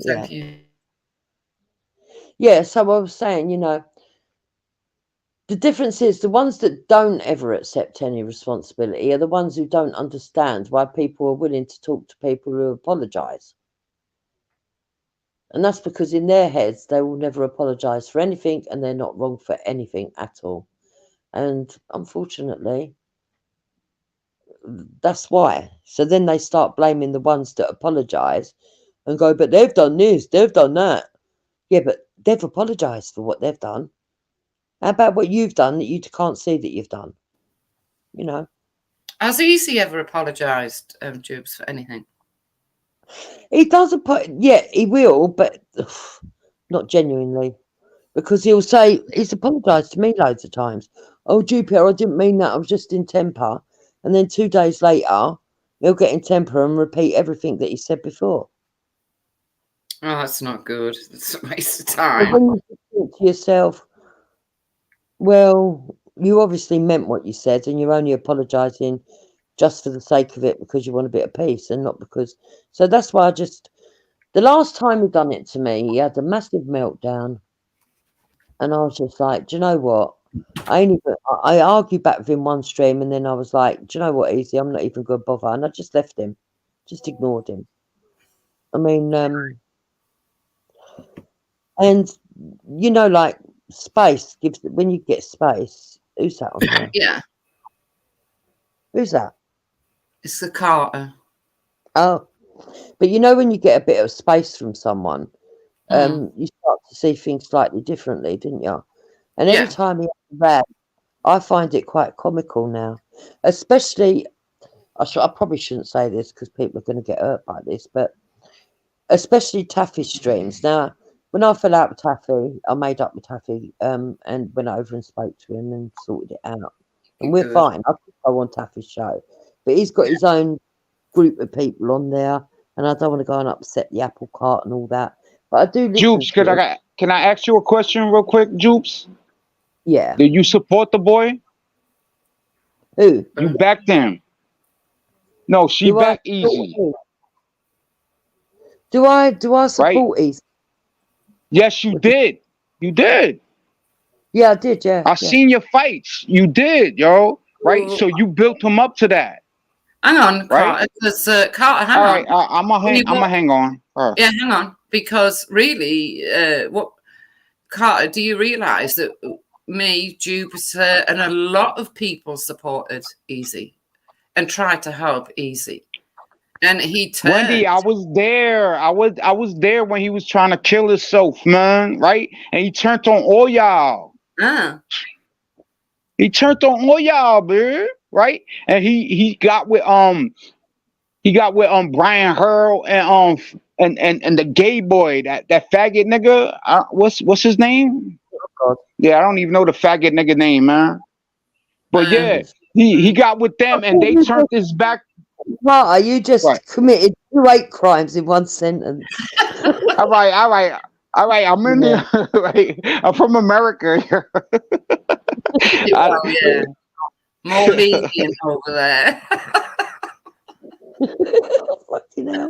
Thank you. Yeah, so I was saying, you know, the difference is the ones that don't ever accept any responsibility are the ones who don't understand why people are willing to talk to people who apologise. And that's because in their heads, they will never apologise for anything and they're not wrong for anything at all. And unfortunately, that's why. So then they start blaming the ones that apologise and go, but they've done this, they've done that. Yeah, but they've apologised for what they've done. How about what you've done that you can't see that you've done? You know. Has Easy ever apologised, Jubes, for anything? He does he will, but not genuinely. Because he'll say, he's apologised to me loads of times. Oh, Jupiter, I didn't mean that. I was just in temper. And then 2 days later, he'll get in temper and repeat everything that he said before. Oh, that's not good. That's a waste of But time. when you think to yourself, well, you obviously meant what you said, and you're only apologising just for the sake of it because you want a bit of peace, and not because. So that's why the last time he done it to me, he had a massive meltdown, and I was just like, do you know what? I argued back with him one stream, and then I was like, do you know what, Easy? I'm not even going to bother, and I just left him, just ignored him. I mean, and you know, like space gives when you get space. Who's that on there? Yeah, Who's that? it's the Carter. Oh, but you know, when you get a bit of space from someone, you start to see things slightly differently, didn't you? And every Yeah. time he has a rant, I find it quite comical now. Especially, I probably shouldn't say this because people are going to get hurt by this, but especially Taffy's streams. Now, when I fell out with Taffy, I made up with Taffy and went over and spoke to him and sorted it out. And we're Good. fine. I could go on Taffy's show. But he's got his own group of people on there, and I don't want to go and upset the apple cart and all that. But I do listen Jupes, to it. can I ask you a question real quick, Jupes? Yeah. Do you support the boy? Who? You backed him. No, she backed Easy. Do I support Easy? Yes, you did. You did. Yeah, I did, yeah. I seen your fights. You did, yo. Right? So you built him up to that. Hang on, Right? Carter. Because, Carter, hang All on. right, I'm gonna hang on. Yeah, hang on. Because really, Carter, do you realise that me, Jupiter, and a lot of people supported Easy and tried to help Easy? And he turned. Wendy, I was there. I was there when he was trying to kill himself, man. Right? And he turned on all y'all. He turned on all y'all, man. Right? And he got with Brian Hurl and the gay boy, that faggot nigga. What's his name? Yeah, I don't even know the faggot nigga name, man. But yeah, he got with them and they turned his back. Carter, you just committed 2 hate crimes in one sentence. All right. I'm in there. Right. I'm from America. Yeah. More median over there. Fucking hell.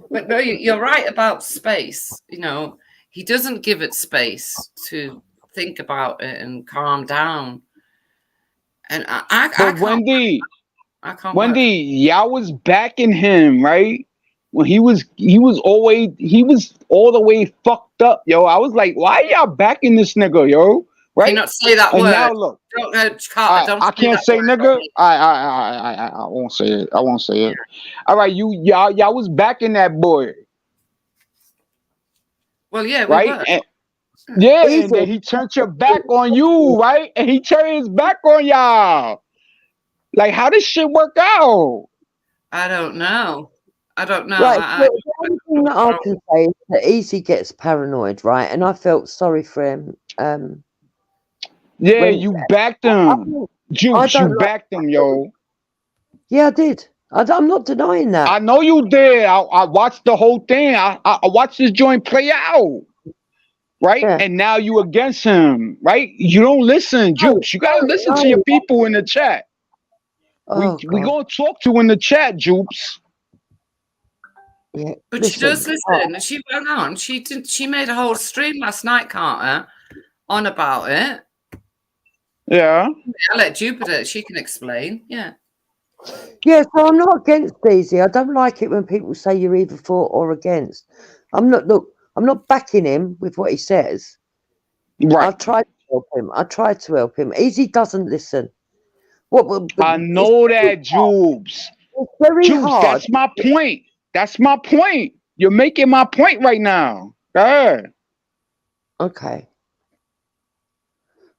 But no, you're right about space. You know, he doesn't give it space to think about it and calm down. And I can't. Wendy, Wendy, y'all was backing him, right? When he was all the way fucked up, yo. I was like, why y'all backing this nigga, yo? Right? Can you not say that and word? Now look, Carter, I can't say nigga. I won't say it. I won't say it. All right, y'all was backing that boy. Well, yeah, right? We were. And then he turned your back on you, right? And he turned his back on y'all. Like, how this shit work out? I don't know. Right. The only thing that I can say is that Easy gets paranoid, right? And I felt sorry for him. You backed him. Juice, you backed him, yo. Yeah, I did. I'm not denying that. I know you did. I watched the whole thing. I watched this joint play out. Right? Yeah. And now you against him, right? You don't listen, Juice. You gotta listen to your people in the chat. We gonna talk to in the chat, Juice. Yeah, but she does listen. She went on. She made a whole stream last night, Carter, on about it. Yeah. I'll let Jupiter. She can explain. Yeah. Yeah. So I'm not against Easy. I don't like it when people say you're either for or against. I'm not backing him with what he says. Right. I've tried to help him. Easy doesn't listen. I know that, Jubes. It's very hard. That's my point. That's my point. You're making my point right now. Yeah. Okay.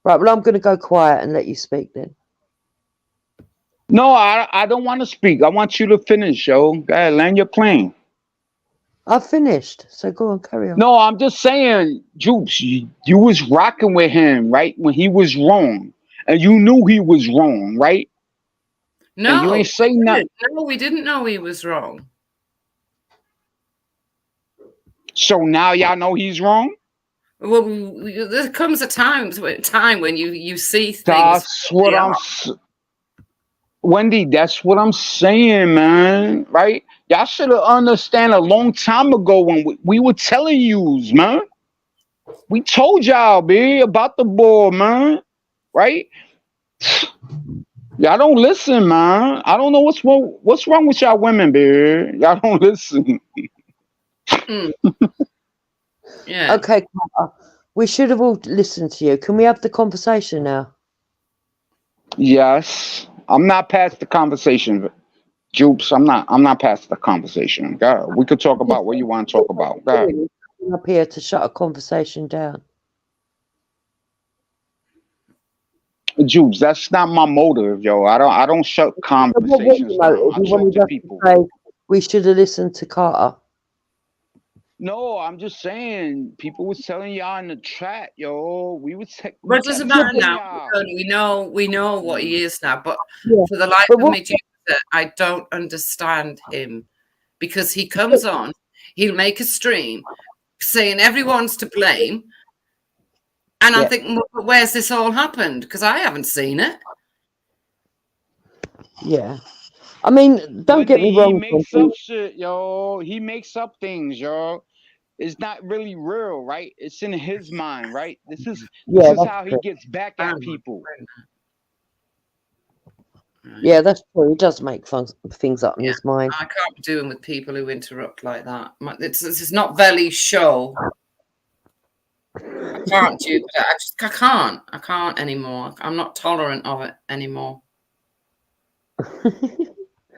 Right. Well, I'm going to go quiet and let you speak then. No, I don't want to speak. I want you to finish, yo. Go ahead, land your plane. I've finished, so go on, carry on. No, I'm just saying, Jupes, you was rocking with him, right? When he was wrong. And you knew he was wrong, right? No, and you ain't saying nothing. No, we didn't know he was wrong. So now y'all know he's wrong? Well, there comes a time when you see things. That's what Wendy, that's what I'm saying, man. Right? Y'all should have understand a long time ago when we were telling yous, man. We told y'all, B, about the boy, man. Right? Y'all don't listen, man. I don't know what's wrong with y'all women, B. Y'all don't listen. Yeah. Okay, Carter, we should have all listened to you. Can we have the conversation now? Yes. I'm not past the conversation. Jupes, I'm not past the conversation. God, we could talk about what you want to talk about. God. I'm up here to shut a conversation down. Jupes, that's not my motive, yo. I don't shut conversations down. I talk to people. We should have listened to Carter. No, I'm just saying, people was telling y'all in the chat, yo. But it doesn't matter now. We know what he is now. But for the life of me, I don't understand him, because he comes on, he'll make a stream saying everyone's to blame, and I'm thinking, well, where's this all happened? Because I haven't seen it. Yeah. I mean, don't get me wrong. He makes up shit, yo. He makes up things, yo. It's not really real, right? It's in his mind, right? This is how he gets back at people. Yeah, that's true. He does make things up in his mind. I can't be doing with people who interrupt like that. This is not Veli's show. I can't do that. I can't anymore. I'm not tolerant of it anymore.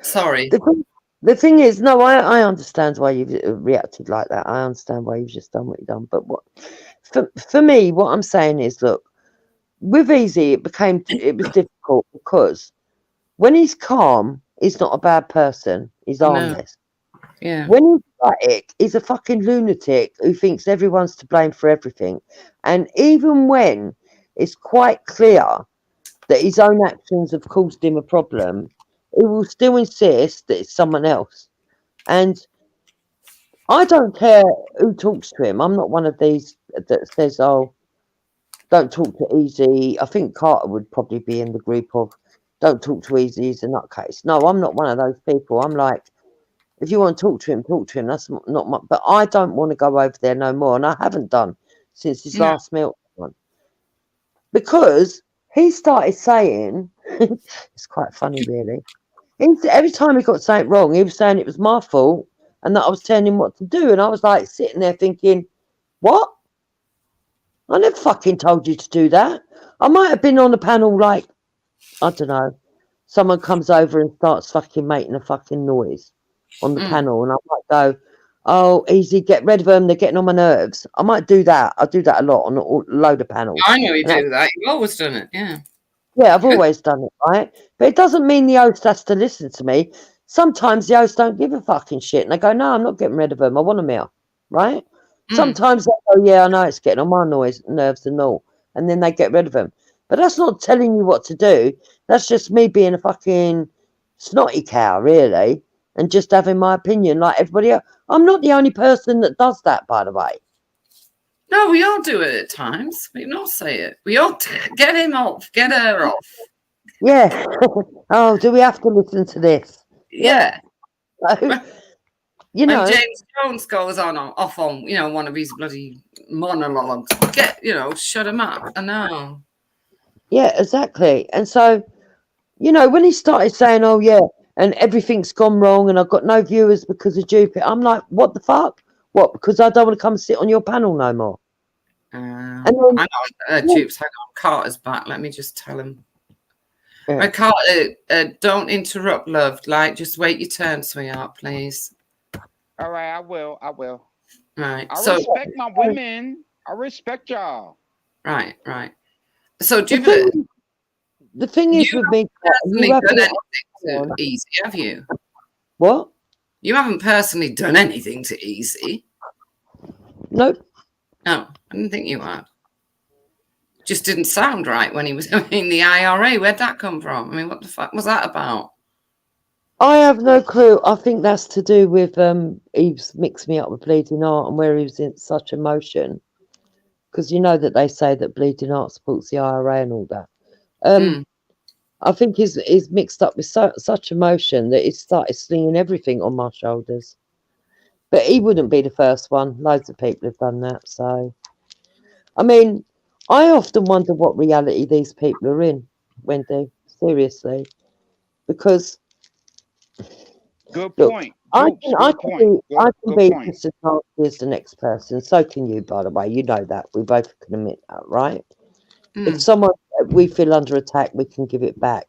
Sorry. The thing is, no, I understand why you've reacted like that. I understand why you've just done what you've done. But for me, what I'm saying is, look, with Easy, it was difficult because when he's calm, he's not a bad person. He's harmless. Yeah. When he's erratic, he's a fucking lunatic who thinks everyone's to blame for everything. And even when it's quite clear that his own actions have caused him a problem, he will still insist that it's someone else. And I don't care who talks to him. I'm not one of these that says, oh, don't talk to Easy. I think Carter would probably be in the group of don't talk to Easy, he's a nutcase. No, I'm not one of those people. I'm like, if you want to talk to him. That's not my, but I don't want to go over there no more. And I haven't done since his last meltdown. Because he started saying, it's quite funny, really. Every time he got something wrong, he was saying it was my fault and that I was telling him what to do. And I was like sitting there thinking, what? I never fucking told you to do that. I might have been on the panel like, I don't know, someone comes over and starts fucking making a fucking noise on the panel. And I might go, oh, Easy, get rid of them. They're getting on my nerves. I might do that. I do that a lot on a load of panels. I know you do that. You've always done it, yeah. Yeah, I've always done it, right? But it doesn't mean the host has to listen to me. Sometimes the host don't give a fucking shit. And they go, no, I'm not getting rid of them. I want them here, right? Sometimes they go, yeah, I know it's getting on my nerves and all. And then they get rid of them. But that's not telling you what to do. That's just me being a fucking snotty cow, really. And just having my opinion like everybody else. I'm not the only person that does that, by the way. No, we all do it at times. We all say it. We all get him off, get her off. Yeah. Oh, do we have to listen to this? Yeah. You know, when James Jones goes off on, one of his bloody monologues, shut him up. I know. Yeah, exactly. And so, when he started saying, oh, yeah, and everything's gone wrong and I've got no viewers because of Jupiter, I'm like, what the fuck? What? Because I don't want to come sit on your panel no more. And then, Jupes, hang on. Carter's back. Let me just tell him. Yeah. Right, Carter, don't interrupt, love. Just wait your turn, sweetheart, please. All right, I will. Right. I respect my women. I respect y'all. Right. So, Jupiter, the thing is with me, you haven't done anything to Easy, have you? What? You haven't personally done anything to Easy. Nope. No, I didn't think you had. Just didn't sound right when he was in the IRA. Where'd that come from? I mean, what the fuck was that about? I have no clue. I think that's to do with he's mixed me up with Bleeding Art and where he was in such emotion. Because you know that they say that Bleeding Art supports the IRA and all that. I think he's mixed up with such emotion that he started slinging everything on my shoulders. But he wouldn't be the first one. Loads of people have done that. So, I mean, I often wonder what reality these people are in, Wendy. Seriously, because Good look, point. Jukes, good point. I can Good be point. just as nasty as the next person. So can you, by the way. You know that. We both can admit that, right? If someone we feel under attack, we can give it back.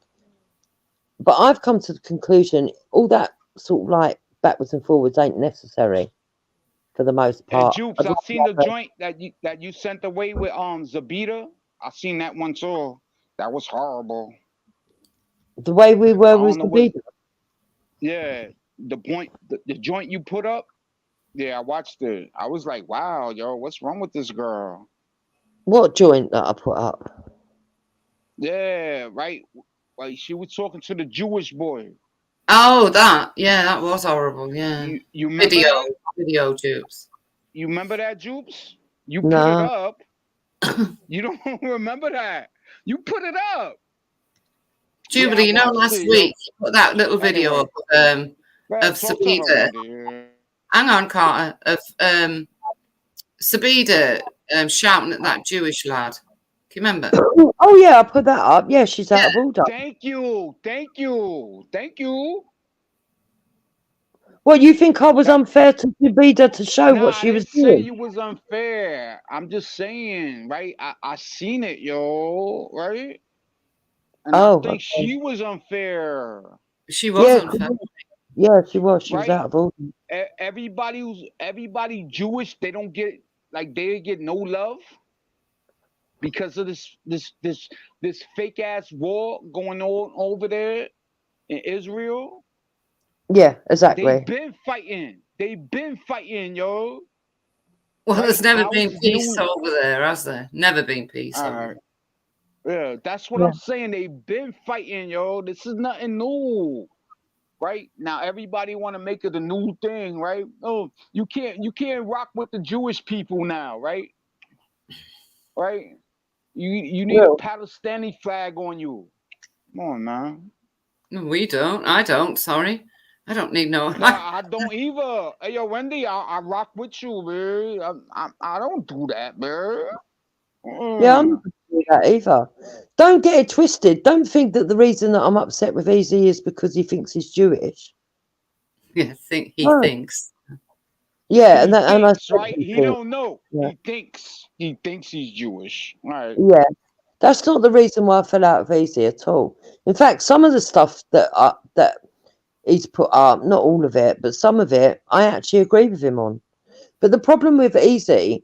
But I've come to the conclusion all that sort of like backwards and forwards ain't necessary for the most And part. Jukes, I seen the joint that you sent away with Zabita. I seen that one too. That was horrible. The way we were I with don't know the what. video. Yeah, the joint you put up. Yeah, I watched it. I was like, wow, yo, what's wrong with this girl? What joint that I put up? Yeah, right. Like she was talking to the Jewish boy. Oh, that. Yeah, that was horrible. Yeah. You remember that? Video Jupes. You remember that, Jupes? You put it Nah. up. You don't remember that? You put it up. Jubilee, Yeah, you know, last week you put that little video up of Sabida. Hang on, Carter. Of Sabida shouting at that Jewish lad. Can you remember? Oh yeah, I put that up. Yeah, she's out of order. Thank you. What, you think I was unfair to Zabida to show what I she was didn't say doing? you was unfair. I'm just saying, right? I seen it, yo, right? And I think she was unfair. She was unfair. Yeah, she was. She was Right? out of order. Everybody Jewish, they don't get they get no love because of this fake ass war going on over there in Israel. Yeah, exactly. They've been fighting, yo. Well, Right? there's never How been is peace new? over there, has there? Never been peace over there. Yeah, that's what I'm saying. They've been fighting, yo. This is nothing new. Right now, everybody want to make it a new thing, right? Oh, you can't rock with the Jewish people now, right? Right? You need a Palestinian flag on you. Come on, man. No, we don't. I don't. Sorry, I don't need no. No, I don't either. Hey, yo, Wendy, I rock with you, man. I don't do that, man. Yeah, I'm not going to do that either. Don't get it twisted. Don't think that the reason that I'm upset with Easy is because he thinks he's Jewish. Yeah, he thinks. Yeah, and I right? He don't know. Yeah. He thinks he's Jewish. Right. Yeah, that's not the reason why I fell out of Easy at all. In fact, some of the stuff that he's put up, not all of it, but some of it, I actually agree with him on. But the problem with Easy,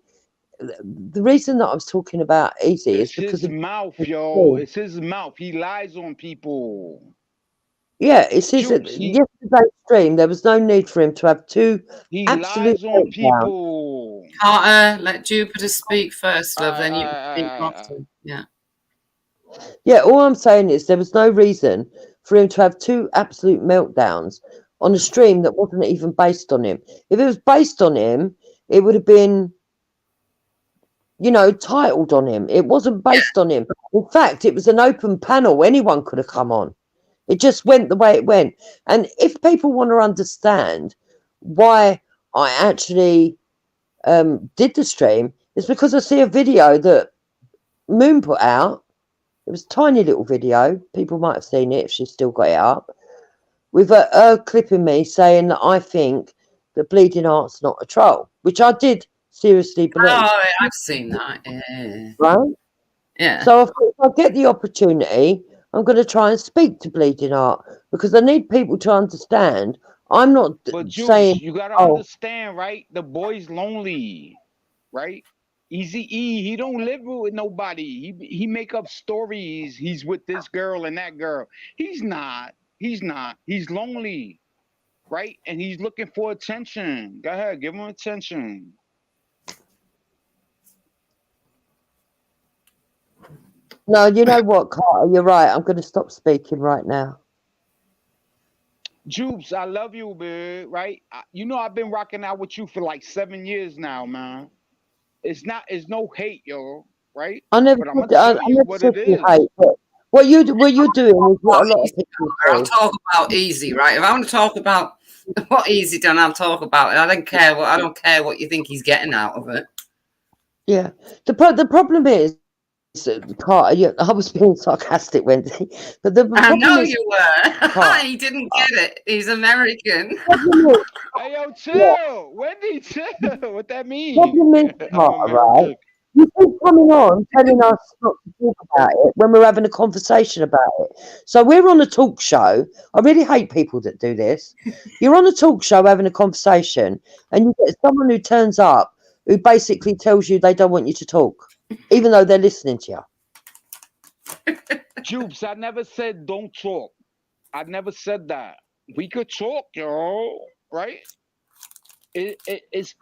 the reason that I was talking about Easy is because his mouth, yo. It's his mouth. He lies on people. Yeah, it's his. Yesterday's stream, there was no need for him to have two absolute lies on people. Carter, let Jupiter speak first, love. Then you can speak after. Yeah. Yeah, all I'm saying is there was no reason for him to have two absolute meltdowns on a stream that wasn't even based on him. If it was based on him, it would have been, titled on him. It wasn't based on him. In fact, it was an open panel. Anyone could have come on. It just went the way it went. And if people want to understand why I actually did the stream, it's because I see a video that Moon put out. It was a tiny little video. People might have seen it if she's still got it up. With her clipping me saying that I think that Bleeding Heart's not a troll, which I did seriously believe. Oh, I've seen that. Yeah. Right? Yeah. So if I get the opportunity, I'm going to try and speak to Bleeding Heart because I need people to understand. I'm not saying. You gotta understand, right? The boy's lonely, right? Easy E, he don't live with nobody. He make up stories. He's with this girl and that girl. He's not. He's lonely, right? And he's looking for attention. Go ahead, give him attention. No, you know what, Carter? You're right. I'm going to stop speaking right now. Jubes, I love you, man. Right? You know I've been rocking out with you for like 7 years now, man. It's no hate, yo. Right? I never But I'm gonna I tell you never what said it you is. hate. But what you're doing is what a lot of people I'll do. talk about easy, right? If I want to talk about what easy done, I'll talk about it. I don't care what you think he's getting out of it. Yeah. The problem is, Carter, I was being sarcastic, Wendy, but the I problem know is, you were. Carter, He didn't get it. He's American. Hey, yo, yeah, chill. Wendy, chill. What that mean? problem is, I'm Carter, right? American. You keep coming on telling us not to talk about it when we're having a conversation about it. So we're on a talk show. I really hate people that do this. You're on a talk show having a conversation, and you get someone who turns up who basically tells you they don't want you to talk, even though they're listening to you. Jubes, I never said don't talk. I never said that. We could talk, yo. Right? It's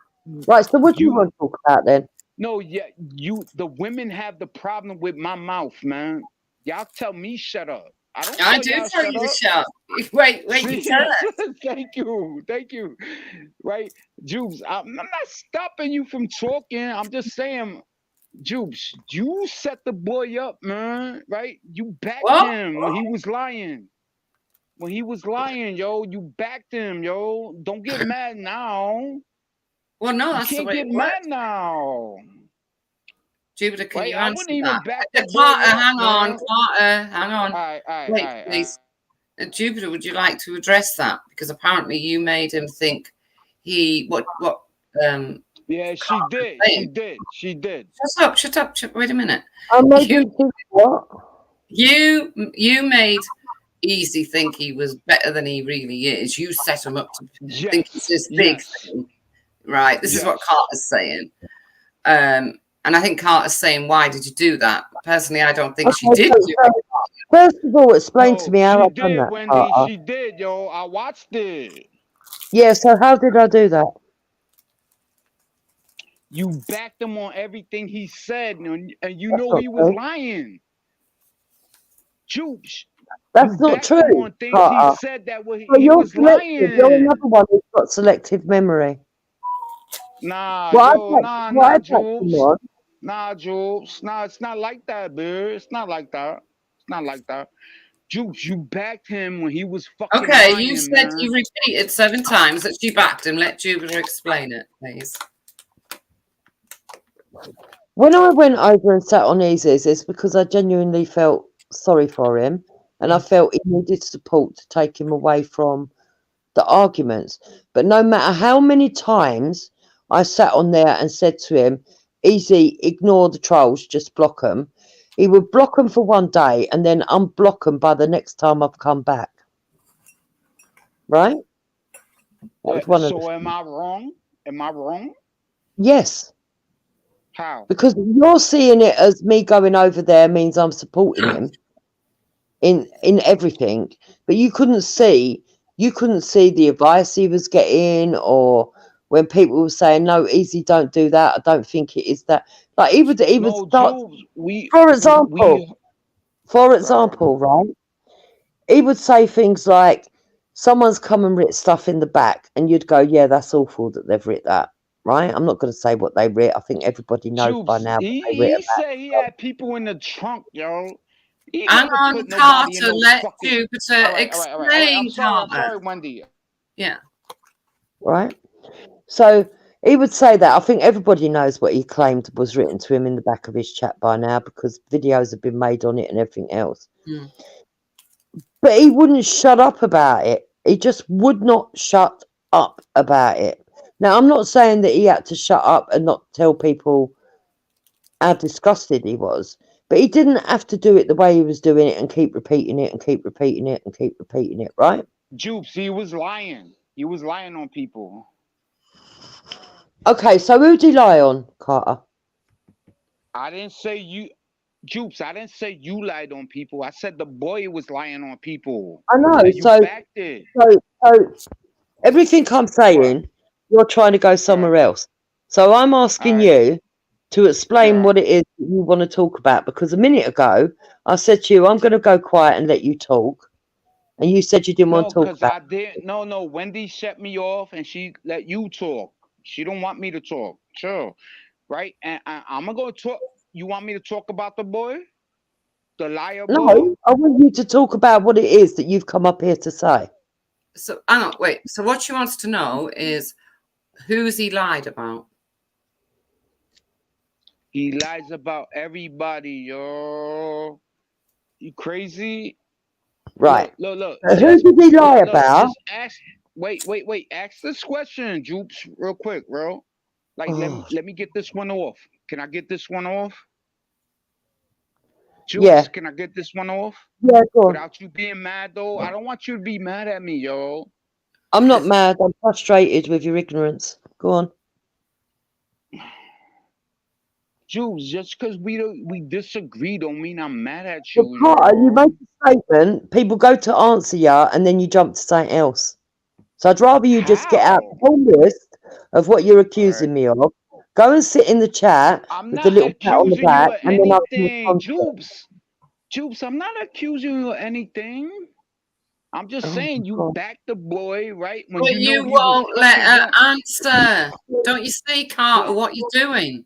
Right. So what do you want to talk about then? No, yeah, the women have the problem with my mouth, man. Y'all tell me shut up. I don't I tell do y'all tell shut you to up. shut up. Wait, you See? tell us. Thank you. Right, Jubes, I'm not stopping you from talking. I'm just saying, Jubes, you set the boy up, man. Right? You backed What? him when he was lying. When he was lying, yo, you backed him, yo. Don't get mad now. Well, no, You that's the can't way get it works. mad now. Jupiter, can Right? you I answer wouldn't even that? back the boy Carter, up, hang on. man. Carter, hang on. All right. Wait, please. Jupiter, would you like to address that? Because apparently you made him think Yeah, she did. Shut up. Wait a minute. I made him think what? You made Easy think he was better than he really is. You set him up to think it's this big thing. Right? This is what Carter's saying. And I think Carter's saying, why did you do that? Personally, I don't think she did do it. First of all, explain to me how She I've done did, that, Wendy. Carter. She did, yo. I watched it. Yeah, so how did I do that? You backed him on everything he said, and you That's know not he was true. lying. Joops. That's not true, on things Carter. he said that So he you're was selective. You're lying. another one who's got selective memory. Nah, What yo, I backed him Joops. on. Nah, Joops. Nah, it's not like that, dude. It's not like that. Joops, you backed him when he was fucking Okay, lying, you said man. you repeated 7 times that she backed him. Let Jupiter explain it, please. When I went over and sat on Easy's, it's because I genuinely felt sorry for him, and I felt he needed support to take him away from the arguments. But no matter how many times I sat on there and said to him, Easy, ignore the trolls, just block them, he would block them for one day and then unblock them by the next time I've come back. Right? That was one of the... Am I wrong? Am I wrong? Yes. How? Because you're seeing it as me going over there means I'm supporting him in everything, but you couldn't see the advice he was getting, or when people were saying, no, Easy, don't do that, I don't think it is that. Like he would start, for example, right? He would say things like, someone's come and writ stuff in the back, and you'd go, yeah, that's awful that they've writ that. Right? I'm not going to say what they writ. I think everybody knows by now what they writ He said he had people in the trunk, yo. He Hang never on, put nobody in Carter, no let fucking... Jupiter explain, I'm sorry, Wendy. Yeah. Right? So he would say that. I think everybody knows what he claimed was written to him in the back of his chat by now, because videos have been made on it and everything else. Mm. But he wouldn't shut up about it. He just would not shut up about it. Now, I'm not saying that he had to shut up and not tell people how disgusted he was, but he didn't have to do it the way he was doing it and keep repeating it and keep repeating it and keep repeating it, right? Jupes, he was lying. He was lying on people. Okay, so who'd he lie on, Carter? I didn't say you... Jupes, I didn't say you lied on people. I said the boy was lying on people. I know, And you backed it. So everything I'm saying, you're trying to go somewhere else. So I'm asking you to explain what it is that you want to talk about, because a minute ago I said to you, I'm going to go quiet and let you talk. And you said you didn't want No, to talk because about I didn't. No. Wendy set me off, and she let you talk. She don't want me to talk. Sure, right? And I'm gonna go talk. You want me to talk about the boy, the liar No, boy? I want you to talk about what it is that you've come up here to say. So, Anna, wait. So, what she wants to know is who's he lied about? He lies about everybody, yo. You crazy? Right. Look. Who did he lie about? Just ask. Wait. Ask this question, Joops, real quick, bro. Like, let me get this one off. Can I get this one off? Joops, Yeah. can I get this one off? Yeah, go on. Without you being mad, though. I don't want you to be mad at me, yo. I'm not mad. I'm frustrated with your ignorance. Go on. Jules, just because we disagree don't mean I'm mad at But you, Carter, you yo. make a statement, people go to answer you, and then you jump to something else. So I'd rather you just get out the whole list of what you're accusing me of. Go and sit in the chat I'm with a not little pat on the accusing you back, of and then I can anything, respond to it. Joops, I'm not accusing you of anything. I'm just saying you backed the boy, right? When But you know you he was won't let fucking her going. answer. Don't you see, Carter, what you're doing?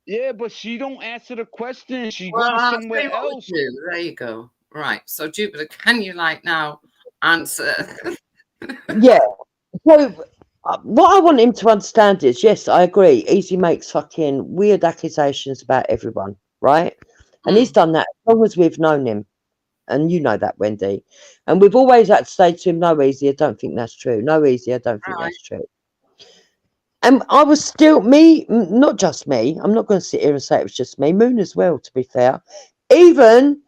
Yeah, but she don't answer the question. She Well, going I'll tell somewhere you what we else. do. There you go. Right. So, Jupiter, can you now answer? Yeah. So what I want him to understand is, yes, I agree. Easy makes fucking weird accusations about everyone, right? And he's done that as long as we've known him. And you know that, Wendy. And we've always had to say to him, no, Easy, I don't think that's true. No, Easy, I don't think that's true. And I was still, not just me. I'm not going to sit here and say it was just me. Moon as well, to be fair. Even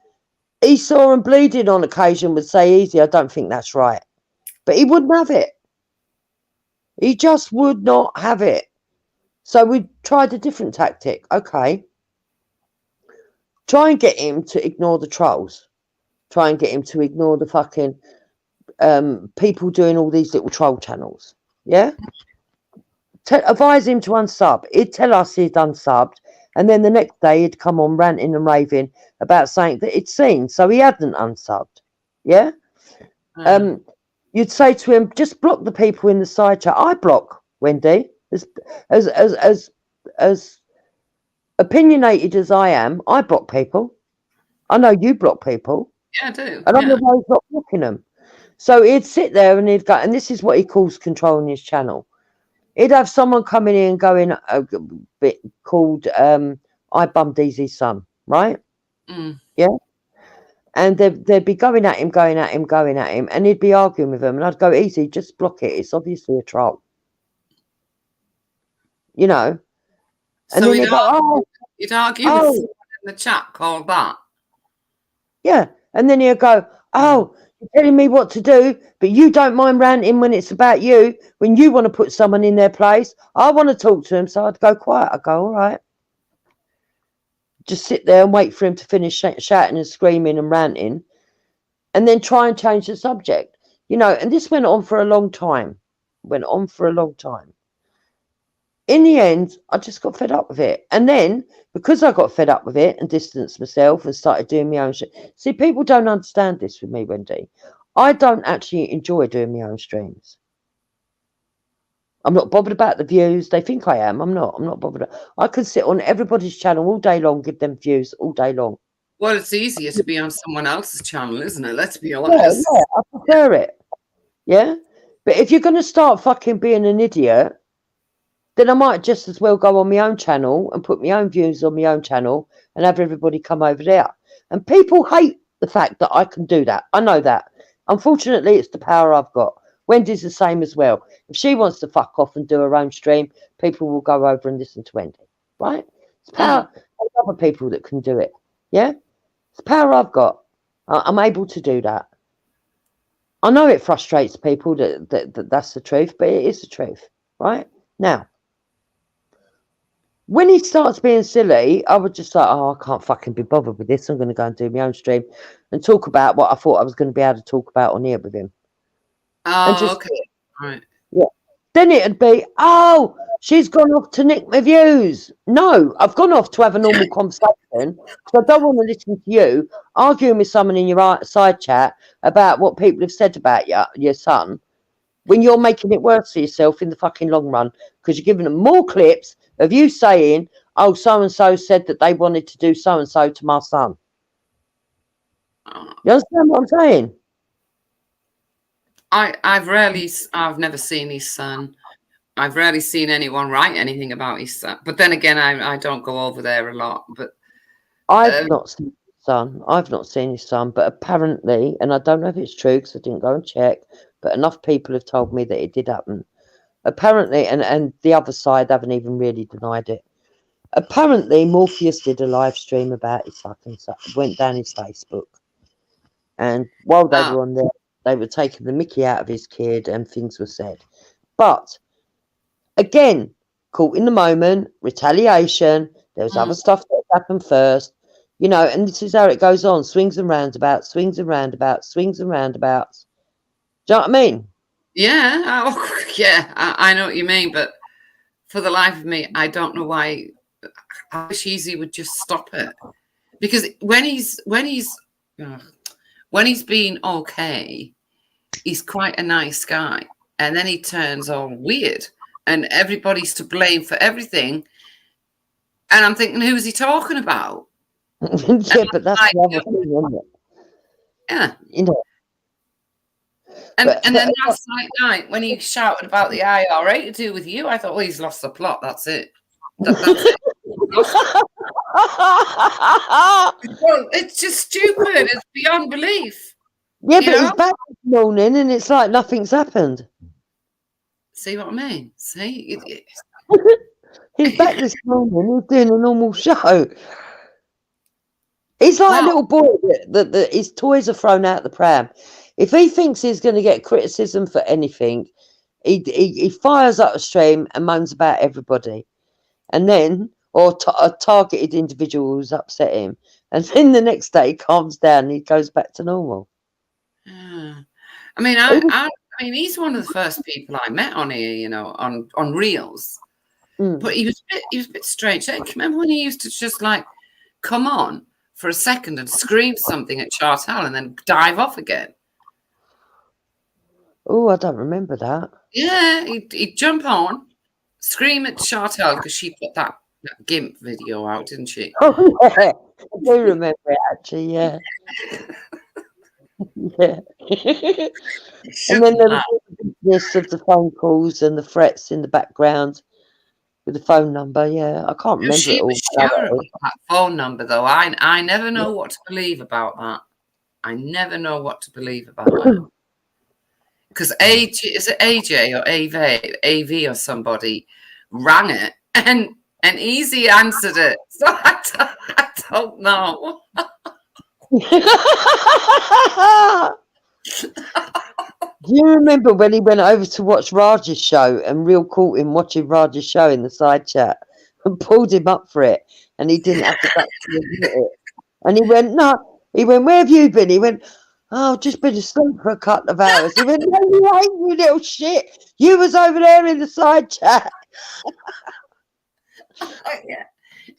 Esau and Bleeding on occasion would say, Easy, I don't think that's right. But he wouldn't have it. He just would not have it. So we tried a different tactic. Okay. Try and get him to ignore the trolls. Try and get him to ignore the fucking people doing all these little troll channels. Yeah? Advise him to unsub. He'd tell us he'd unsubbed. And then the next day he'd come on ranting and raving about something that he'd seen. So he hadn't unsubbed. Yeah? You'd say to him, just block the people in the side chat. I block, Wendy. As opinionated as I am, I block people. I know you block people. Yeah, I do. And I'm always not blocking them. So he'd sit there and he'd go, and this is what he calls controlling his channel. He'd have someone coming in and going a bit called I Bummed Easy's son, right? Yeah. And they'd be going at him, and he'd be arguing with them. And I'd go, Easy, just block it. It's obviously a troll. You know? And So then he'd go, you'd argue with someone in the chat called that. Yeah. And then he'll go, oh, you're telling me what to do, but you don't mind ranting when it's about you, when you want to put someone in their place. I want to talk to him. So I'd go quiet. I'd go, all right. Just sit there and wait for him to finish shouting and screaming and ranting, and then try and change the subject. You know, and this went on for a long time. In the end, I just got fed up with it. And then, because I got fed up with it and distanced myself and started doing my own shit. See, people don't understand this with me, Wendy. I don't actually enjoy doing my own streams. I'm not bothered about the views. They think I am. I'm not bothered. I can sit on everybody's channel all day long, give them views all day long. Well, it's easier to be on someone else's channel, isn't it? Let's be honest. Yeah, I prefer it. Yeah? But if you're going to start fucking being an idiot, then I might just as well go on my own channel and put my own views on my own channel and have everybody come over there. And people hate the fact that I can do that. I know that. Unfortunately, it's the power I've got. Wendy's the same as well. If she wants to fuck off and do her own stream, people will go over and listen to Wendy. Right? It's power of other people that can do it. Yeah? It's power I've got. I'm able to do that. I know it frustrates people that's the truth, but it is the truth. Right? Now, when he starts being silly, I would just like, oh, I can't fucking be bothered with this. I'm going to go and do my own stream and talk about what I thought I was going to be able to talk about on here with him. Oh, okay. Right. Yeah. then it'd be, oh, she's gone off to nick my views. No, I've gone off to have a normal conversation because I don't want to listen to you arguing with someone in your side chat about what people have said about your son when you're making it worse for yourself in the fucking long run because you're giving them more clips of you saying, oh, so-and-so said that they wanted to do so-and-so to my son. You understand what I'm saying? I've never seen his son. I've rarely seen anyone write anything about his son. But then again, I don't go over there a lot. But I've not seen his son. I've not seen his son, but apparently, and I don't know if it's true because I didn't go and check, but enough people have told me that it did happen. Apparently, and the other side haven't even really denied it. Apparently, Morpheus did a live stream about his fucking son, went down his Facebook. And while they were on there, they were taking the mickey out of his kid and things were said. But, again, caught in the moment, retaliation, there was other stuff that happened first, you know, and this is how it goes on, swings and roundabouts, swings and roundabouts, swings and roundabouts. Do you know what I mean? Yeah, yeah, I know what you mean, but for the life of me, I don't know why. I wish Easy would just stop it, because when he's been okay, he's quite a nice guy, and then he turns all weird, and everybody's to blame for everything. And I'm thinking, who's he talking about? Yeah, but that's the other thing, isn't it? Yeah, you know. And then last night when he shouted about the IRA to do with you, I thought, well, he's lost the plot. That's it. That's it. Well, it's just stupid. It's beyond belief. Yeah, but he's back this morning and it's like nothing's happened. See what I mean? See? He's back this morning. He's doing a normal show. He's like a little boy that his toys are thrown out the pram. If he thinks he's going to get criticism for anything, he fires up a stream and moans about everybody. And then, or a targeted individual who's upset him. And then the next day he calms down and he goes back to normal. Yeah. I mean, I mean, he's one of the first people I met on here, you know, on Reels. But he was a bit strange. Don't you remember when he used to just like come on for a second and scream something at Chartel and then dive off again? Oh, I don't remember that. Yeah, he'd jump on, scream at Chartel because she put that GIMP video out, didn't she? Oh, yeah. I do remember it, actually, yeah. Yeah. And then there was this of the phone calls and the threats in the background with the phone number. Yeah, I can't remember She it all. was sure about that phone number, though. I never know what to believe about that. I never know what to believe about that. Because is it AJ or AV or somebody rang it and Easy answered it. So I don't know. Do you remember when he went over to watch Raj's show and Real caught him watching Raj's show in the side chat and pulled him up for it and he didn't have to back to admit it? And he went, no. He went, where have you been? He went, oh, I've just been asleep for a couple of hours. He went, no, you ain't, you little shit. You was over there in the side chat. Yeah.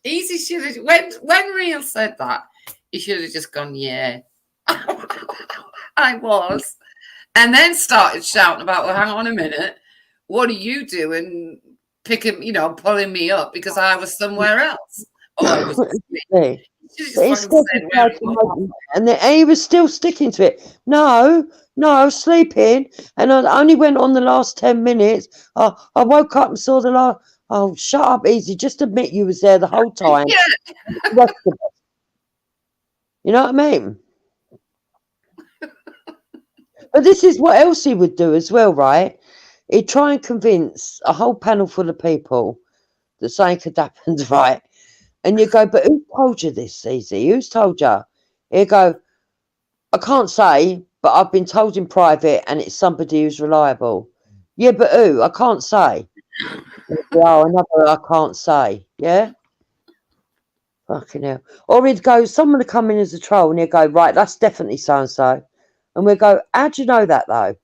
Easy should have, when Real said that, he should have just gone, yeah. I was. And then started shouting about, well, hang on a minute. What are you doing? Picking, pulling me up because I was somewhere else. Oh, I was asleep. And he was still sticking to it. No, I was sleeping and I only went on the last 10 minutes. I woke up and saw the last. Oh, shut up, Easy. Just admit you was there the whole time. Yeah. You know what I mean? But this is what else he would do as well, right? He'd try and convince a whole panel full of people that something had happened, right? And you go, but who told you this, Easy? Who's told you? He'd go, I can't say, but I've been told in private and it's somebody who's reliable. Yeah, but who? I can't say. Oh, another I can't say. Yeah? Fucking hell. Or he'd go, someone would come in as a troll and he'd go, right, that's definitely so-and-so. And we'd go, how do you know that, though?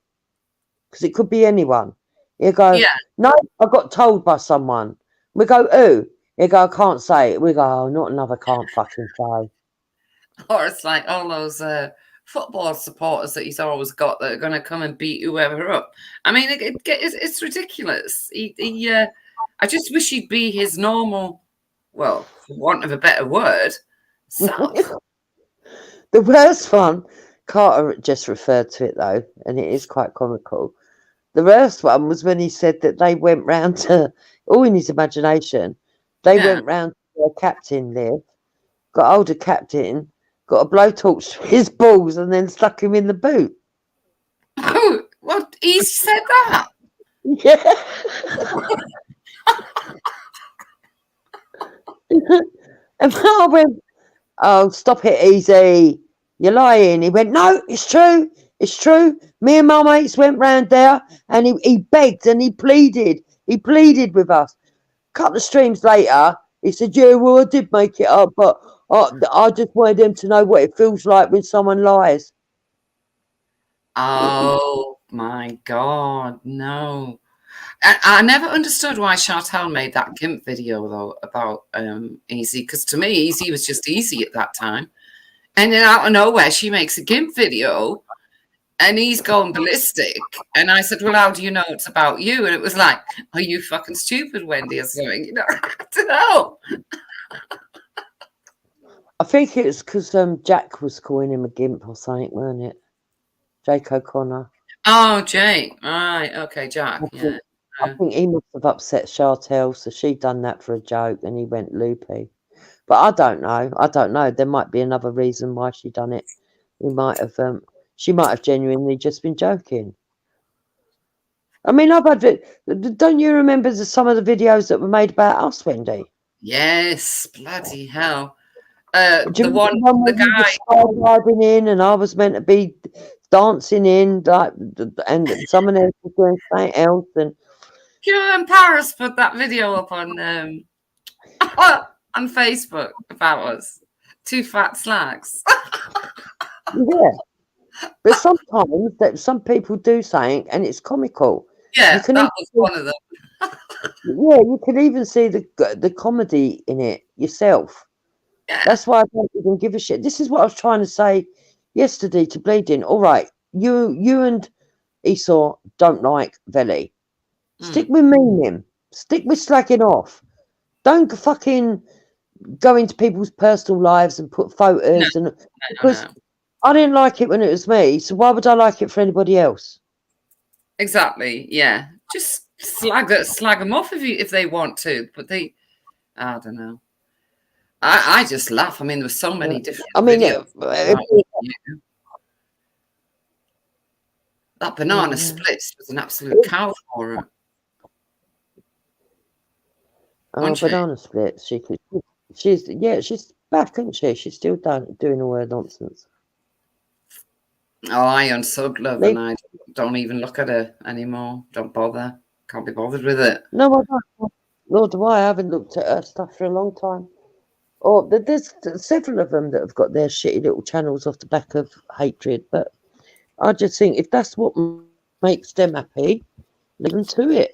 Because it could be anyone. He'll go, Yeah. no, I got told by someone. We go, who? He'll go, I can't say it. We go, oh, not another can't fucking say. Or it's like all those football supporters that he's always got that are going to come and beat whoever up. I mean, it's ridiculous. I just wish he'd be his normal, well, for want of a better word, self. The worst one, Carter just referred to it though, and it is quite comical. The worst one was when he said that they went round to, all in his imagination, they went round to where Captain lived, got hold of Captain, got a blowtorch to his balls, and then stuck him in the boot. Oh, what? He said that? Yeah. And I went, oh, stop it, Easy. You're lying. He went, no, it's true. It's true. Me and my mates went round there and he begged and he pleaded. He pleaded with us. A couple of streams later, he said, yeah, well, I did make it up, but I just wanted them to know what it feels like when someone lies. Oh, my God, no. I never understood why Chantal made that GIMP video, though, about Easy, because to me, Easy was just Easy at that time. And then out of nowhere, she makes a GIMP video, and he's going ballistic. And I said, well, how do you know it's about you? And it was like, are you fucking stupid, Wendy, or something? You know, I don't know. I think it was because Jack was calling him a GIMP or something, weren't it? Jake O'Connor. Oh, Jake. Right. Okay, Jack. Yeah. I think he must have upset Chantal, so she done that for a joke, and he went loopy. But I don't know. I don't know. There might be another reason why she done it. We might have. She might have genuinely just been joking. I mean, I've had it. Don't you remember some of the videos that were made about us, Wendy? Yes. Bloody hell. Do you The one, remember the guy. skydiving in, and I was meant to be dancing in, like, and someone else was doing something else, and. You and Paris put that video up on Facebook about us. Two fat slags. Yeah. But sometimes that some people do something and it's comical. Yeah, you can that was one of them. Yeah, you can even see the comedy in it yourself. Yeah. That's why I don't even give a shit. This is what I was trying to say yesterday to Bleeding. All right, you and Esau don't like Veli. Stick with meaning. Stick with slacking off. Don't fucking go into people's personal lives and put photos because I didn't like it when it was me, so why would I like it for anybody else? Exactly. Yeah. Just slag them off if they want to, but they, I don't know. I just laugh. I mean, there were so many different videos. That banana splits was an absolute cow for her. Oh, banana splits. She's back, isn't she? She's still doing all her nonsense. Oh, I unsubbed love and I don't even look at her anymore. Don't bother. Can't be bothered with it. No, I don't. Nor do I. I haven't looked at her stuff for a long time. Or there's several of them that have got their shitty little channels off the back of hatred. But I just think if that's what makes them happy, leave them to it.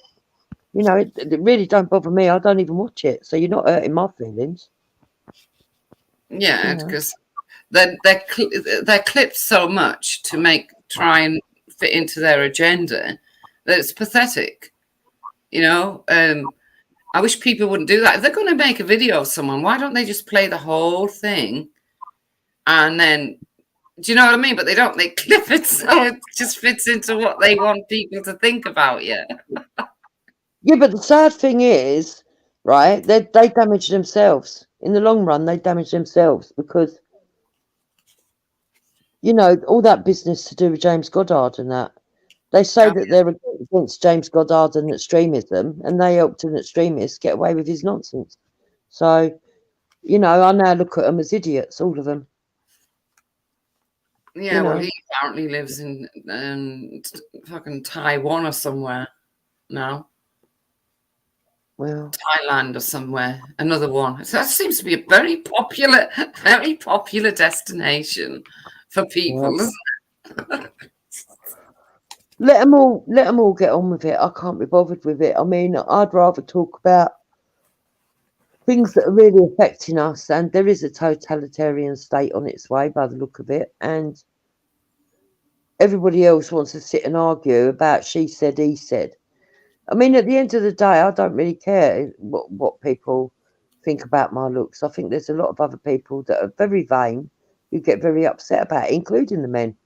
You know, it really don't bother me. I don't even watch it, so you're not hurting my feelings. Yeah, because they're clipped so much to try and fit into their agenda that it's pathetic. You know, I wish people wouldn't do that. If they're going to make a video of someone, why don't they just play the whole thing? And then, do you know what I mean? But they don't. They clip it so it just fits into what they want people to think about you. Yeah, but the sad thing is, right, they damage themselves. In the long run, they damage themselves because, you know, all that business to do with James Goddard and that. They say that they're against James Goddard and extremism, and they helped an extremist get away with his nonsense. So, you know, I now look at them as idiots, all of them. Yeah, well, he apparently lives in fucking Taiwan or somewhere now. Well, Thailand or somewhere. Another one. So that seems to be a very popular destination for people. Yeah. Let them all get on with it. I can't be bothered with it. I mean, I'd rather talk about things that are really affecting us, and there is a totalitarian state on its way by the look of it, and everybody else wants to sit and argue about she said, he said. I mean, at the end of the day, I don't really care what people think about my looks. I think there's a lot of other people that are very vain who get very upset about it, including the men.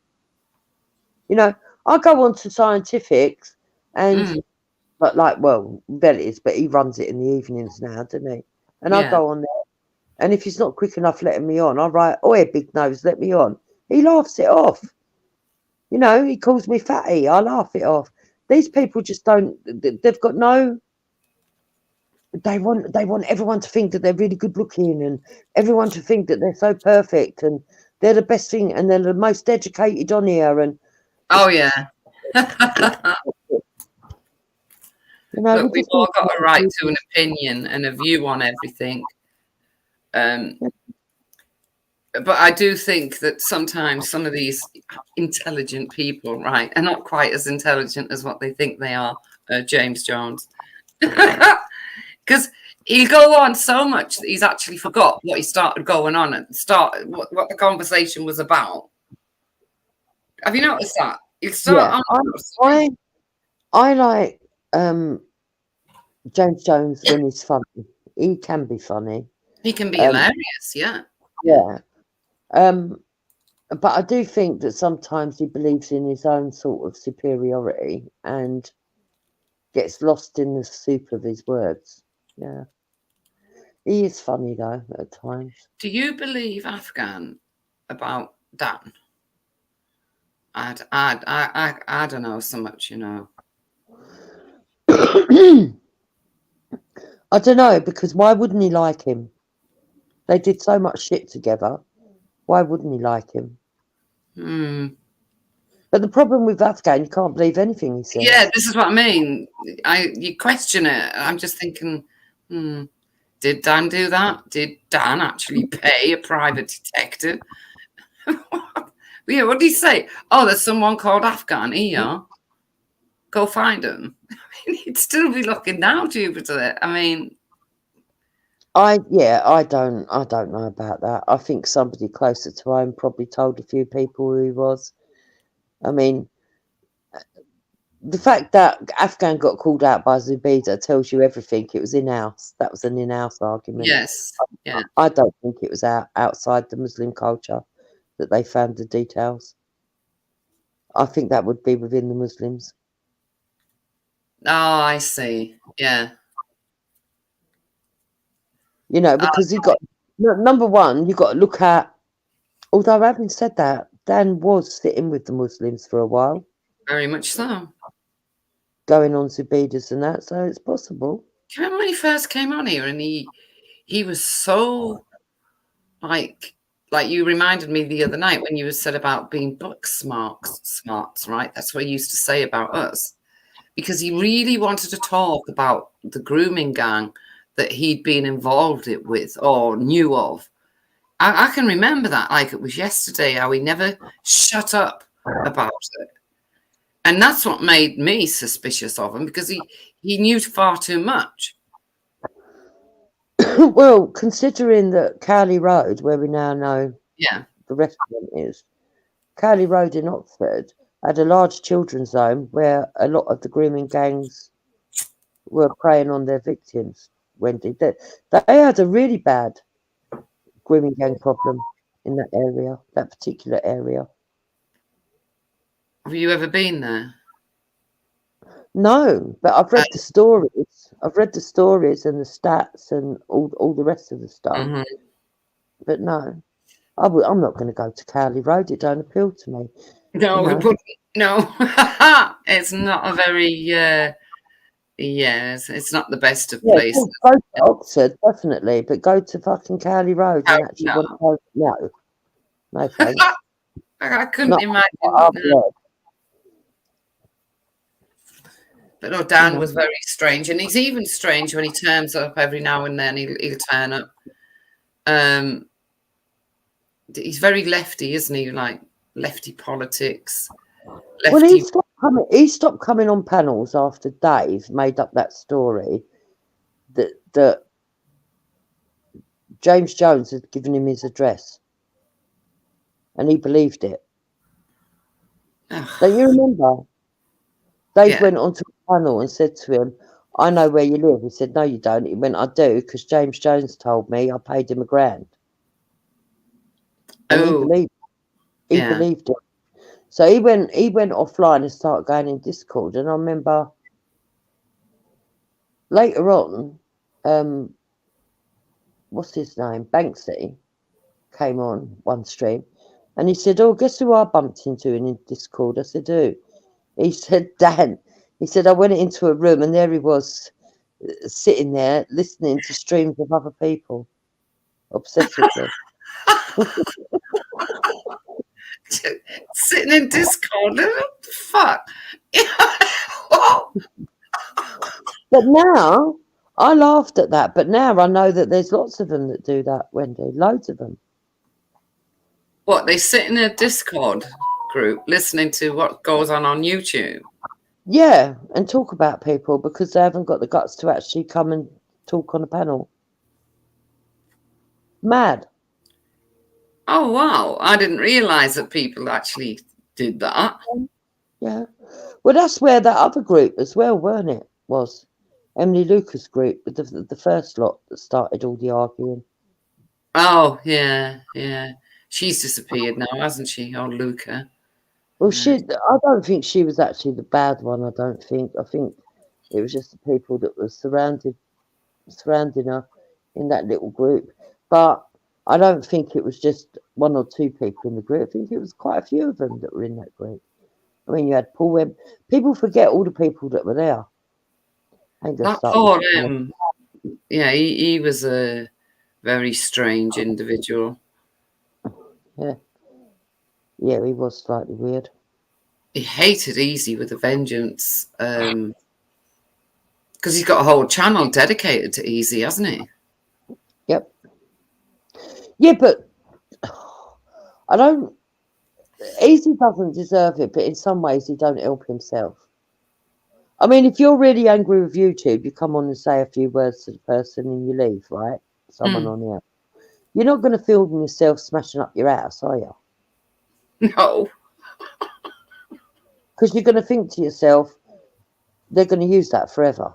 You know, I go on to Scientifics and well, Vellies, but he runs it in the evenings now, doesn't he? And I go on there, and if he's not quick enough letting me on, I write, "Oi, big nose, let me on." He laughs it off. You know, he calls me fatty. I laugh it off. These people just don't. They've got no. They want everyone to think that they're really good looking, and everyone to think that they're so perfect, and they're the best thing, and they're the most educated on here. And oh yeah. You know, look, we've all got a right to an opinion and a view on everything. But I do think that sometimes some of these intelligent people, right, are not quite as intelligent as what they think they are, James Jones. Because he'll go on so much that he's actually forgot what he started going on and what the conversation was about. Have you noticed that? He'll start on. I like James Jones when he's funny. He can be funny. He can be hilarious, yeah. Yeah. But I do think that sometimes he believes in his own sort of superiority and gets lost in the soup of his words. Yeah. He is funny though at times. Do you believe Afghan about Dan? I don't know so much, you know. I don't know, because why wouldn't he like him? They did so much shit together. Why wouldn't he like him? But the problem with Afghan, you can't believe anything he says. Yeah, this is what I mean. You question it. I'm just thinking, did Dan do that? Did Dan actually pay a private detective? Yeah, what did he say? Oh, there's someone called Afghan here. Go find him. I mean, he'd still be looking down Jupiter. I mean, I don't know about that. I think somebody closer to home probably told a few people who he was. I mean, the fact that Afghan got called out by Zubaydah tells you everything. It was in-house. That was an in-house argument. Yes. Yeah. I don't think it was outside the Muslim culture that they found the details. I think that would be within the Muslims. Oh, I see. Yeah. You know, because you got number one, you got to look at. Although having said that, Dan was sitting with the Muslims for a while. Very much so. Going on Zubaydah's and that, so it's possible. Do you remember when he first came on here and he was so like you reminded me the other night when you said about being book smarts, right? That's what he used to say about us. Because he really wanted to talk about the grooming gang that he'd been involved with or knew of. I can remember that like it was yesterday, how he never shut up about it. And that's what made me suspicious of him, because he knew far too much. Well, considering that Cowley Road, where we now know the restaurant is, Cowley Road in Oxford had a large children's home where a lot of the grooming gangs were preying on their victims. Wendy, they had a really bad grooming gang problem in that area, that particular area. Have you ever been there? No, but I've read the stories. I've read the stories and the stats and all the rest of the stuff. But no, I'm not going to go to Cowley Road. It don't appeal to me. No, you know? It wouldn't. No, it's not a very. It's not the best of places. Go to Oxford, definitely, but go to fucking Cowley Road and actually want to go. No thanks. I couldn't imagine. But no, Dan was very strange, and he's even strange when he turns up every now and then. He'll turn up. He's very lefty, isn't he? Like lefty politics. Well, he's like He stopped coming on panels after Dave made up that story that James Jones had given him his address, and he believed it. Don't you remember? Dave went onto a panel and said to him, "I know where you live." He said, "No, you don't." He went, "I do, because James Jones told me. I paid him $1,000." And he believed it. So he went offline and started going in Discord. And I remember later on, what's his name? Banksy came on one stream and he said, "Oh, guess who I bumped into in Discord?" I said, "Who?" He said, "Dan." He said, "I went into a room and there he was sitting there listening to streams of other people obsessively." Sitting in Discord, what the fuck? But now I laughed at that, but now I know that there's lots of them that do that, Wendy. Loads of them. What, they sit in a Discord group listening to what goes on YouTube? Yeah, and talk about people because they haven't got the guts to actually come and talk on a panel. Mad. Oh, wow. I didn't realise that people actually did that. Yeah. Well, that's where that other group as well, weren't it? Was Emily Lucas' group, with the first lot that started all the arguing. Oh, yeah, yeah. She's disappeared now, hasn't she? Oh, Luca. Well, I don't think she was actually the bad one, I don't think. I think it was just the people that were surrounding her in that little group. But I don't think it was just one or two people in the group. I think it was quite a few of them that were in that group. I mean, you had Paul Webb. People forget all the people that were there. That poor him. Yeah, he was a very strange individual. Yeah. Yeah, he was slightly weird. He hated Easy with a vengeance. Because he's got a whole channel dedicated to Easy, hasn't he? Yep. Yeah, but I don't. Easy doesn't deserve it, but in some ways he don't help himself. I mean, if you're really angry with YouTube, you come on and say a few words to the person and you leave, right? Someone on the app. You're not going to film yourself smashing up your house, are you? No. Because you're going to think to yourself, they're going to use that forever.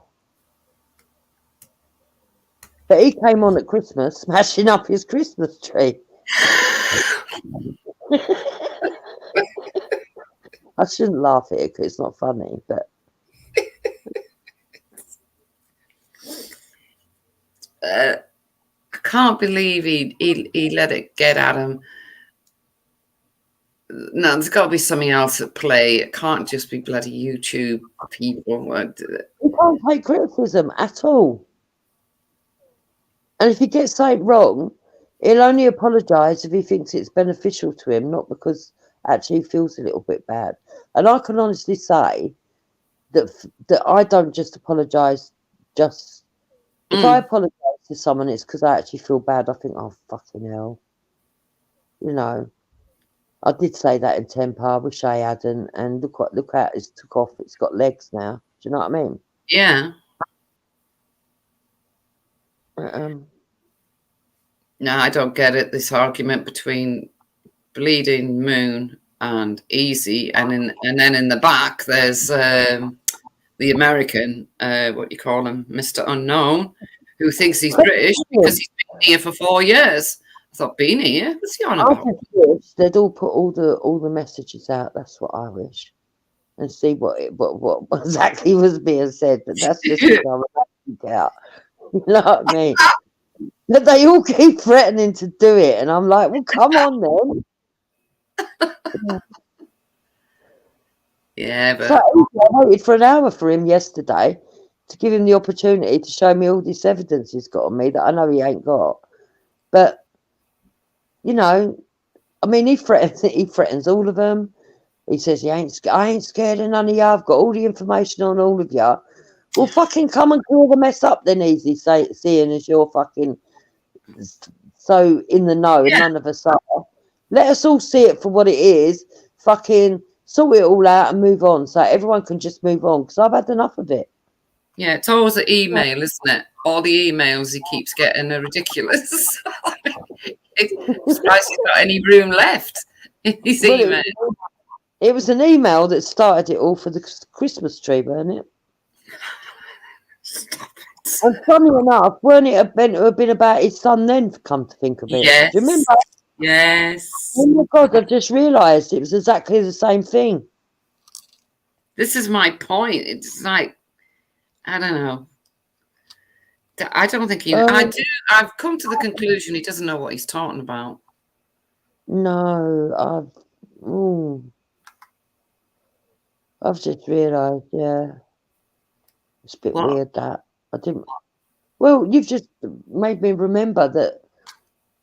But he came on at Christmas smashing up his Christmas tree. I shouldn't laugh at it because it's not funny, but I can't believe he let it get at him. No, there's got to be something else at play. It can't just be bloody YouTube people. He can't take criticism at all. And if he gets something wrong, he'll only apologise if he thinks it's beneficial to him, not because actually he feels a little bit bad. And I can honestly say that I don't just apologise just... If I apologise to someone, it's because I actually feel bad. I think, oh, fucking hell. You know, I did say that in temper. I wish I hadn't. And look how it's took off. It's got legs now. Do you know what I mean? Yeah. No, I don't get it. This argument between Bleeding Moon and Easy, and then in the back there's the American, what you call him, Mr. Unknown, who thinks he's British because he's been here for 4 years. I thought, been here? What's he on about? I just wish they'd all put all the messages out. That's what I wish, and see what exactly was being said. But that's just what I'm about out. You know what I mean? But they all keep threatening to do it, and I'm like, well, come on then. Yeah, but So I waited for an hour for him yesterday to give him the opportunity to show me all this evidence he's got on me that I know he ain't got. But you know, I mean, he threatens all of them. He says I ain't scared of none of you. I've got all the information on all of you. Well, fucking come and clear the mess up then, Easy. Seeing as you're fucking so in the know and none of us are. Let us all see it for what it is. Fucking sort it all out and move on, so everyone can just move on. Because I've had enough of it. Yeah, it's always an email, isn't it? All the emails he keeps getting are ridiculous. It's surprised he's got any room left in his Well, email. it was an email that started it all for the Christmas tree, wasn't it? And funny enough, weren't it meant to have been about his son then, come to think of it? Yes. Do you remember? Yes. Oh my God, I've just realised it was exactly the same thing. This is my point. It's like, I don't know. I don't think he... I've come to the conclusion he doesn't know what he's talking about. No, I've just realised, yeah. It's a bit weird that. I didn't... Well, you've just made me remember that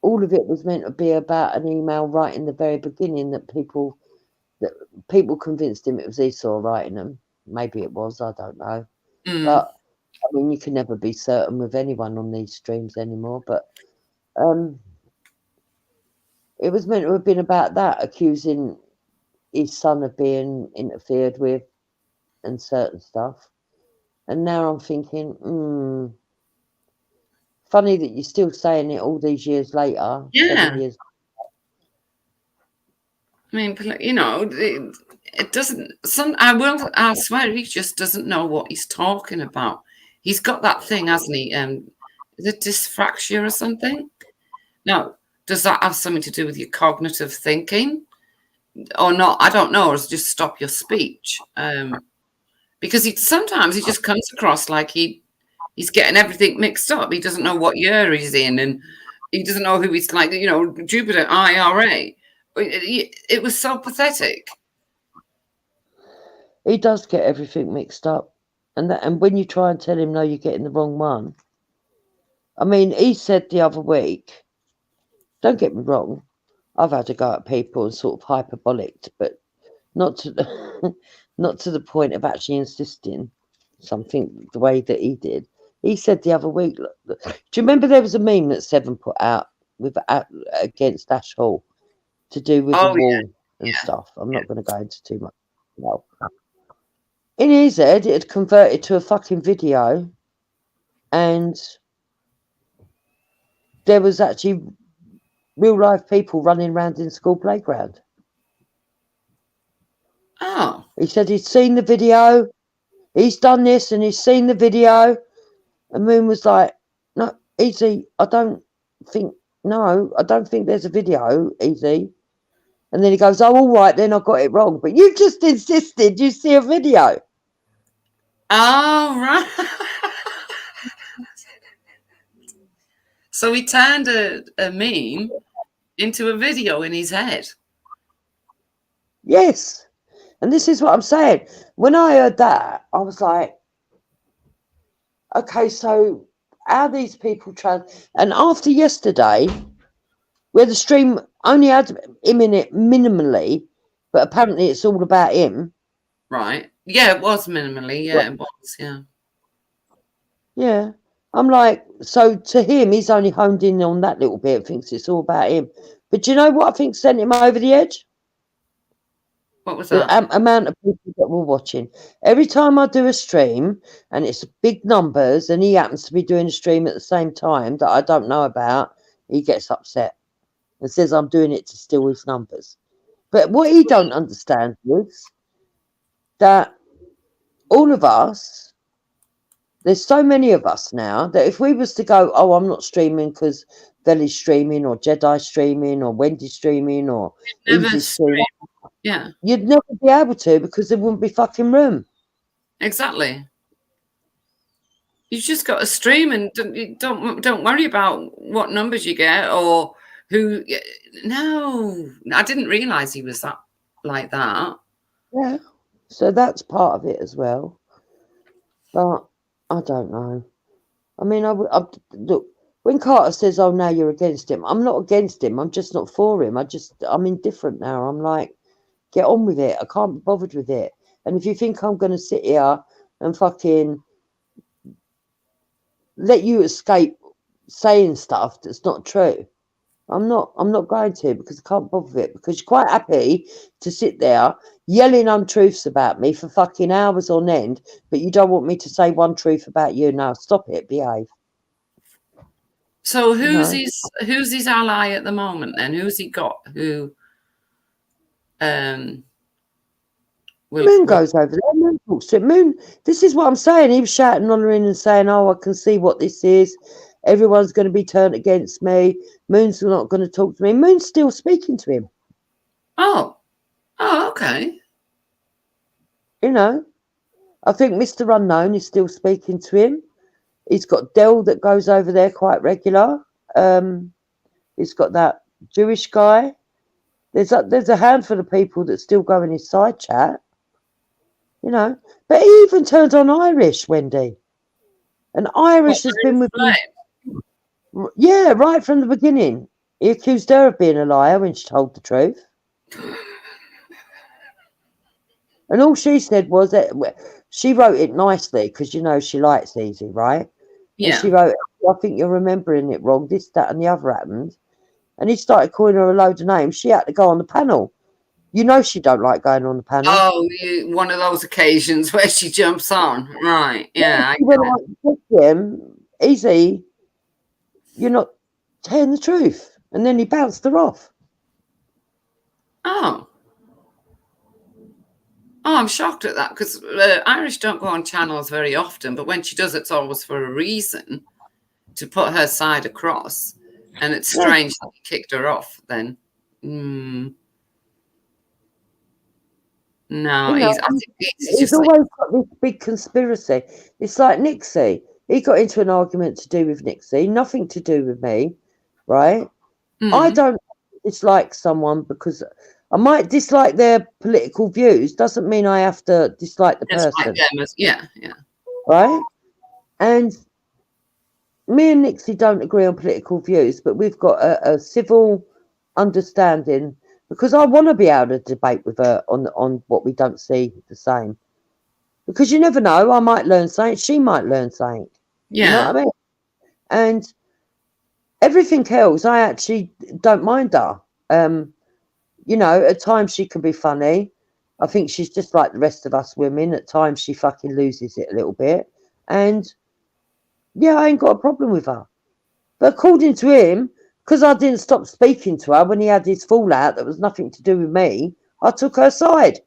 all of it was meant to be about an email right in the very beginning that people convinced him it was Esau writing them. Maybe it was, I don't know. But, I mean, you can never be certain with anyone on these streams anymore. But it was meant to have been about that, accusing his son of being interfered with and certain stuff. And now I'm thinking, funny that you're still saying it all these years later. Yeah. 7 years. I mean, you know, it doesn't... I'll swear he just doesn't know what he's talking about. He's got that thing, hasn't he? Is it dyspraxia or something? Now, does that have something to do with your cognitive thinking? Or not? I don't know. Or just stop your speech? Because sometimes he just comes across like he's getting everything mixed up. He doesn't know what year he's in, and he doesn't know who he's like. You know, Jupiter, IRA. It was so pathetic. He does get everything mixed up, and when you try and tell him no, you're getting the wrong one. I mean, he said the other week. Don't get me wrong, I've had to go at people and sort of hyperbolic, but not to the point of actually insisting something the way that he did. He said the other week. Look, do you remember there was a meme that Seven put out against Ash Hall to do with the wall and stuff? I'm not going to go into too much. No. In his head, it had converted to a fucking video, and there was actually real life people running around in the school playground. Oh. He said he'd seen the video, he's done this and he's seen the video. And Moon was like, no, Easy, I don't think there's a video, Easy. And then he goes, oh, all right, then I got it wrong. But you just insisted you see a video. Oh, right. So he turned a meme into a video in his head. Yes. And this is what I'm saying. When I heard that, I was like, okay, so how these people try. And after yesterday, where the stream only had him in it minimally, but apparently it's all about him. Right. Yeah, it was minimally. Yeah, it was. Yeah. Yeah. I'm like, so to him, he's only honed in on that little bit and thinks it's all about him. But do you know what I think sent him over the edge? What was that? The amount of people that were watching. Every time I do a stream and it's big numbers and he happens to be doing a stream at the same time that I don't know about, he gets upset and says I'm doing it to steal his numbers. But what he don't understand is that all of us, there's so many of us now that if we was to go, oh, I'm not streaming because Veli's streaming or Jedi streaming or Wendy's streaming or Easy streaming. Yeah. You'd never be able to because there wouldn't be fucking room. Exactly. You've just got to stream and don't worry about what numbers you get or who. No, I didn't realise he was like that. Yeah. So that's part of it as well. But I don't know. I mean, look, when Carter says, oh, now you're against him, I'm not against him. I'm just not for him. I'm indifferent now. I'm like, get on with it. I can't be bothered with it. And if you think I'm going to sit here and fucking let you escape saying stuff that's not true, I'm not going to, because I can't bother with it, because you're quite happy to sit there yelling untruths about me for fucking hours on end, but you don't want me to say one truth about you. Now stop it, behave. So who's his ally at the moment then? Who's he got who Moon goes over there, Moon talks to him. Moon, this is what I'm saying. He was shouting, hollering and saying, oh, I can see what this is. Everyone's going to be turned against me. Moon's not going to talk to me. Moon's still speaking to him. Oh, okay. You know, I think Mr. Unknown is still speaking to him. He's got Dell that goes over there quite regular. He's got that Jewish guy. There's a handful of people that still go in his side chat. You know, but he even turned on Irish, Wendy. And Irish has been with him. Yeah, right from the beginning. He accused her of being a liar when she told the truth. And all she said was that she wrote it nicely because, you know, she likes easy, right? Yeah. And she wrote, I think you're remembering it wrong. This, that, and the other happened. And he started calling her a load of names. She had to go on the panel. You know she don't like going on the panel. Oh, one of those occasions where she jumps on. Right, yeah. She went like to him, easy, you're not telling the truth. And then he bounced her off. Oh, I'm shocked at that because Irish don't go on channels very often, but when she does, it's always for a reason to put her side across. And it's strange that he kicked her off then. No, You know, he's always got this big conspiracy. It's like Nixie. He got into an argument to do with Nixie, nothing to do with me, right? I don't dislike someone because I might dislike their political views. Doesn't mean I have to dislike the person. Yeah. Right? And me and Nixie don't agree on political views, but we've got a civil understanding because I want to be able to debate with her on what we don't see the same. Because you never know, I might learn something, she might learn something. Yeah. You know what I mean? And everything else, I actually don't mind her. You know, at times she can be funny. I think she's just like the rest of us women. At times she fucking loses it a little bit. And yeah, I ain't got a problem with her. But according to him, because I didn't stop speaking to her when he had his fallout that was nothing to do with me, I took her side.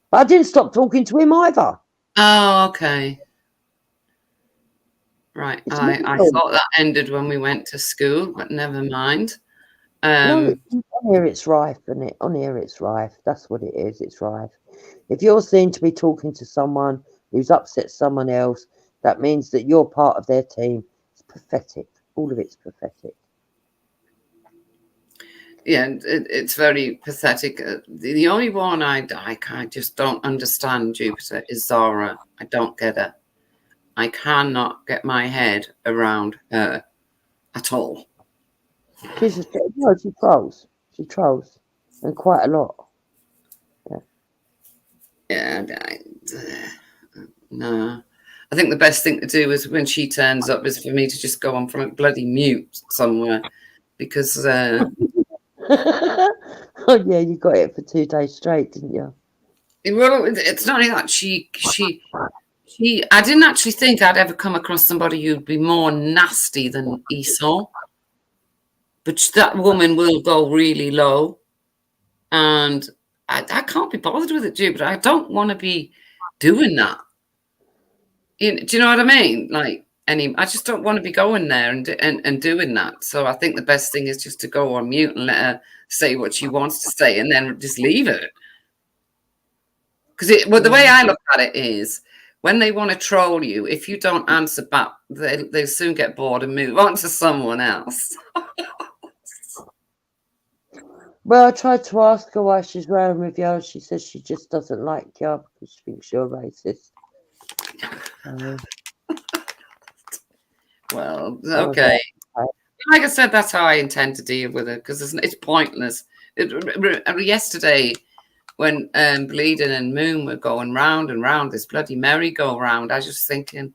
But I didn't stop talking to him either. Oh, okay. Right. I thought that ended when we went to school, but never mind. No, on here it's rife, isn't it? On here it's rife. That's what it is. It's rife. If you're seen to be talking to someone who's upset someone else, that means that you're part of their team. It's pathetic. All of it's pathetic. Yeah, it's very pathetic. The only one I just don't understand, Jupiter, is Zara. I don't get her. I cannot get my head around her at all. She trolls. She trolls. And quite a lot. Yeah. No. I think the best thing to do is when she turns up is for me to just go on from a bloody mute somewhere. Because oh yeah, you got it for 2 days straight, didn't you? Well, it's not only that I didn't actually think I'd ever come across somebody who'd be more nasty than Esau. But that woman will go really low. And I can't be bothered with it, Jupiter. I don't want to be doing that. Do you know what I mean? Like, I just don't want to be going there and doing that. So I think the best thing is just to go on mute and let her say what she wants to say and then just leave it. Because the way I look at it is, when they want to troll you, if you don't answer back, they'll soon get bored and move on to someone else. Well, I tried to ask her why she's wearing with you. She says she just doesn't like you because she thinks you're racist. Well, okay. Like I said, that's how I intend to deal with it because it's pointless. Yesterday, when Bleeding and Moon were going round and round this bloody merry-go-round, I was just thinking,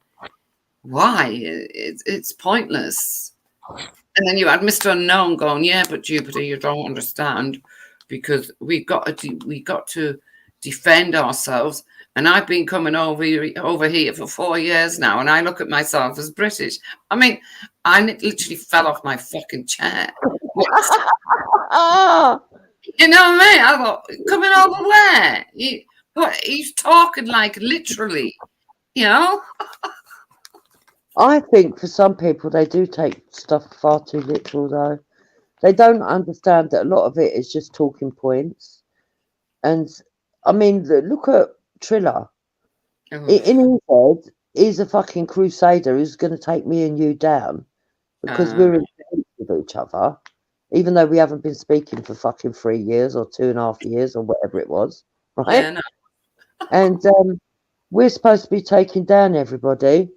why? It's pointless. And then you had Mr. Unknown going, yeah, but Jupiter, you don't understand because we got to defend ourselves. And I've been coming over here for 4 years now, and I look at myself as British. I mean, I literally fell off my fucking chair. You know what I mean? I thought, coming over where? He's talking like literally, you know? I think for some people, they do take stuff far too literal, though. They don't understand that a lot of it is just talking points. And, I mean, look at Triller. In his head, he's a fucking crusader who's going to take me and you down because we're in with each other, even though we haven't been speaking for fucking 3 years or 2.5 years or whatever it was, right? Yeah, no. And we're supposed to be taking down everybody,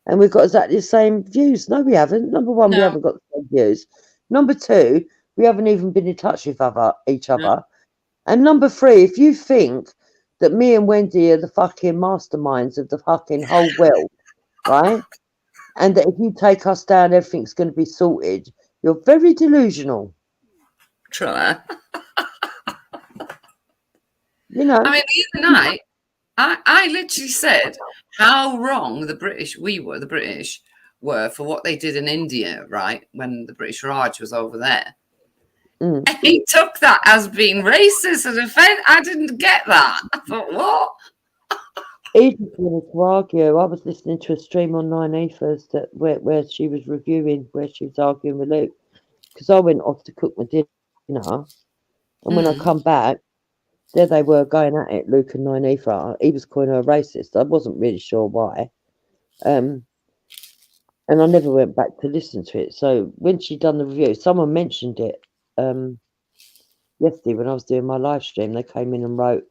and we've got exactly the same views. No, we haven't. Number one, we haven't got the same views. Number two, we haven't even been in touch with each other. No. And number three, if you think that me and Wendy are the fucking masterminds of the fucking whole world, right? And that if you take us down, everything's going to be sorted, you're very delusional. Triller. You know. I mean, the other night, I literally said how wrong the British were for what they did in India, right? When the British Raj was over there. Mm. And he took that as being racist and offensive. I didn't get that. I thought, what? He just wanted to argue. I was listening to a stream on 9 Ethers where she was reviewing, where she was arguing with Luke. Because I went off to cook my dinner. And when I come back, there they were going at it, Luke and 9 Ether. He was calling her a racist. I wasn't really sure why. And I never went back to listen to it. So when she done the review, someone mentioned it yesterday when I was doing my live stream. They came in and wrote,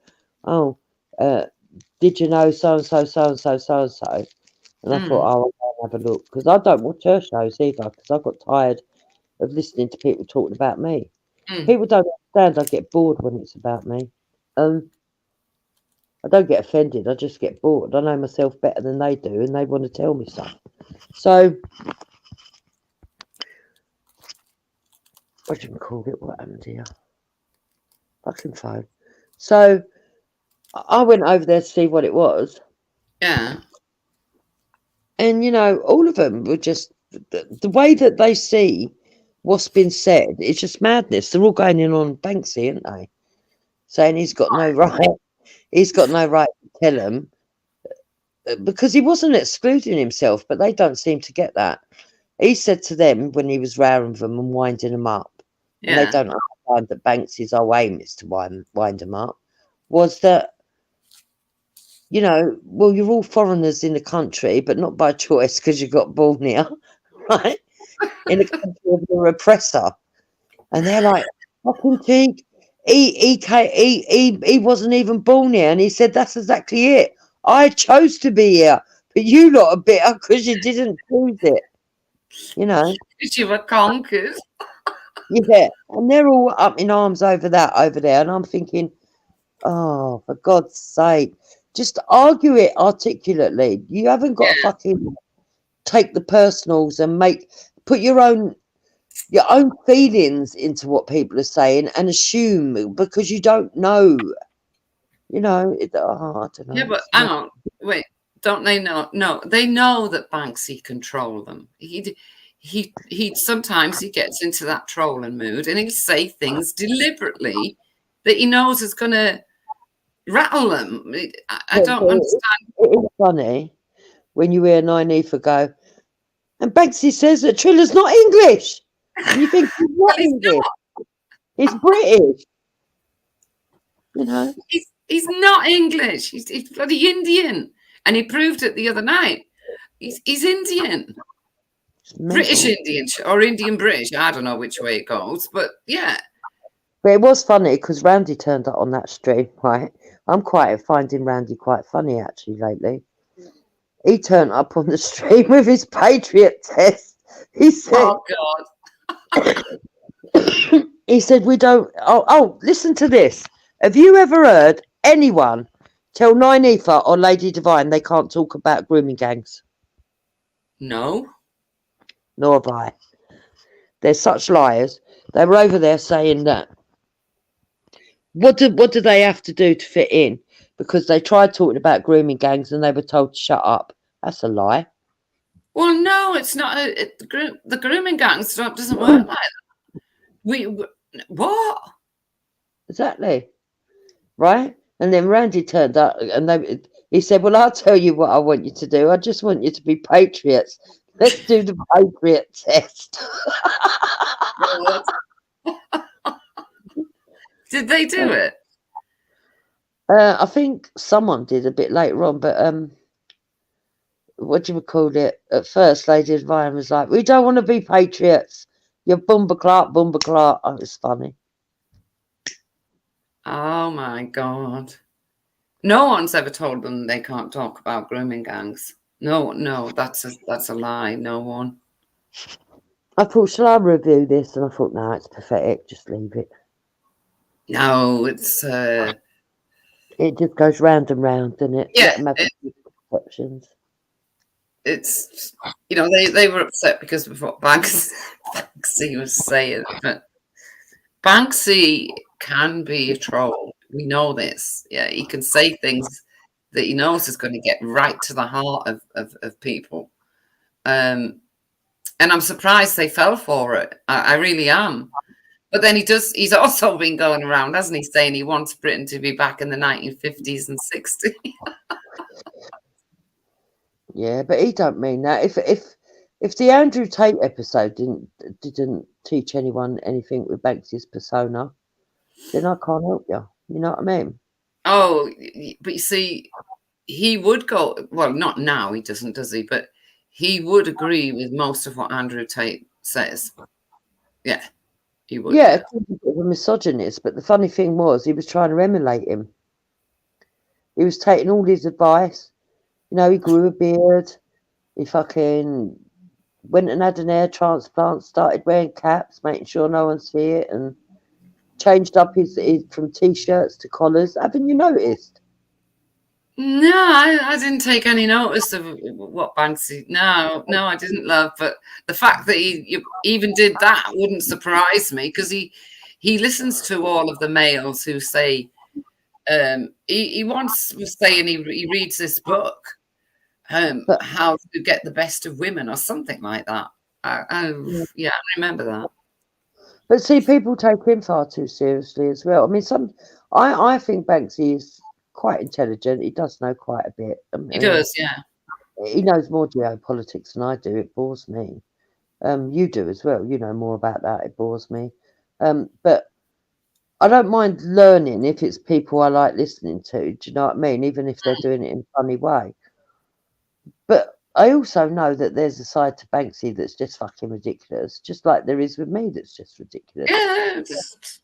"Oh, did you know so-and-so, so-and-so, so-and-so?" And I thought, oh, I'll have a look. Because I don't watch her shows either, because I got tired of listening to people talking about me. People don't understand I get bored when it's about me. I don't get offended, I just get bored. I know myself better than they do, and they want to tell me stuff. So, what do you call it? What happened here? Fucking phone. So, I went over there to see what it was. Yeah. And, all of them were just, the way that they see what's been said, it's just madness. They're all going in on Banksy, aren't they? Saying he's got no right. He's got no right to tell them. Because he wasn't excluding himself, but they don't seem to get that. He said to them when he was rowing them and winding them up, and they don't understand that Banksy's whole aim is to wind them up, was that, well, you're all foreigners in the country, but not by choice because you got born here, right? In the country of your oppressor. And they're like, fucking cheek. He wasn't even born here. And he said, that's exactly it. I chose to be here, but you lot are bitter because you didn't choose it. Because you were conquered. Yeah. And they're all up in arms over there. And I'm thinking, oh, for God's sake, just argue it articulately. You haven't got to fucking take the personals and put your own feelings into what people are saying and assume because you don't know. I don't know. Yeah, but hang on. Wait, don't they know? No, they know that Banksy control them. He sometimes he gets into that trolling mood and he'll say things deliberately that he knows is going to rattle them. I don't understand. It is funny when you hear 9 Ether go, and Banksy says that Triller's not English. And you think he's not English. He's British. He's not English. He's bloody Indian. And he proved it the other night. He's Indian. British Indian or Indian British. I don't know which way it goes. But yeah. But it was funny because Randy turned up on that stream, right? I'm finding Randy quite funny actually lately. He turned up on the stream with his Patriot test. He said, oh God. He said, we don't. Oh, listen to this. Have you ever heard anyone tell 9 Ether or Lady Divine they can't talk about grooming gangs? No. Nor have I. They're such liars. They were over there saying that. What do they have to do to fit in? Because they tried talking about grooming gangs and they were told to shut up. That's a lie. Well, no, it's not. The grooming gangs doesn't work like that. What? Exactly. Right? And then Randy turned up and he said, well, I'll tell you what I want you to do. I just want you to be patriots. Let's do the patriot test. Did they do it? I think someone did a bit later on, but what do you call it? At first, Lady Ryan was like, we don't want to be patriots. You're Bumba Clark. Oh, it's funny. Oh, my God. No one's ever told them they can't talk about grooming gangs. No, that's a lie. No one. I thought, shall I review this? And I thought, no, it's pathetic. Just leave it. No, it's... It just goes round and round, doesn't it? Yeah. Exceptions. It's, they were upset because of what Banksy was saying. But Banksy can be a troll. We know this. Yeah, he can say things that he knows is going to get right to the heart of people. And I'm surprised they fell for it. I really am. But then he's also been going around, hasn't he, saying he wants Britain to be back in the 1950s and 60s. Yeah, but he don't mean that. If the Andrew Tate episode didn't teach anyone anything with Banksy's persona, then I can't help you. You know what I mean? Oh, but you see, he would go, well, not now, he doesn't, does he? But he would agree with most of what Andrew Tate says. Yeah, he would. Yeah, he was a misogynist, but the funny thing was he was trying to emulate him. He was taking all his advice. He grew a beard. He fucking went and had an hair transplant, started wearing caps, making sure no one see it, and changed up his from T-shirts to collars. Haven't you noticed? No, I didn't take any notice of what Banksy... No, I didn't love. But the fact that he even did that wouldn't surprise me, because he listens to all of the males who say... he once was saying he reads this book, How to Get the Best of Women or something like that. I remember that. But see, people take him far too seriously as well. I mean, I think Banksy is quite intelligent. He does know quite a bit. He does, yeah. He knows more geopolitics than I do. It bores me. You do as well. You know more about that. It bores me. But I don't mind learning if it's people I like listening to. Do you know what I mean? Even if they're doing it in a funny way. But I also know that there's a side to Banksy that's just fucking ridiculous, just like there is with me that's just ridiculous. Yeah,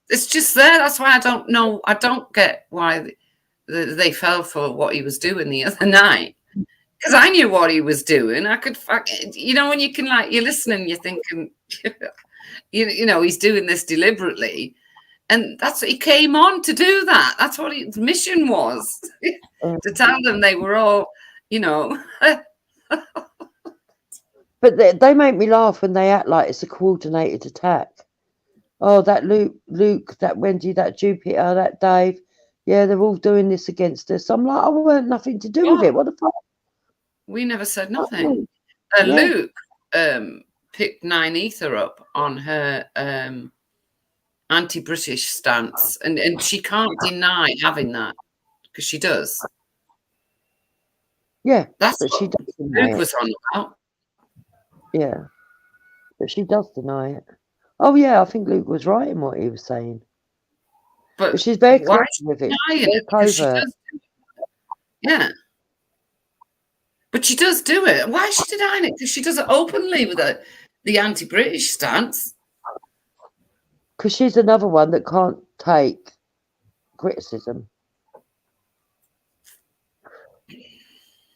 it's just there. That's why I don't know. I don't get why they fell for what he was doing the other night. Because I knew what he was doing. I could when you can, like, you're listening, you're thinking, he's doing this deliberately. And that's what he came on to do that. That's what his mission was, to tell them they were all, But they make me laugh when they act like it's a coordinated attack. Oh, that Luke, that Wendy, that Jupiter, that Dave. Yeah, they're all doing this against us. I'm like, I want nothing to do with it. What the fuck? We never said nothing. Yeah. Luke picked 9 Ether up on her anti-British stance, and she can't deny having that, because she does. Yeah, that's but what she does deny Luke it. was on about. Yeah, but she does deny it. Oh yeah, I think Luke was right in what he was saying. But she's very clever with it. Yeah. But she does do it. Why is she denying it? Because she does it openly with the anti-British stance. Because she's another one that can't take criticism.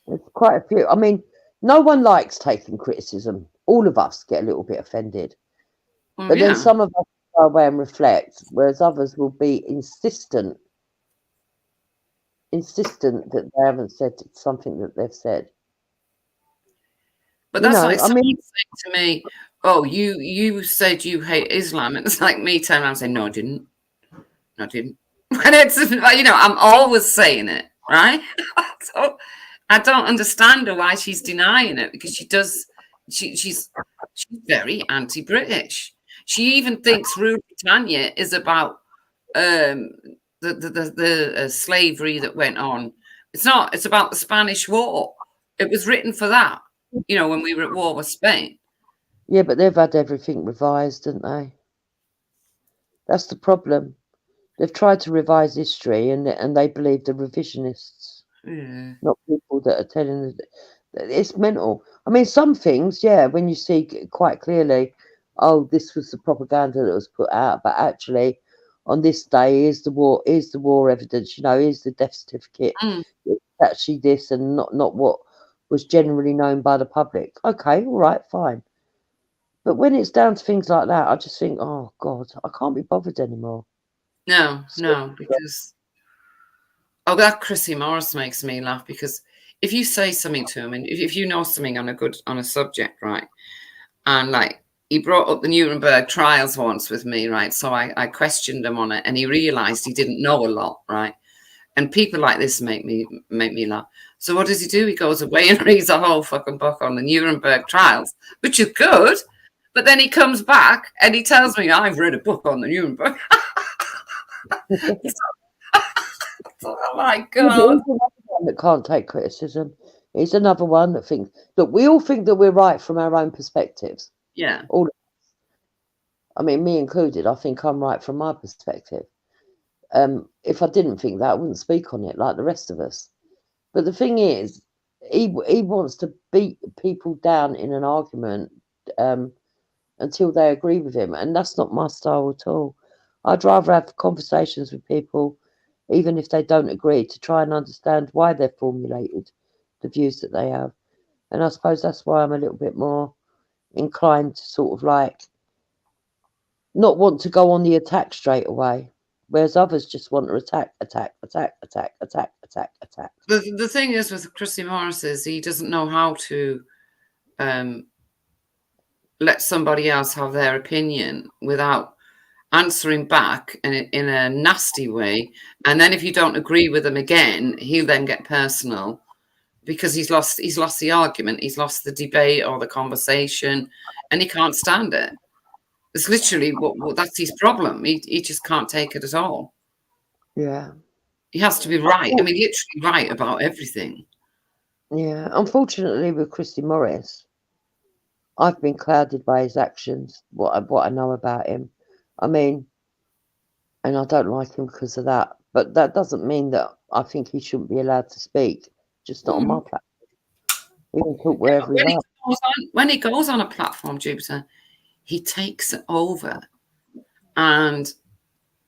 There's quite a few. I mean, no one likes taking criticism. All of us get a little bit offended. Well, but then some of us go away and reflect, whereas others will be insistent that they haven't said something that they've said. But that's like someone saying to me, "Oh, you said you hate Islam," and it's like me turning around and saying, "No, I didn't. No, I didn't." And it's, you know, I'm always saying it, right? So I don't understand her why she's denying it, because she does. She's very anti-British. She even thinks Rule Britannia is about the slavery that went on. It's not. It's about the Spanish War. It was written for that. You know, when we were at war with Spain. Yeah, but they've had everything revised, haven't they? That's the problem. They've tried to revise history, and they believe the revisionists, not people that are telling. It's mental. I mean, some things, yeah, when you see quite clearly, oh, this was the propaganda that was put out, but actually, on this day, here's the war evidence. You know, here's the death certificate. It's actually this, and not what was generally known by the public. Okay, all right, fine. But when it's down to things like that, I just think, oh God, I can't be bothered anymore. No, because that Chrissy Morris makes me laugh, because if you say something to him, and if you know something on a subject, right, and like he brought up the Nuremberg trials once with me, right, so I questioned him on it, and he realised he didn't know a lot, right, and people like this make me laugh. So what does he do? He goes away and reads a whole fucking book on the Nuremberg trials, which is good, but then he comes back and he tells me, I've read a book on the Nuremberg. Oh my God. He's another one that can't take criticism. He's another one that thinks that we all think that we're right from our own perspectives. Yeah. All. I mean, me included, I think I'm right from my perspective. If I didn't think that, I wouldn't speak on it like the rest of us. But the thing is, he wants to beat people down in an argument until they agree with him. And that's not my style at all. I'd rather have conversations with people, even if they don't agree, to try and understand why they've formulated the views that they have. And I suppose that's why I'm a little bit more inclined to sort of like not want to go on the attack straight away, whereas others just want to attack. The thing is with Chrissy Morris is he doesn't know how to let somebody else have their opinion without answering back in a nasty way. And then if you don't agree with him again, he'll then get personal because he's lost the argument, he's lost the debate or the conversation, and he can't stand it. It's literally that's his problem. He just can't take it at all. Yeah. He has to be right. I mean, literally right about everything. Yeah. Unfortunately, with Christy Morris, I've been clouded by his actions, what I know about him. I mean, and I don't like him because of that. But that doesn't mean that I think he shouldn't be allowed to speak, just not on my platform. He can talk wherever he likes. When he goes on a platform, Jupiter, he takes it over. And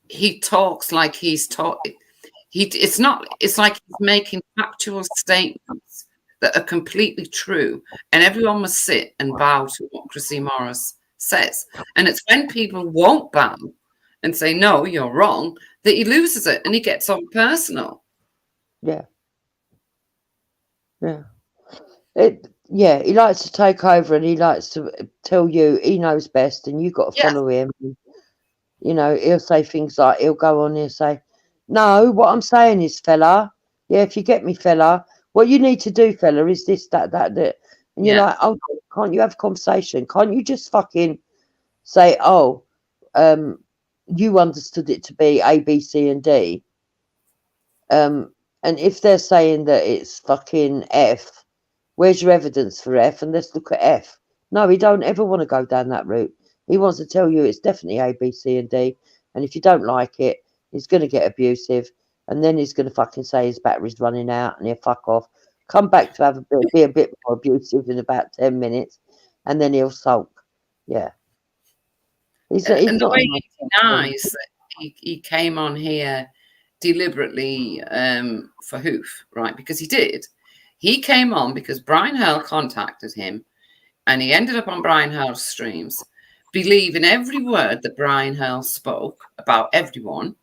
he talks like he's talking. It's like he's making factual statements that are completely true. And everyone must sit and bow to what Chrissy Morris says. And it's when people won't bow and say, no, you're wrong, that he loses it and he gets all personal. Yeah. Yeah. He likes to take over and he likes to tell you he knows best and you've got to follow him. You know, he'll say things like, he'll go on, he'll say, no, what I'm saying is, fella, yeah, if you get me, fella, what you need to do, fella, is this, that. And you're like, oh, can't you have a conversation? Can't you just fucking say, oh, you understood it to be A, B, C, and D? And if they're saying that it's fucking F, where's your evidence for F? And let's look at F. No, he don't ever want to go down that route. He wants to tell you it's definitely A, B, C, and D. And if you don't like it, he's going to get abusive. And then he's going to fucking say his battery's running out and he'll fuck off. Come back to be a bit more abusive in about 10 minutes. And then he'll sulk. Yeah. And the way he denies that he came on here deliberately for hoof, right? Because he did. He came on because Brian Hurl contacted him and he ended up on Brian Hurl's streams, believing every word that Brian Hurl spoke about everyone,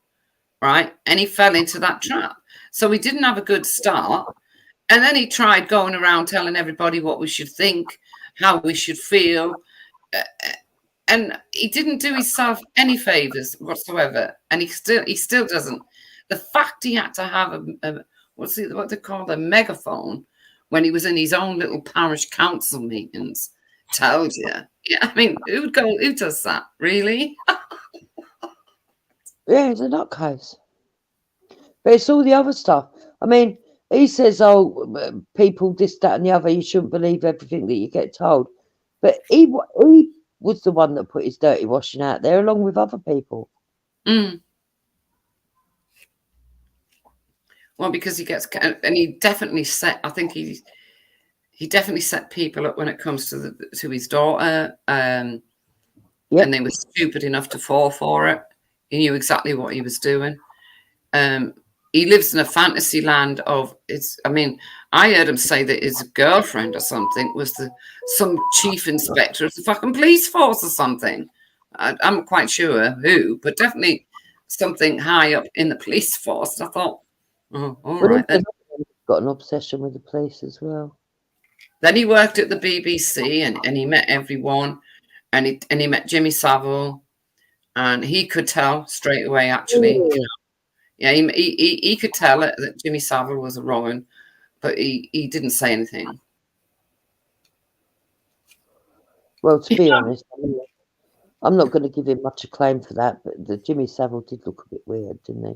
right? And he fell into that trap. So he didn't have a good start. And then he tried going around telling everybody what we should think how we should feel. And he didn't do himself any favors whatsoever, and he still doesn't. The fact he had to have what they call a megaphone when he was in his own little parish council meetings tells you. Yeah, I mean, who does that, really? Yeah, it's a nutcase. But it's all the other stuff. I mean, he says, "Oh, people this, that, and the other. You shouldn't believe everything that you get told." But he was the one that put his dirty washing out there, along with other people. Mm. Well, because he gets, and he definitely set. I think he definitely set people up when it comes to his daughter. And they were stupid enough to fall for it. He knew exactly what he was doing. He lives in a fantasy land of it's. I mean, I heard him say that his girlfriend or something was some chief inspector of the fucking police force or something. I'm not quite sure who, but definitely something high up in the police force. And I thought, oh, all right then. Got an obsession with the police as well. Then he worked at the BBC and he met everyone, and he met Jimmy Savile, and he could tell straight away. Actually, yeah, he could tell that Jimmy Savile was a wrong, but he didn't say anything. Well, to be honest, I'm not going to give him much acclaim for that, but the Jimmy Savile did look a bit weird, didn't he?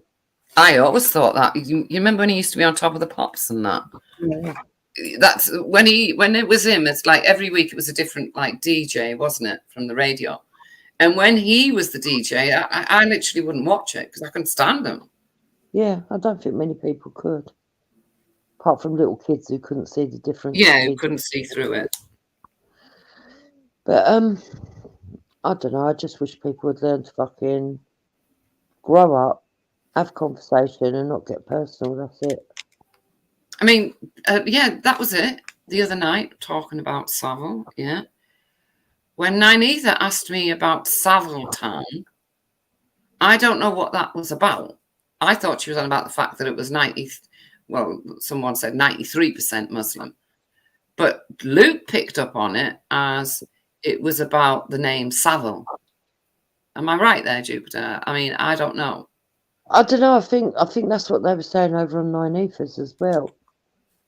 I always thought that. You remember when he used to be on Top of the Pops and that? Yeah. That's when it was him. It's like every week it was a different like DJ, wasn't it, from the radio? And when he was the DJ, I literally wouldn't watch it because I couldn't stand him. Yeah, I don't think many people could, apart from little kids who couldn't see the difference. Yeah, who couldn't see through it. But I don't know. I just wish people would learn to fucking grow up, have conversation, and not get personal. That's it. I mean, yeah, that was it. The other night, talking about Savile, yeah. When Ninetha asked me about Savile Town, I don't know what that was about. I thought she was on about the fact that it was someone said 93% Muslim. But Luke picked up on it as it was about the name Savile. Am I right there, Jupiter? I mean, I don't know. I don't know. I think that's what they were saying over on Ninetha's as well.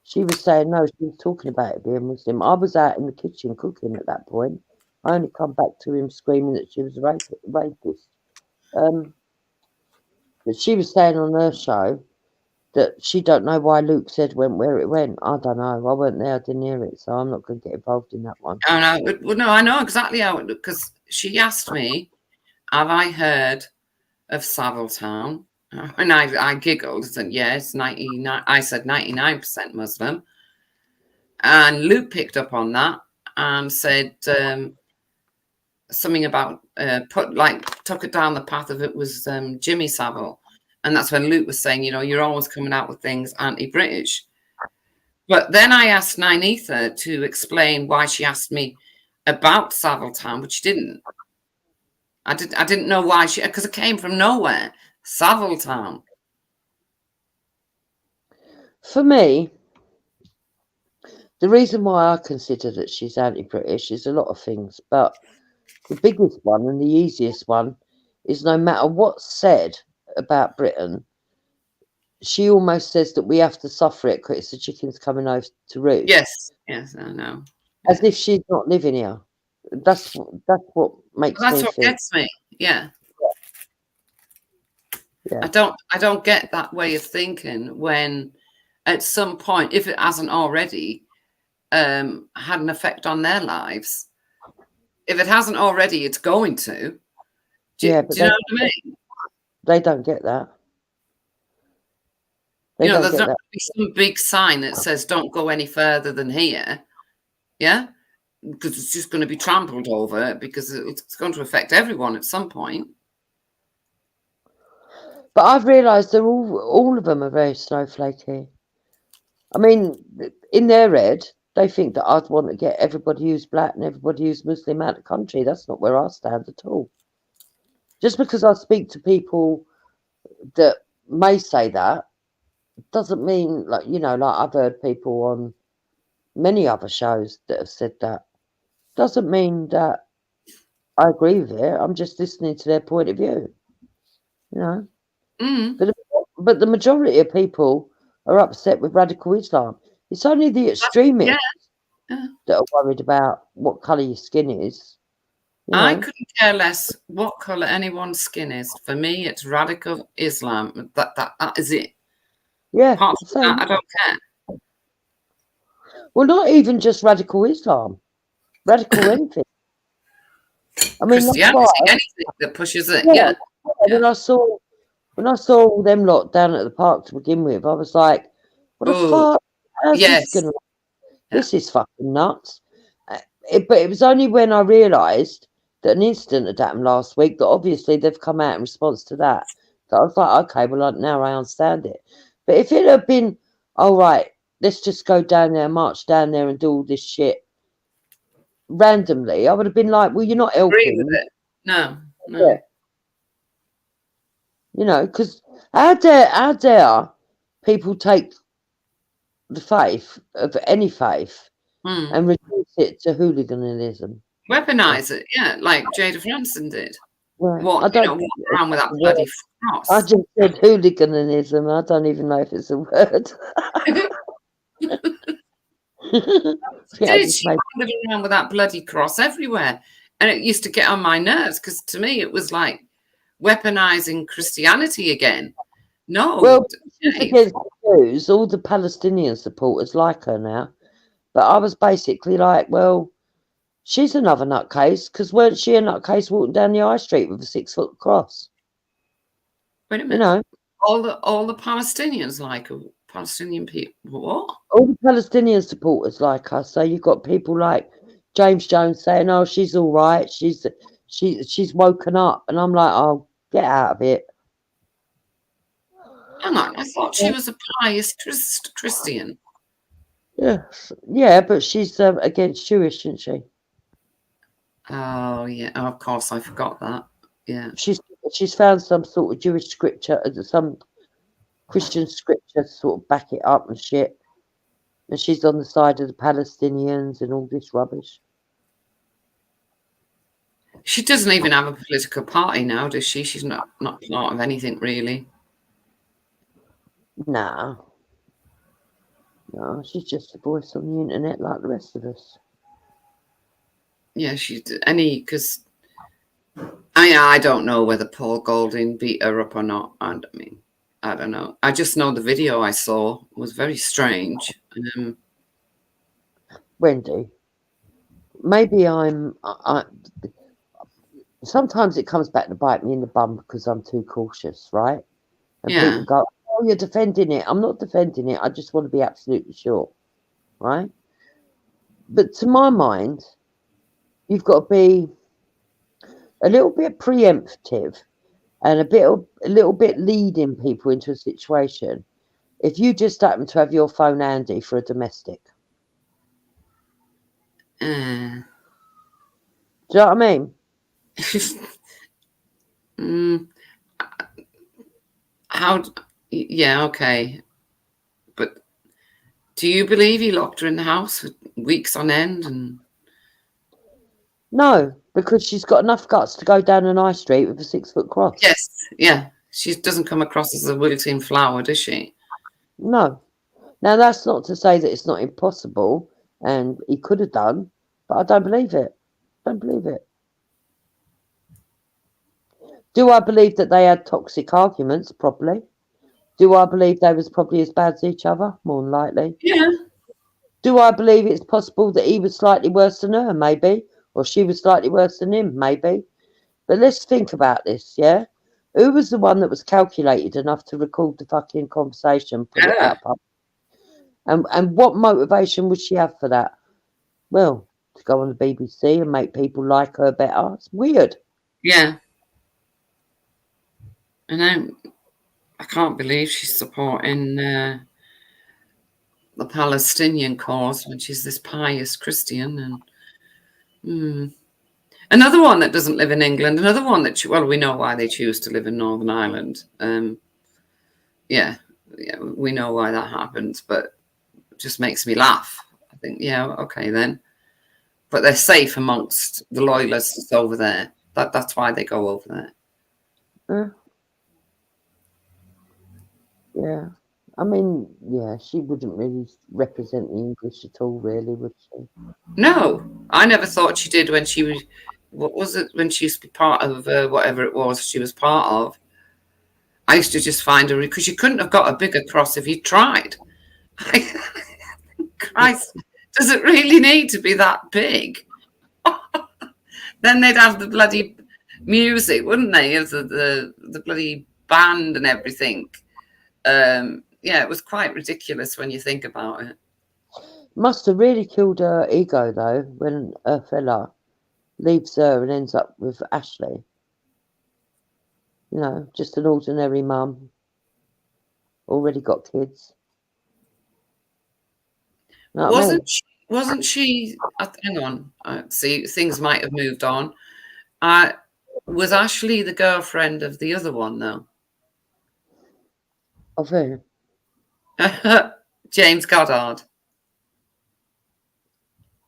She was saying no. She was talking about it being Muslim. I was out in the kitchen cooking at that point. I only come back to him screaming that she was a rapist. But she was saying on her show that she don't know why Luke said went where it went. I don't know. I weren't there. I didn't hear it, so I'm not going to get involved in that one. Oh no, well, no, I know exactly how it looked because she asked me, "Have I heard of Savile Town?" And I giggled and said, "Yes, 99." I said 99% Muslim, and Luke picked up on that and said something about took it down the path of it was Jimmy Savile. And that's when Luke was saying, you're always coming out with things anti-British. But then I asked Ninetha to explain why she asked me about Savile Town, but she didn't. I didn't know why because it came from nowhere. Savile Town. For me, the reason why I consider that she's anti-British is a lot of things, but the biggest one and the easiest one is no matter what's said about Britain, she almost says that we have to suffer it because it's the chickens coming over to roost. Yes, I know. As if she's not living here. That's what makes me That's what gets me. Yeah. I don't get that way of thinking when at some point, if it hasn't already had an effect on their lives. If it hasn't already, it's going to. Do you know what I mean? They don't get that. There's not going to be some big sign that says don't go any further than here. Yeah? Because it's just going to be trampled over because it's going to affect everyone at some point. But I've realised they're all of them are very snowflakey. I mean, in their head, they think that I'd want to get everybody who's black and everybody who's Muslim out of the country. That's not where I stand at all. Just because I speak to people that may say that doesn't mean, like I've heard people on many other shows that have said that. doesn't mean that I agree with it. I'm just listening to their point of view. You know, but the majority of people are upset with radical Islam. It's only the extremists that are worried about what colour your skin is. You know? I couldn't care less what colour anyone's skin is. For me, it's radical Islam. That is it. Yeah, Apart from that, I don't care. Well, not even just radical Islam, radical anything. I mean, Christianity, anything that pushes it. Yeah. When I saw them lot down at the park to begin with, I was like, "What the fuck? How's this gonna? This is fucking nuts." But it was only when I realised that an incident had happened last week that obviously they've come out in response to that. So I was like, okay, well, now I understand it. But if it had been, all right, let's just go down there, march down there and do all this shit randomly, I would have been like, well, you're not helping. Agree with it. No. Yeah. You know, because how dare people take the faith of any faith and reduce it to hooliganism? Weaponize it, yeah, like Jada Franson did. Well, Walk around with that bloody cross. I just said hooliganism. I don't even know if it's a word. She wandered around with that bloody cross everywhere, and it used to get on my nerves because to me it was like weaponizing Christianity again. No, well, she's against the Jews. All the Palestinian supporters like her now, but I was basically like, well, she's another nutcase because weren't she a nutcase walking down the high street with a 6-foot cross? Wait a minute. You know, all the Palestinians like her. Palestinian people. What? All the Palestinian supporters like us. So you've got people like James Jones saying, "Oh, she's all right. She's woken up," and I'm like, "Oh, get out of it." Hang on, I thought she was a pious Christian. Yeah, but she's against Jewish, isn't she? Oh yeah, of course I forgot that. Yeah, she's found some sort of Jewish scripture, some Christian scripture to sort of back it up and shit. And she's on the side of the Palestinians and all this rubbish. She doesn't even have a political party now, does she? She's not part of anything really. No, she's just a voice on the internet like the rest of us. Yeah, because I don't know whether Paul Golding beat her up or not. I don't know. I just know the video I saw was very strange. Wendy, maybe sometimes it comes back to bite me in the bum because I'm too cautious, right? And people go, "Oh, you're defending it." I'm not defending it. I just want to be absolutely sure, right? But to my mind, you've got to be a little bit preemptive and a little bit leading people into a situation. If you just happen to have your phone handy for a domestic. Do you know what I mean? Yeah, okay. But do you believe he locked her in the house for weeks on end? And no, because she's got enough guts to go down an high street with a 6-foot cross. Yes, yeah. She doesn't come across as a wilting flower, does she? No. Now, that's not to say that it's not impossible, and he could have done, but I don't believe it. Do I believe that they had toxic arguments? Probably. Do I believe they was probably as bad as each other? More than likely. Yeah. Do I believe it's possible that he was slightly worse than her? Maybe. Or she was slightly worse than him? Maybe. But let's think about this, yeah? Who was the one that was calculated enough to record the fucking conversation, put it out? And what motivation would she have for that? Well, to go on the BBC and make people like her better. It's weird. Yeah. And I can't believe she's supporting the Palestinian cause when she's this pious Christian. And another one that doesn't live in England. Another one that, we know why they choose to live in Northern Ireland. Yeah, we know why that happens, but it just makes me laugh. I think, yeah, okay then. but they're safe amongst the loyalists over there. That's why they go over there. Yeah. I mean, yeah, she wouldn't really represent the English at all, really, would she? No, I never thought she did when she was. What was it when she used to be part of whatever it was she was part of? I used to just find her because you couldn't have got a bigger cross if you tried. Christ, does it really need to be that big? Then they'd have the bloody music, wouldn't they? Of the bloody band and everything. Yeah, it was quite ridiculous when you think about it. Must have really killed her ego, though, when her fella leaves her and ends up with Ashley. You know, just an ordinary mum. Already got kids. Know what I mean? Wasn't she? Hang on. See, things might have moved on. Was Ashley the girlfriend of the other one, though? Of who? James Goddard.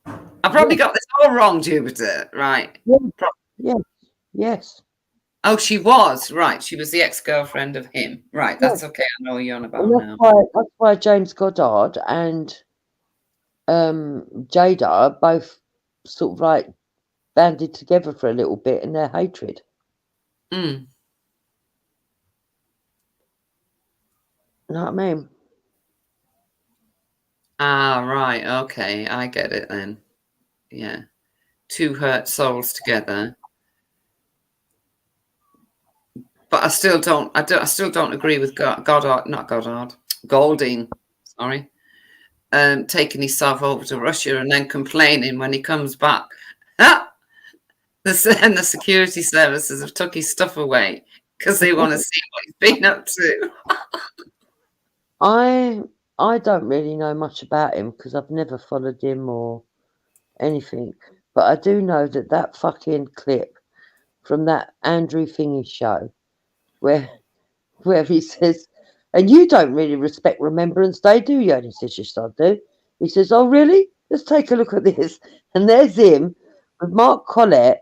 I probably got this all wrong, Jupiter. Right? Yeah. Yes. Oh, she was right. She was the ex-girlfriend of him. Right. That's okay. I know what you're on about And now. that's why James Goddard and Jada both sort of like banded together for a little bit in their hatred. Mm. You know what I mean? Ah, right. Okay, I get it then. Yeah, two hurt souls together. But I still don't. I still don't agree with Golding. Sorry, taking himself over to Russia and then complaining when he comes back. The security services have took his stuff away because they want to see what he's been up to. I don't really know much about him because I've never followed him or anything. But I do know that fucking clip from that Andrew Thingy show where he says, and you don't really respect Remembrance Day, do you? And he says, yes, I do. He says, oh, really? Let's take a look at this. And there's him with Mark Collett,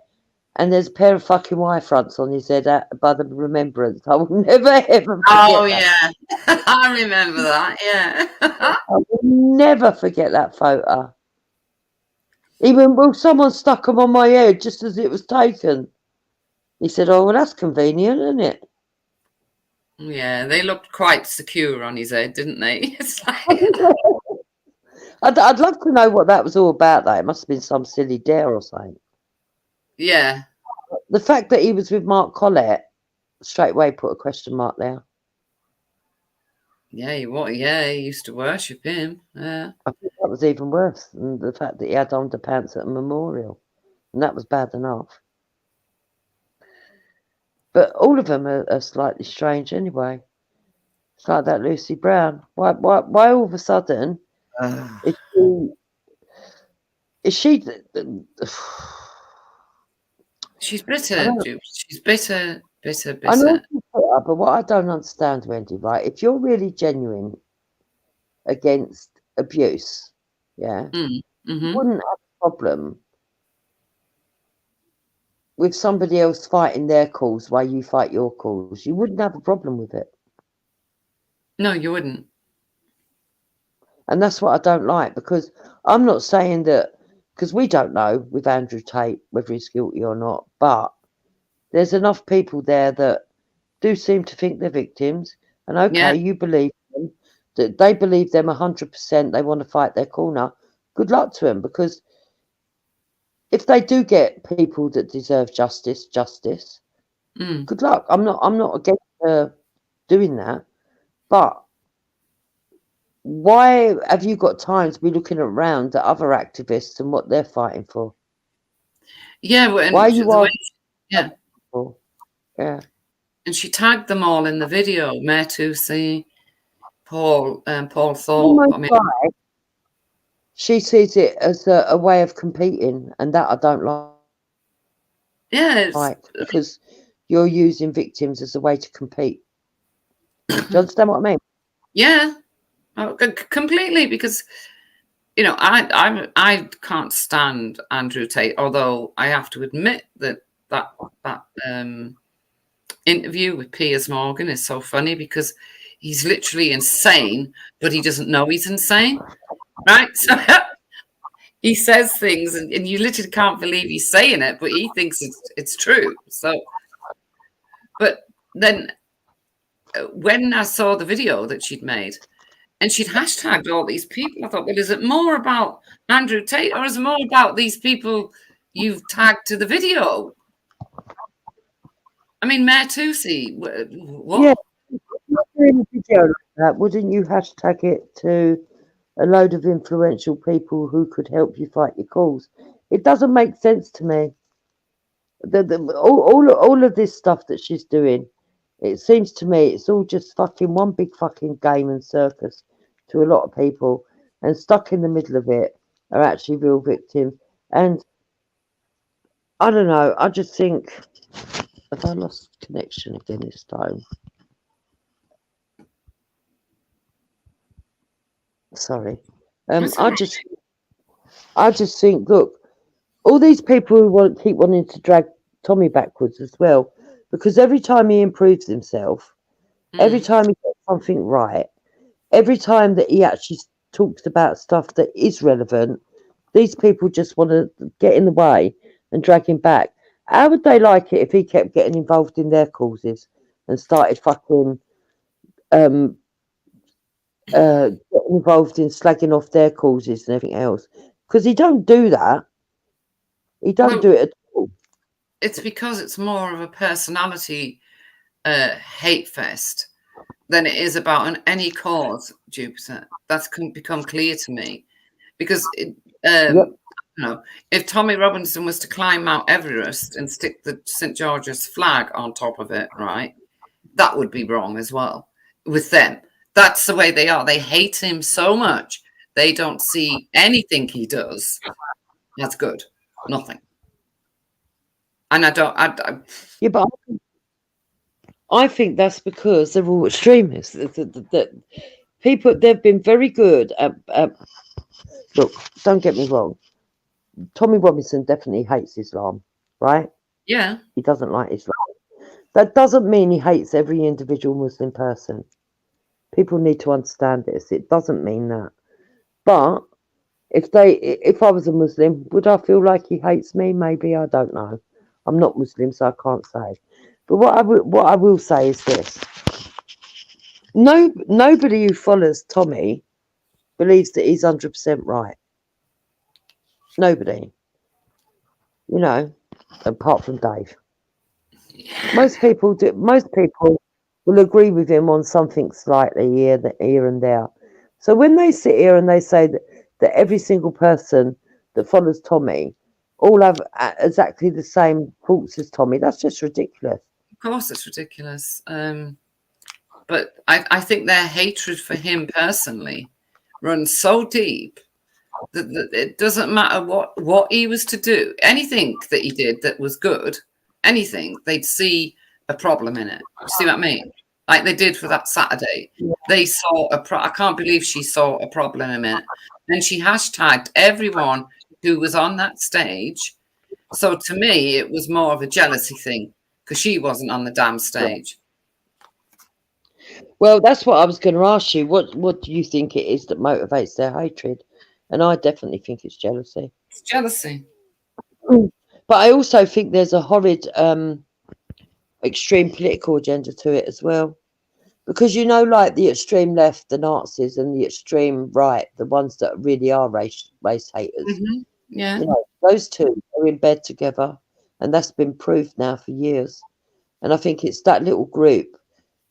and there's a pair of fucking wire fronts on his head by the Remembrance. I will never, ever forget that. Yeah. I remember that, yeah. I will never forget that photo. Even when someone stuck them on my head just as it was taken. He said, oh, well, that's convenient, isn't it? Yeah, they looked quite secure on his head, didn't they? It's like... I'd love to know what that was all about, though. It must have been some silly dare or something. Yeah. The fact that he was with Mark Collett straight away put a question mark there. Yeah, he used to worship him. Yeah. I think that was even worse than the fact that he had underpants at a memorial. And that was bad enough. But all of them are slightly strange anyway. It's like that Lucy Brown. Why all of a sudden is she She's bitter, she's bitter. I know she's bitter, but what I don't understand, Wendy, right? If you're really genuine against abuse, yeah, you wouldn't have a problem with somebody else fighting their cause while you fight your cause. You wouldn't have a problem with it. No, you wouldn't. And that's what I don't like, because I'm not saying that, because we don't know with Andrew Tate whether he's guilty or not, but there's enough people there that do seem to think they're victims. And okay, you believe them, that they believe them 100%, they want to fight their corner. Good luck to them, because if they do get people that deserve justice, good luck. I'm not against doing that, but why have you got time to be looking around at other activists and what they're fighting for? Yeah, why you are? Yeah, yeah. And she tagged them all in the video. Metusi, Paul Thorpe. I mean, she sees it as a way of competing, and that I don't like. Yeah, because you're using victims as a way to compete. Do you understand what I mean? Yeah, completely. Because you know, I can't stand Andrew Tate, although I have to admit that interview with Piers Morgan is so funny because he's literally insane, but he doesn't know he's insane, right? So he says things, and you literally can't believe he's saying it, but he thinks it's true. So, but then when I saw the video that she'd made, and she'd hashtagged all these people, I thought, well, is it more about Andrew Tate, or is it more about these people you've tagged to the video? I mean, Mayor Tusi, what? Yeah, if you're doing a video like that, wouldn't you hashtag it to a load of influential people who could help you fight your cause? It doesn't make sense to me. All of this stuff that she's doing, it seems to me it's all just fucking one big fucking game and circus to a lot of people, and stuck in the middle of it are actually real victims. And I don't know, I just think, have I lost connection again this time? Sorry. I just think, look, all these people who keep wanting to drag Tommy backwards as well, because every time he improves himself, every time he gets something right, every time that he actually talks about stuff that is relevant, these people just want to get in the way and drag him back. How would they like it if he kept getting involved in their causes and started fucking getting involved in slagging off their causes and everything else? Because he don't do that. He don't do it at all. It's because it's more of a personality hate fest than it is about any cause, Jupiter. That's become clear to me. Because, you know, if Tommy Robinson was to climb Mount Everest and stick the St. George's flag on top of it, right, that would be wrong as well with them. That's the way they are. They hate him so much. They don't see anything he does as good. Nothing. And Yeah, but I think that's because they're all extremists. People, they've been very good at look, don't get me wrong. Tommy Robinson definitely hates Islam, right? Yeah. He doesn't like Islam. That doesn't mean he hates every individual Muslim person. People need to understand this. It doesn't mean that. But if I was a Muslim, would I feel like he hates me? Maybe, I don't know. I'm not Muslim, so I can't say. But what I will say is this: nobody who follows Tommy believes that he's 100% right. Nobody, you know, apart from Dave. Most people do. Most people will agree with him on something slightly here and there. So when they sit here and they say that every single person that follows Tommy all have exactly the same thoughts as Tommy, that's just ridiculous. Of course, it's ridiculous. But I think their hatred for him personally runs so deep that it doesn't matter what he was to do. Anything that he did that was good, anything, they'd see a problem in it. See what I mean? Like they did for that Saturday. They saw I can't believe she saw a problem in it. And she hashtagged everyone who was on that stage. So to me, it was more of a jealousy thing because she wasn't on the damn stage. Well, that's what I was going to ask you. What do you think it is that motivates their hatred? And I definitely think it's jealousy. It's jealousy. But I also think there's a horrid extreme political agenda to it as well. Because, you know, like the extreme left, the Nazis, and the extreme right, the ones that really are race haters. Mm-hmm. Yeah. You know, those two are in bed together, and that's been proved now for years. And I think it's that little group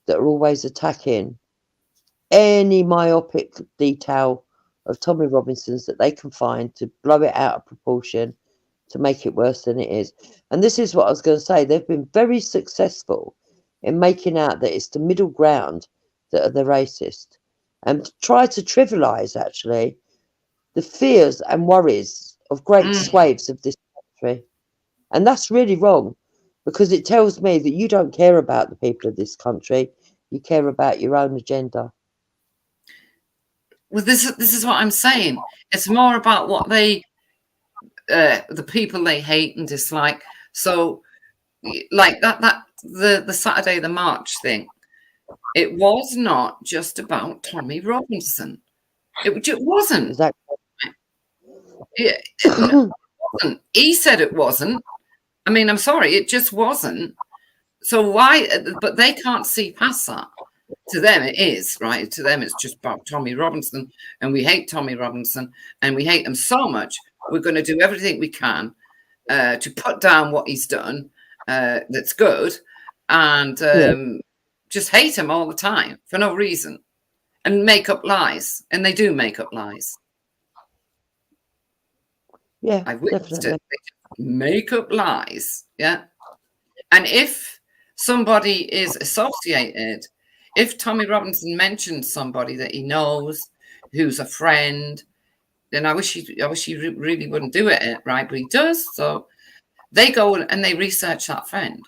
that are always attacking any myopic detail of Tommy Robinson's that they can find to blow it out of proportion, to make it worse than it is. And this is what I was going to say. They've been very successful in making out that it's the middle ground that are the racist, and try to trivialise, actually, the fears and worries of great swathes of this country. And that's really wrong, because it tells me that you don't care about the people of this country. You care about your own agenda. Well, this is what I'm saying. It's more about what they, the people they hate and dislike. So, like the Saturday the March thing, it was not just about Tommy Robinson. It wasn't. Exactly. It wasn't. He said it wasn't. I mean, I'm sorry, it just wasn't. So why? But they can't see past that. To them, it is, right? To them, it's just about Tommy Robinson, and we hate Tommy Robinson, and we hate him so much. We're going to do everything we can to put down what he's done that's good, and just hate him all the time for no reason, and make up lies. And they do make up lies. Yeah, I've witnessed definitely. it. They make up lies, yeah. And if somebody is associated, if Tommy Robinson mentions somebody that he knows, who's a friend, then I wish he really wouldn't do it, right? But he does. So they go and they research that friend.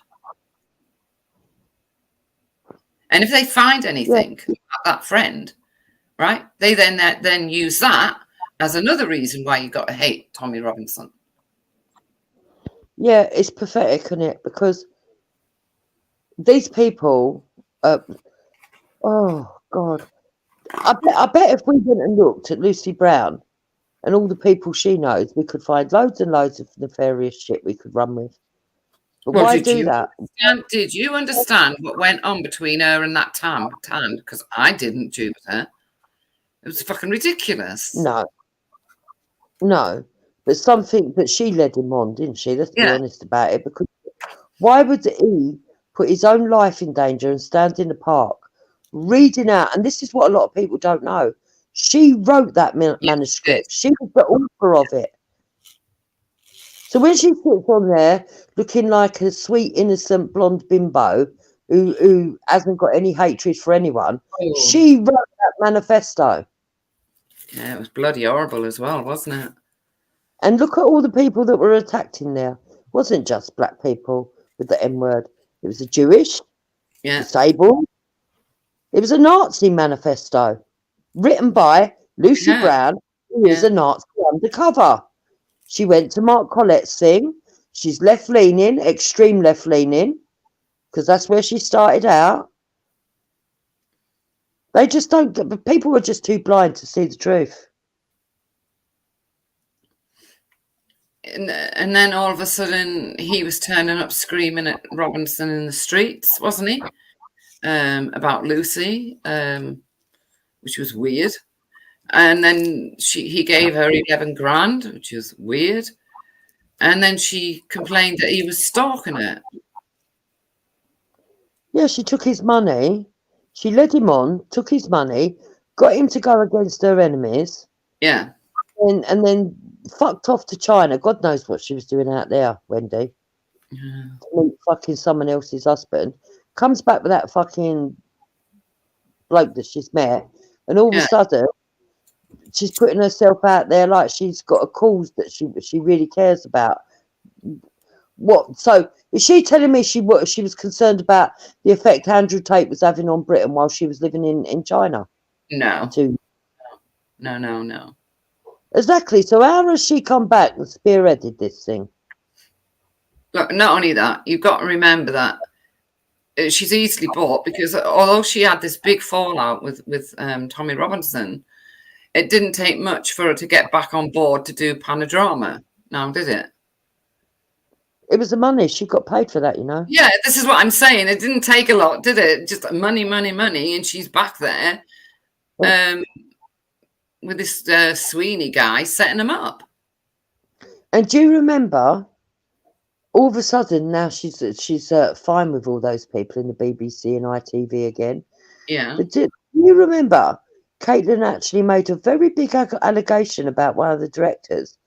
And if they find anything about that friend, right, they then use that as another reason why you got to hate Tommy Robinson. Yeah, it's pathetic, isn't it? Because these people, oh God, I bet if we went and looked at Lucy Brown and all the people she knows, we could find loads and loads of nefarious shit we could run with. But Well, why do that? Did you understand what went on between her and that Tan? Because I didn't, Jupiter. It was fucking ridiculous. No. But something that she led him on, didn't she? Let's be Yeah. honest about it. Because why would he put his own life in danger and stand in the park reading out? And this is what a lot of people don't know. She wrote that manuscript. She was the author of it. So when she sits on there looking like a sweet, innocent blonde bimbo who hasn't got any hatred for anyone, she wrote that manifesto. Yeah, it was bloody horrible as well, wasn't it? And look at all the people that were attacked in there. It wasn't just black people with the N word. It was the Jewish, disabled. It was a Nazi manifesto written by Lucy Brown, who is a Nazi undercover. She went to Mark Collette's thing. She's left-leaning, extreme left-leaning, because that's where she started out. They just don't get, but people are just too blind to see the truth. And then all of a sudden he was turning up screaming at Robinson in the streets, wasn't he? About Lucy, which was weird. And then he gave her 11 grand, which is weird. And then she complained that he was stalking her. Yeah, she took his money. She led him on, took his money, got him to go against her enemies. Yeah. And then fucked off to China. God knows what she was doing out there, Wendy. To meet fucking someone else's husband. Comes back with that fucking bloke that she's met. And all of a sudden, she's putting herself out there like she's got a cause that she really cares about. What? So is she telling me she was concerned about the effect Andrew Tate was having on Britain while she was living in China? No. No. Exactly. So how has she come back and spearheaded this thing? Look, not only that, you've got to remember that she's easily bought, because although she had this big fallout with Tommy Robinson, it didn't take much for her to get back on board to do Panodrama. Now, did it? It was the money. She got paid for that, you know. Yeah, this is what I'm saying. It didn't take a lot, did it? Just money, and she's back there with this Sweeney guy setting them up. And do you remember? All of a sudden, now she's fine with all those people in the BBC and ITV again. Yeah. But do you remember? Caitlin actually made a very big allegation about one of the directors.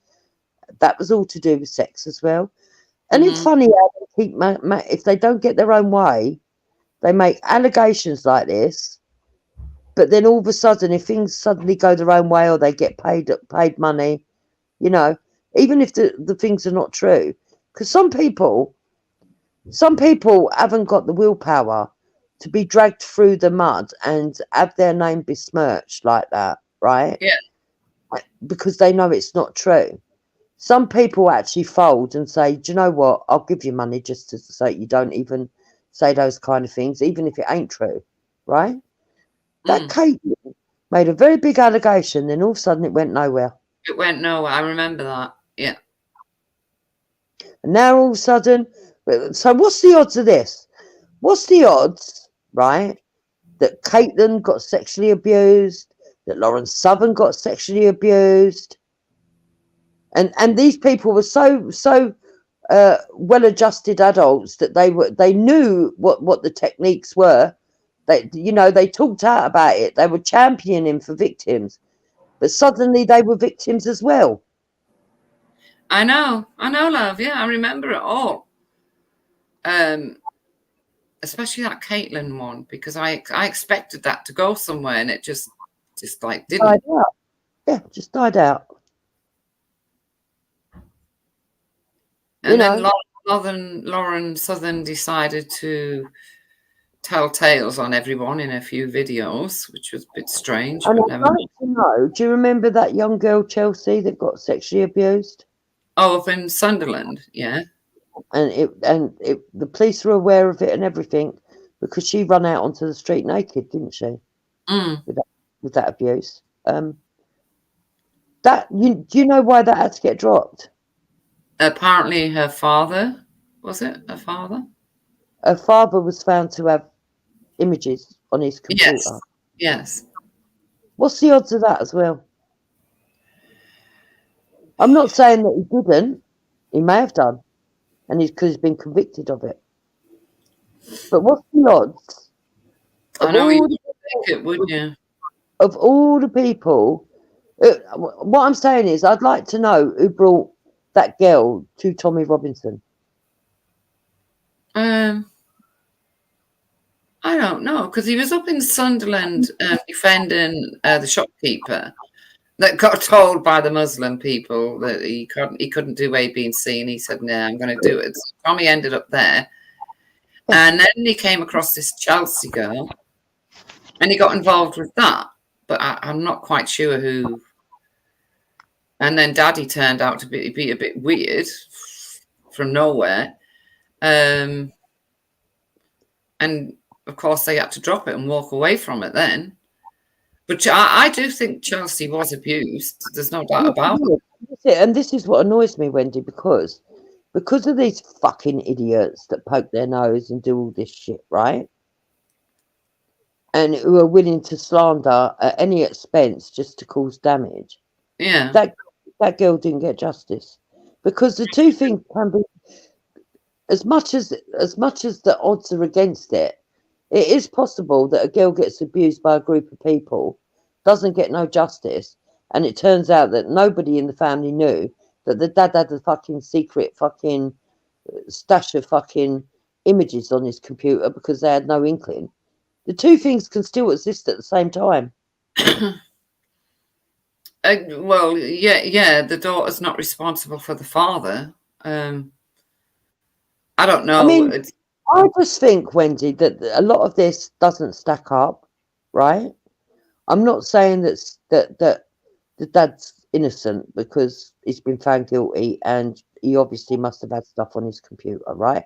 That was all to do with sex as well. And it's funny how they keep if they don't get their own way, they make allegations like this. But then all of a sudden, if things suddenly go their own way or they get paid money, you know, even if the things are not true, because some people haven't got the willpower to be dragged through the mud and have their name besmirched like that. right? Yeah. Because they know it's not true. Some people actually fold and say, do you know what? I'll give you money just to say you don't even say those kind of things, even if it ain't true, right? That Caitlin made a very big allegation, then all of a sudden it went nowhere. It went nowhere. I remember that. Yeah. And now all of a sudden, so what's the odds of this? What's the odds, right, that Caitlin got sexually abused, that Lauren Southern got sexually abused, and these people were so well-adjusted adults that they knew what the techniques were. They talked out about it. They were championing for victims, but suddenly they were victims as well. I know, love. Yeah, I remember it all. Especially that Caitlin one, because I expected that to go somewhere, and it just like didn't. Died out. Yeah, just died out. And then Lauren Southern decided to tell tales on everyone in a few videos, which was a bit strange. And but I'd like to know, do you remember that young girl, Chelsea, that got sexually abused? Oh, up in Sunderland, yeah. And the police were aware of it and everything because she ran out onto the street naked, didn't she? With that abuse. Do you know why that had to get dropped? Apparently her father, was it her father? Her father was found to have images on his computer. Yes. What's the odds of that as well? I'm not saying that he didn't. He may have done. And he's been convicted of it. But what's the odds? I know you think it, wouldn't you? Of all the people, what I'm saying is I'd like to know who brought that girl to Tommy Robinson. I don't know, because he was up in Sunderland defending the shopkeeper that got told by the Muslim people that he couldn't do A, B, and C, and he said, "No, I'm going to do it." So Tommy ended up there, and then he came across this Chelsea girl, and he got involved with that. But I'm not quite sure who. And then Daddy turned out to be a bit weird from nowhere, and of course they had to drop it and walk away from it then. But I do think Chelsea was abused. There's no doubt about it. And this is what annoys me, Wendy, because of these fucking idiots that poke their nose and do all this shit, right? And who are willing to slander at any expense just to cause damage. Yeah. That girl didn't get justice. Because the two things can be, as much as the odds are against it, it is possible that a girl gets abused by a group of people, doesn't get no justice, and it turns out that nobody in the family knew that the dad had a fucking secret fucking stash of fucking images on his computer because they had no inkling. The two things can still exist at the same time. Well, yeah, the daughter's not responsible for the father. I don't know. I mean, I just think, Wendy, that a lot of this doesn't stack up, right? I'm not saying that the dad's innocent because he's been found guilty and he obviously must have had stuff on his computer, right?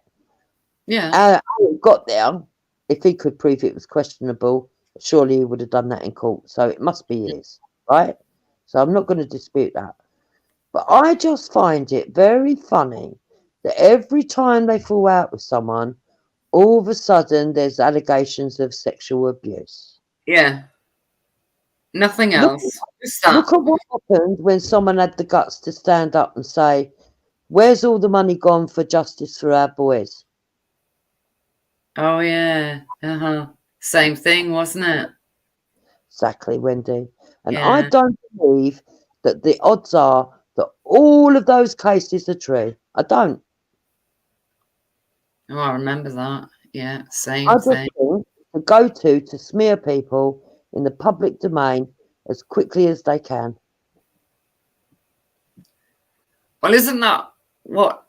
Yeah. How it got there, if he could prove it was questionable, surely he would have done that in court. So it must be his, right? So I'm not going to dispute that. But I just find it very funny that every time they fall out with someone, all of a sudden there's allegations of sexual abuse. Yeah. Nothing else. Look at what happened when someone had the guts to stand up and say, "Where's all the money gone for justice for our boys?" Oh, yeah. Same thing, wasn't it? Exactly, Wendy. And Yeah. I don't believe that the odds are that all of those cases are true. I don't. Oh, I remember that. Yeah, same I just thing. think the go-to to smear people in the public domain as quickly as they can. Well, isn't that what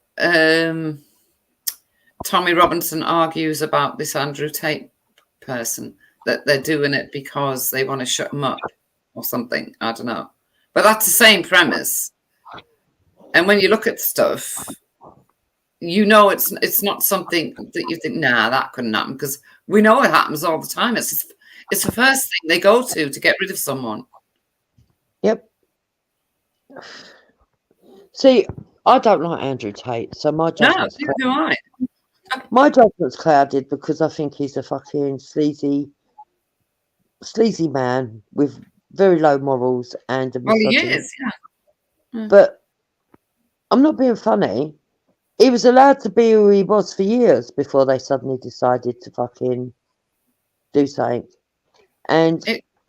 Tommy Robinson argues about this Andrew Tate person? That they're doing it because they want to shut him up. or something. I don't know. But that's the same premise. And when you look at stuff, you know it's not something that you think, nah, that couldn't happen, because we know it happens all the time. It's the first thing they go to get rid of someone. Yep. See, I don't like Andrew Tate, so my judgment's neither do I. My judgment's clouded because I think he's a fucking sleazy man with very low morals and a Well, he misogyny. is, yeah. But I'm not being funny. He was allowed to be who he was for years before they suddenly decided to fucking do something. And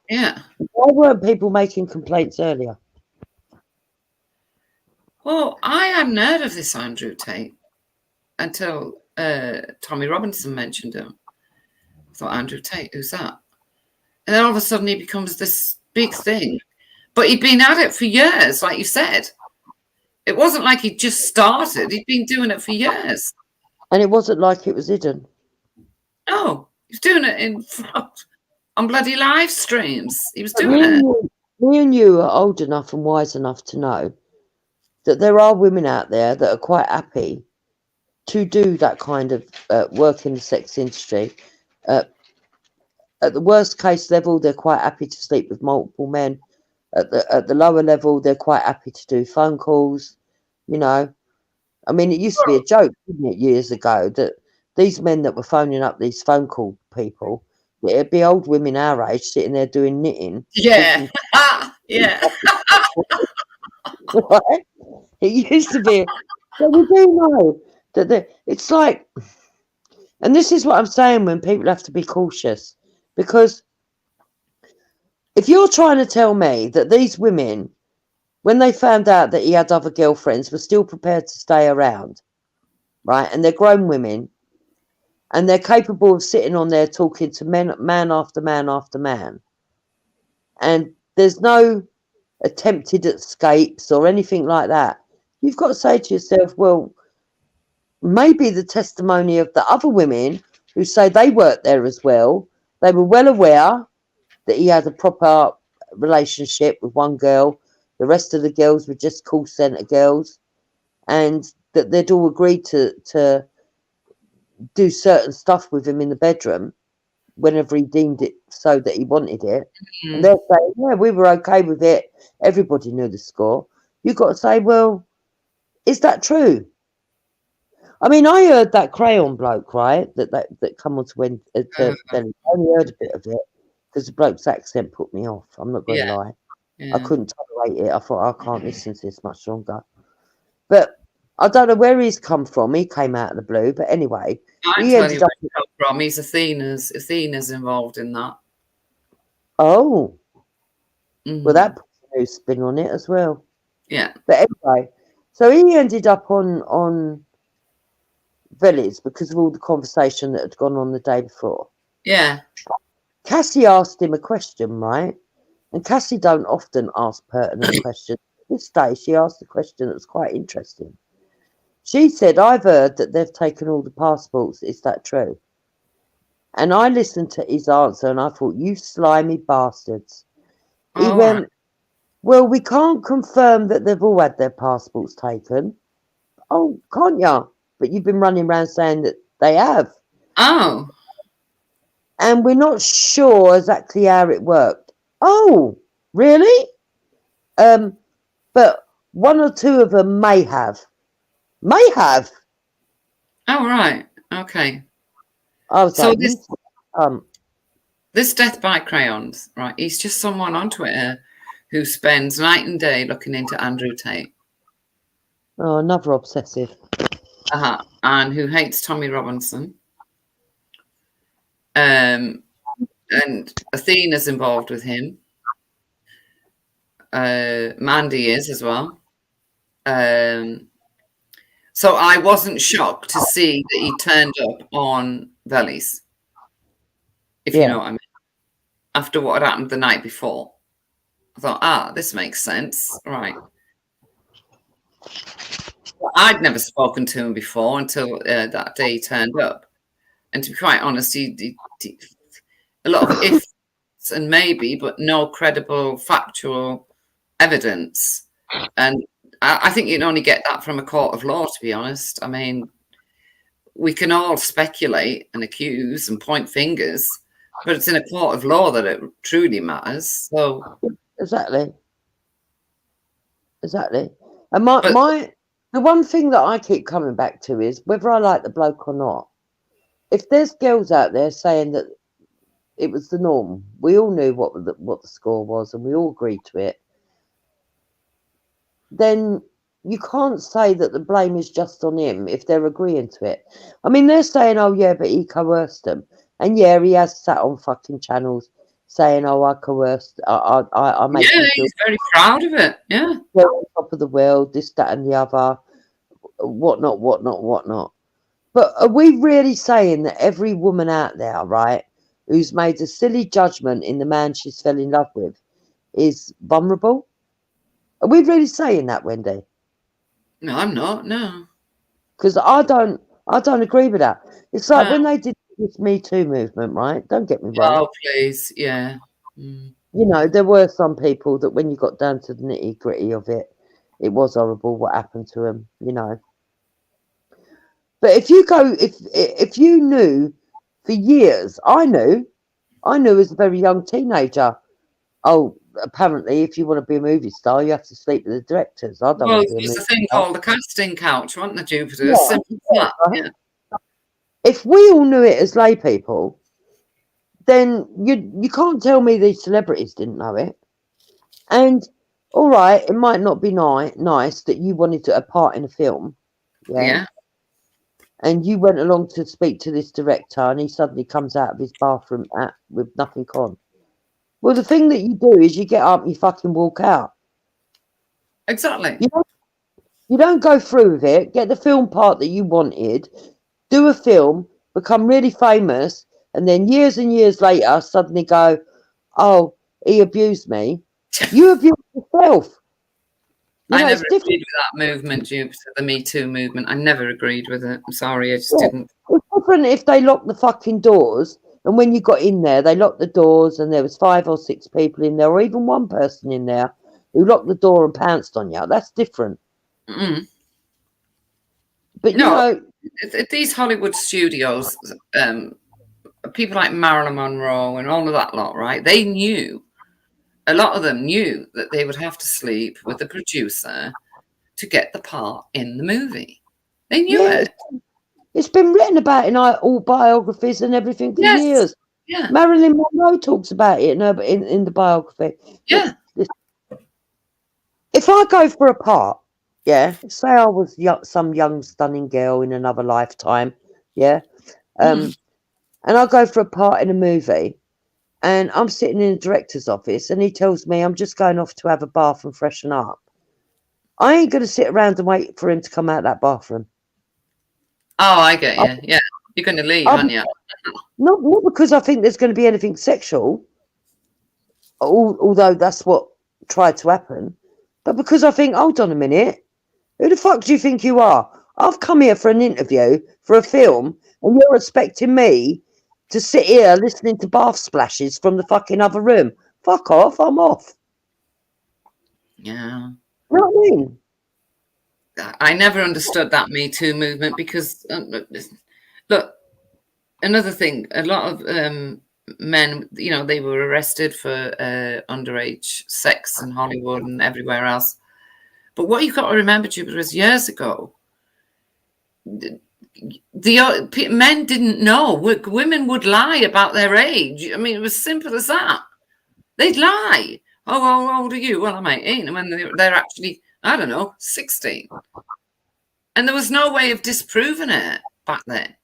yeah, why weren't people making complaints earlier? Well, I hadn't heard of this Andrew Tate until Tommy Robinson mentioned him. I thought, Andrew Tate, who's that? And then all of a sudden he becomes this big thing. But he'd been at it for years, like you said. It wasn't like he just started. He'd been doing it for years. And it wasn't like it was hidden. No, he was doing it on bloody live streams. He was doing it. Me and you are old enough and wise enough to know that there are women out there that are quite happy to do that kind of work in the sex industry. At the worst case level, they're quite happy to sleep with multiple men. At the lower level, they're quite happy to do phone calls. You know, I mean, it used to be a joke, didn't it, years ago, that these men that were phoning up these phone call people, it'd be old women our age sitting there doing knitting. Yeah, yeah. Right? It used to be. But we do know that it's like, and this is what I'm saying when people have to be cautious, because if you're trying to tell me that these women, when they found out that he had other girlfriends, were still prepared to stay around, right? And they're grown women, and they're capable of sitting on there talking to man after man after man, and there's no attempted escapes or anything like that. You've got to say to yourself, well, maybe the testimony of the other women who say they worked there as well, they were well aware that he had a proper relationship with one girl. The rest of the girls were just call centre girls, and that they'd all agreed to do certain stuff with him in the bedroom whenever he deemed it so that he wanted it. And they're saying, yeah, we were okay with it. Everybody knew the score. You've got to say, well, is that true? I mean, I heard that Crayon bloke, right, that come on to win. I only heard a bit of it because the bloke's accent put me off. I'm not going to lie. Yeah. I couldn't tolerate it. I thought, I can't listen to this much longer. But I don't know where he's come from. He came out of the blue. But anyway, he ended up... from. He's Athena's involved in that. Oh. Well, that puts a new spin on it as well. Yeah. But anyway, so he ended up on Veliz because of all the conversation that had gone on the day before. Yeah. Cassie asked him a question, right? And Cassie don't often ask pertinent questions. This day, she asked a question that was quite interesting. She said, I've heard that they've taken all the passports. Is that true? And I listened to his answer and I thought, you slimy bastards. He went, well, we can't confirm that they've all had their passports taken. Oh, can't ya? But you've been running around saying that they have. Oh. And we're not sure exactly how it worked. Oh, really? But one or two of them may have. May have. Oh, right. Okay. I was so like, this death by crayons, right? He's just someone on Twitter who spends night and day looking into Andrew Tate. Oh, another obsessive. And who hates Tommy Robinson. And Athena's involved with him. Mandy is as well. So I wasn't shocked to see that he turned up on Veliz, if you know what I mean. After what had happened the night before. I thought, this makes sense. Right. I'd never spoken to him before until that day he turned up. And to be quite honest, he a lot of ifs and maybe, but no credible factual evidence. And I think you can only get that from a court of law, to be honest. I mean, we can all speculate and accuse and point fingers, but it's in a court of law that it truly matters. So exactly. And the one thing that I keep coming back to is whether I like the bloke or not. If there's girls out there saying that it was the norm, we all knew what the score was, and we all agreed to it, then you can't say that the blame is just on him if they're agreeing to it. I mean, they're saying, oh yeah, but he coerced them. And yeah, he has sat on fucking channels saying, oh, I coerced, I made him feel he's very proud of it. Yeah. on top of the world, this, that, and the other, whatnot. But are we really saying that every woman out there, right, who's made a silly judgment in the man she's fell in love with is vulnerable? Are we really saying that, Wendy? No, I'm not. No, because I don't agree with that. It's like when they did this Me Too movement, right? Don't get me wrong. Oh, please, yeah. You know, there were some people that when you got down to the nitty gritty of it, it was horrible what happened to them. You know. But if you knew for years, I knew as a very young teenager. Oh, apparently, if you want to be a movie star, you have to sleep with the directors. I don't well, want to be a there's movie a thing star. called the casting couch, wasn't there, Jupiter? Yeah, Simple as that. Yeah. If we all knew it as lay people, then you can't tell me these celebrities didn't know it. And all right, it might not be nice that you wanted a part in a film, Yeah. and you went along to speak to this director, and he suddenly comes out of his bathroom with nothing on. Well, the thing that you do is you get up and you fucking walk out. Exactly. You don't go through with it, get the film part that you wanted, do a film, become really famous, and then years and years later suddenly go, oh, he abused me. You abused yourself. I never agreed with that movement, Jupiter, the Me Too movement. I never agreed with it. I'm sorry, I just didn't. It's different if they locked the fucking doors, and when you got in there, they locked the doors, and there was 5 or 6 people in there, or even one person in there who locked the door and pounced on you. That's different. Mm. But no, these Hollywood studios, people like Marilyn Monroe and all of that lot, right? They knew, a lot of them knew that they would have to sleep with the producer to get the part in the movie. They knew it. It's been written about in all biographies and everything for years. Yeah. Marilyn Monroe talks about it in the biography. Yeah. If I go for a part, say I was some young, stunning girl in another lifetime, and I go for a part in a movie, and I'm sitting in the director's office, and he tells me I'm just going off to have a bath and freshen up. I ain't going to sit around and wait for him to come out of that bathroom. Oh, I get you. Yeah, you're going to leave, aren't you? Not because I think there's going to be anything sexual, although that's what tried to happen, but because I think, hold on a minute, who the fuck do you think you are? I've come here for an interview, for a film, and you're expecting me to sit here listening to bath splashes from the fucking other room. Fuck off, I'm off. Yeah. You know what I mean? I never understood that Me Too movement because, look, another thing, a lot of men, you know, they were arrested for underage sex in Hollywood and everywhere else. But what you've got to remember, Jupiter, is years ago, the men didn't know. Women would lie about their age. I mean, it was simple as that. They'd lie. Oh, how old are you? Well, I'm 18. And when they're actually, I don't know, 16. And there was no way of disproving it back then.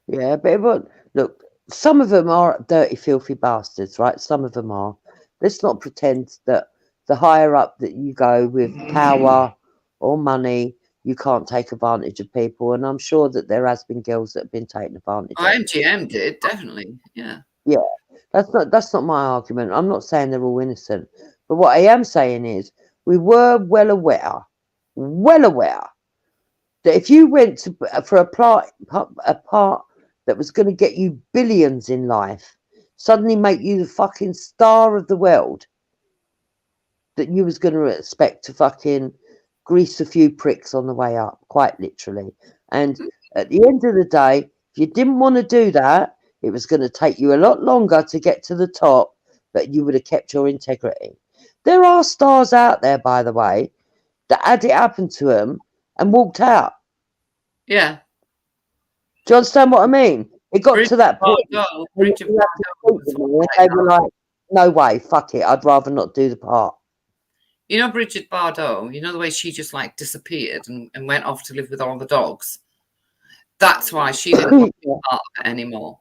Yeah, but look, some of them are dirty, filthy bastards, right? Some of them are. Let's not pretend that the higher up that you go with power or money, you can't take advantage of people. And I'm sure that there has been girls that have been taken advantage of. MGM did, definitely. Yeah. Yeah. That's not my argument. I'm not saying they're all innocent. But what I am saying is we were well aware that if you went for a part that was going to get you billions in life, suddenly make you the fucking star of the world that you was going to expect to fucking grease a few pricks on the way up, quite literally. And at the end of the day, if you didn't want to do that, it was going to take you a lot longer to get to the top, but you would have kept your integrity. There are stars out there, by the way, that had it happen to them and walked out. Yeah. Do you understand what I mean? It got to that point. Bridget And they were like, no way, fuck it. I'd rather not do the part. You know Bridget Bardot, you know the way she just like disappeared and went off to live with all the dogs? That's why she didn't want to be part of it anymore.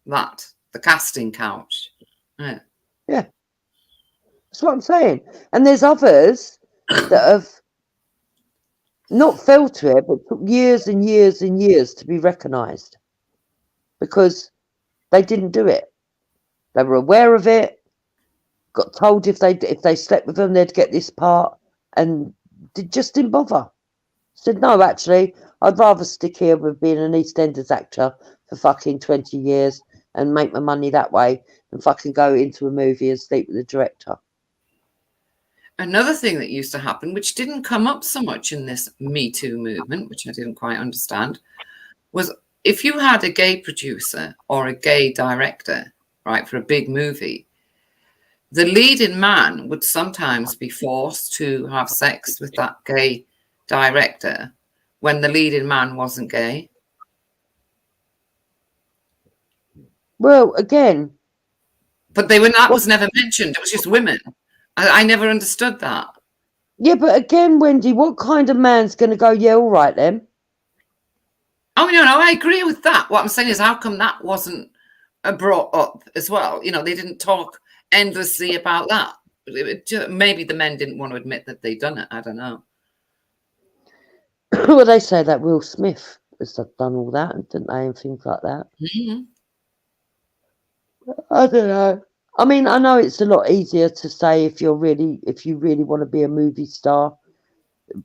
That, the casting couch. Yeah. Yeah. That's what I'm saying. And there's others that have not fell to it, but took years and years and years to be recognised because they didn't do it. They were aware of it, got told if they slept with them, they'd get this part, and just didn't bother. Said, no, actually, I'd rather stick here with being an EastEnders actor for fucking 20 years and make my money that way than fucking go into a movie and sleep with the director. Another thing that used to happen, which didn't come up so much in this Me Too movement, which I didn't quite understand, was if you had a gay producer or a gay director, right, for a big movie, the leading man would sometimes be forced to have sex with that gay director when the leading man wasn't gay. Well, again. But that was never mentioned. It was just women. I never understood that. Yeah, but again, Wendy, what kind of man's going to go, yeah, all right then? Oh, no, I agree with that. What I'm saying is, how come that wasn't brought up as well? You know, they didn't talk endlessly about that. Maybe the men didn't want to admit that they'd done it. I don't know. Well, they say that Will Smith has done all that, didn't they, and things like that. Mm-hmm. I don't know. I mean, I know it's a lot easier to say if you really want to be a movie star,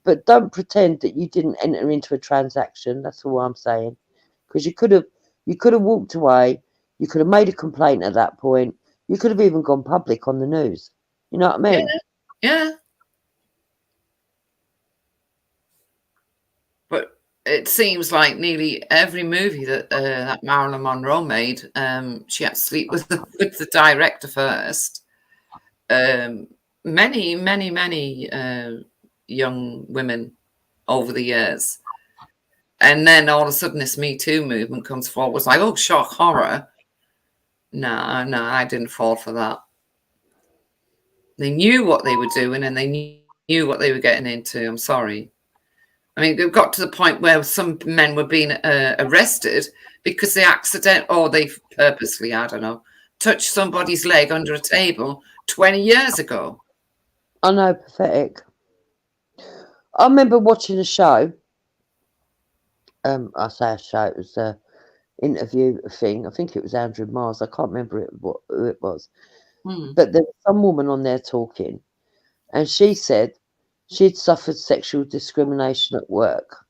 but don't pretend that you didn't enter into a transaction. That's all I'm saying. Because you could have walked away. You could have made a complaint at that point. You could have even gone public on the news. You know what I mean? Yeah. But it seems like nearly every movie that Marilyn Monroe made, she had to sleep with the director first. Many young women over the years. And then all of a sudden this Me Too movement comes forward. It's like, oh, shock, horror. No, I didn't fall for that. They knew what they were doing and they knew what they were getting into. I'm sorry. I mean, it got to the point where some men were being arrested because they they purposely, I don't know, touched somebody's leg under a table 20 years ago. I know, pathetic. I remember watching a show. I say a show, it was an interview thing. I think it was Andrew Mars. I can't remember who it was. But there was some woman on there talking, and she said she'd suffered sexual discrimination at work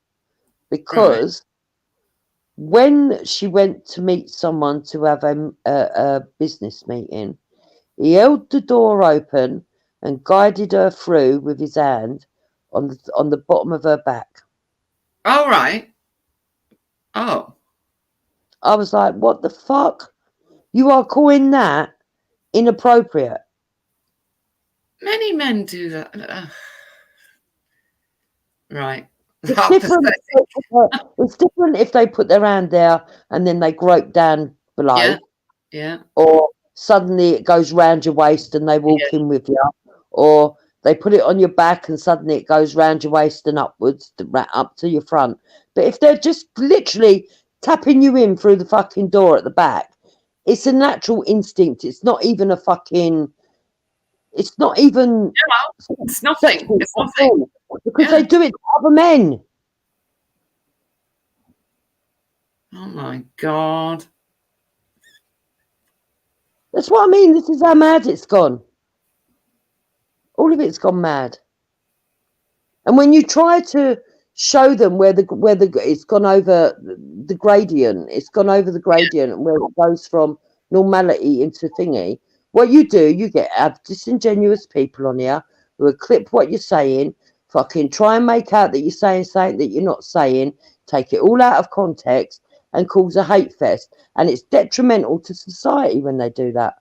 because when she went to meet someone to have a business meeting, he held the door open and guided her through with his hand on the bottom of her back. All right. Oh. I was like, what the fuck? You are calling that inappropriate? Many men do that. Right. It's different if they put their hand there and then they grope down below. Yeah. Or suddenly it goes round your waist and they walk in with you. Or they put it on your back and suddenly it goes round your waist and upwards, up to your front. But if they're just literally tapping you in through the fucking door at the back, it's a natural instinct. It's not even a fucking... It's not even... It's nothing. It's nothing. Because they do it to other men. Oh, my God. That's what I mean. This is how mad it's gone. All of it's gone mad. And when you try to show them where it's gone over the gradient, and where it goes from normality into thingy. What you do, you have disingenuous people on here who will clip what you're saying, fucking try and make out that you're saying something that you're not saying, take it all out of context and cause a hate fest. And it's detrimental to society when they do that.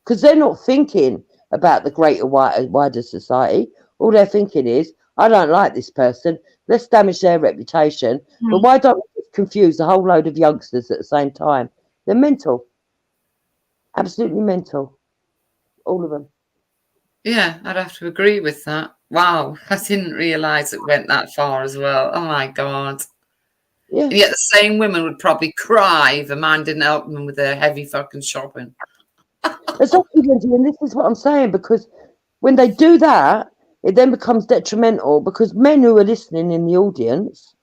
Because they're not thinking about the greater, wider society. All they're thinking is, I don't like this person. Let's damage their reputation. But why don't we confuse a whole load of youngsters at the same time? They're mental. Absolutely mental. All of them. Yeah, I'd have to agree with that. Wow, I didn't realise it went that far as well. Oh my God. Yeah. And yet the same women would probably cry if a man didn't help them with their heavy fucking shopping. Exactly, Lindsay, and this is what I'm saying, because when they do that, it then becomes detrimental because men who are listening in the audience,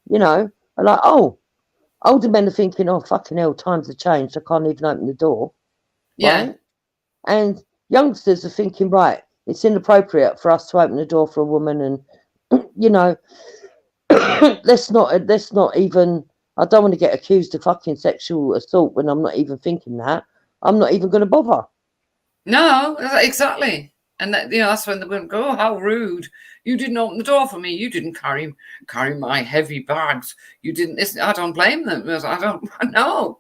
you know, are like, oh, older men are thinking, oh, fucking hell, times have changed. I can't even open the door. Yeah. Right? And youngsters are thinking, right, it's inappropriate for us to open the door for a woman. And, you know, let's not even, I don't want to get accused of fucking sexual assault when I'm not even thinking that. I'm not even going to bother. No, exactly. And that, you know, that's when the women go, oh, how rude. You didn't open the door for me. You didn't carry my heavy bags. You didn't. I don't blame them. I don't know.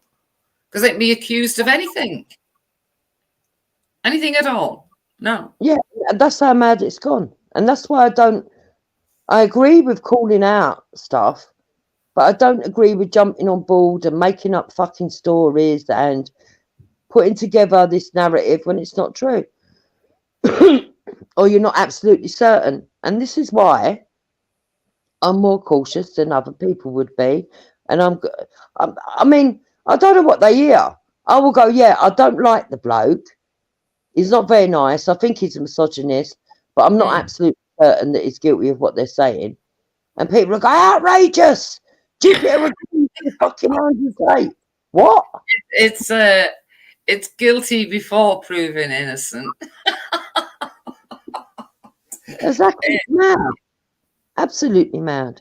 Because they'd be accused of anything. Anything at all. No. Yeah, that's how mad it's gone. And that's why I agree with calling out stuff, but I don't agree with jumping on board and making up fucking stories and putting together this narrative when it's not true. Or you're not absolutely certain. And this is why I'm more cautious than other people would be. And I mean, I don't know what they hear. I will go, yeah, I don't like the bloke. He's not very nice. I think he's a misogynist, but I'm not absolutely certain that he's guilty of what they're saying. And people are going, outrageous! Jupiter fucking say. What? It's guilty before proven innocent. Exactly. Mad. Absolutely mad.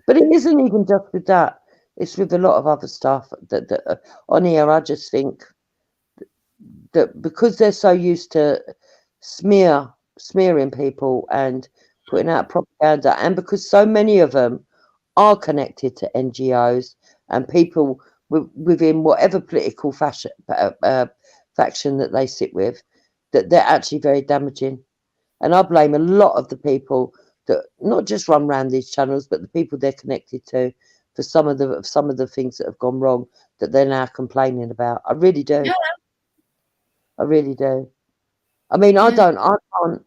But it isn't even just with that. It's with a lot of other stuff that on here. I just think that because they're so used to smearing people and putting out propaganda, and because so many of them are connected to NGOs and people within whatever political faction that they sit with, that they're actually very damaging. And I blame a lot of the people that not just run around these channels, but the people they're connected to for some of the things that have gone wrong that they're now complaining about. I really do. Yeah. I really do. I mean, I can't.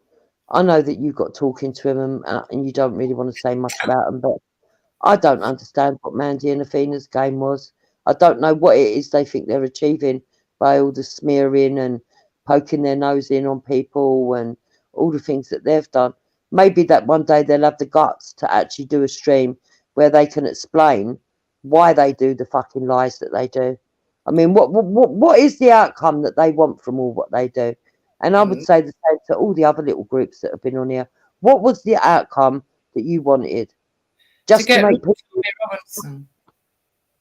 I know that you got talking to him and you don't really want to say much about him, but I don't understand what Mandy and Athena's game was. I don't know what it is they think they're achieving by all the smearing and poking their nose in on people and all the things that they've done. Maybe that one day they'll have the guts to actually do a stream where they can explain why they do the fucking lies that they do. I mean, what is the outcome that they want from all what they do? And I would say the same to all the other little groups that have been on here. What was the outcome that you wanted? Just to make people...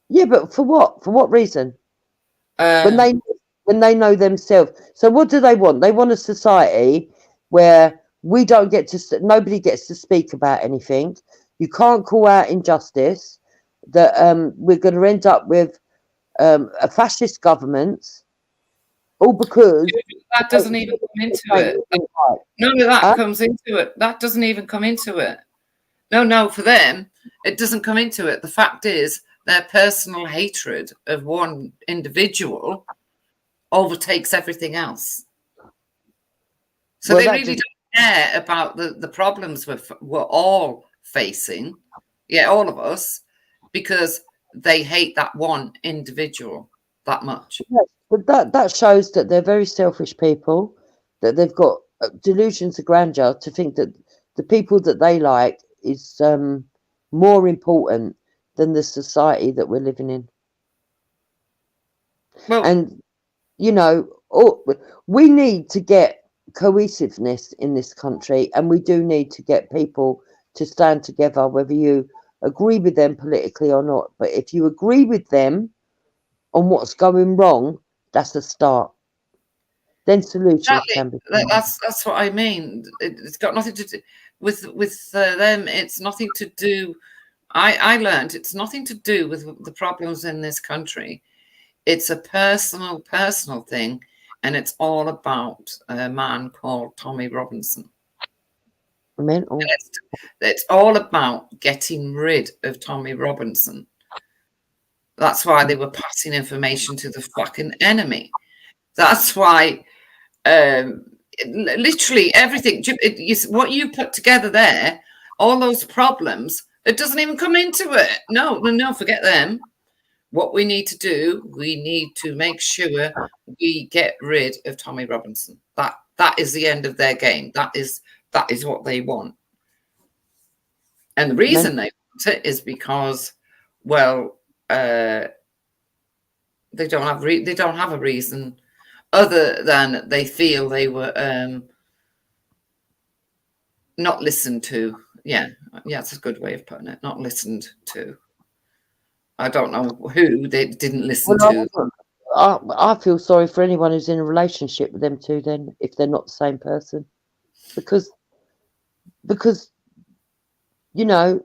Yeah, but for what? For what reason? When they know themselves. So what do they want? They want a society where we don't get to, nobody gets to speak about anything. You can't call out injustice. That we're going to end up with a fascist government, all because that doesn't even come into it. None of that comes into it. That doesn't even come into it. No, for them, it doesn't come into it. The fact is, their personal hatred of one individual overtakes everything else. So they really don't care about the problems we're all facing, all of us, because they hate that one individual that much. Yes, but that shows that they're very selfish people, that they've got delusions of grandeur to think that the people that they like is more important than the society that we're living in. Well, and, you know, we need to get cohesiveness in this country, and we do need to get people to stand together, whether you agree with them politically or not. But if you agree with them on what's going wrong, That's the start. Then solutions can be found. That's what I mean. It's got nothing to do with them. It's nothing to do. I learned it's nothing to do with the problems in this country. It's a personal thing, and it's all about a man called Tommy Robinson. Mental. It's all about getting rid of Tommy Robinson. That's why they were passing information to the fucking enemy. That's why literally everything, what you put together there, all those problems, it doesn't even come into it. No, forget them. What we need to do, we need to make sure we get rid of Tommy Robinson. That is the end of their game. That is what they want. And the reason they want it is because, well, they don't have a reason other than they feel they were not listened to. Yeah, it's a good way of putting it. Not listened to. I don't know who they didn't listen to. I feel sorry for anyone who's in a relationship with them two then, if they're not the same person. Because you know,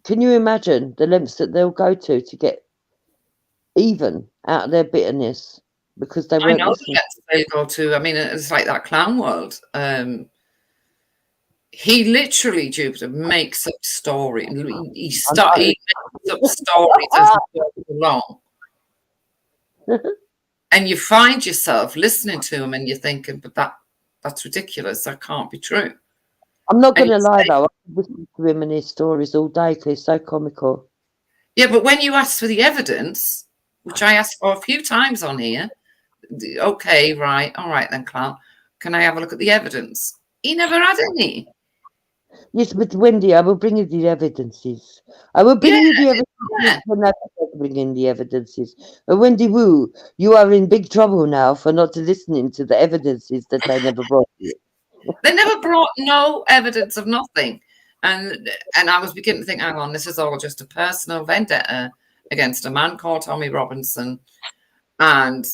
can you imagine the lengths that they'll go to get even out of their bitterness because they weren't listening? They go to. I mean, it's like that clown world. He literally, Jupiter, makes up stories. He makes up stories as he goes along. And you find yourself listening to him and you're thinking, but that's ridiculous. That can't be true. I'm not going to lie, though. I listen to him and his stories all day because he's so comical. Yeah, but when you ask for the evidence, which I asked for a few times on here, okay, right, all right then, clown, can I have a look at the evidence? He never had any. Yes, but Wendy, I will bring you the evidences. I will bring you the evidences when I bring in the evidences. Wendy Wu, you are in big trouble now for not listening to the evidences that I never brought you. They never brought no evidence of nothing. And I was beginning to think, hang on, this is all just a personal vendetta against a man called Tommy Robinson. And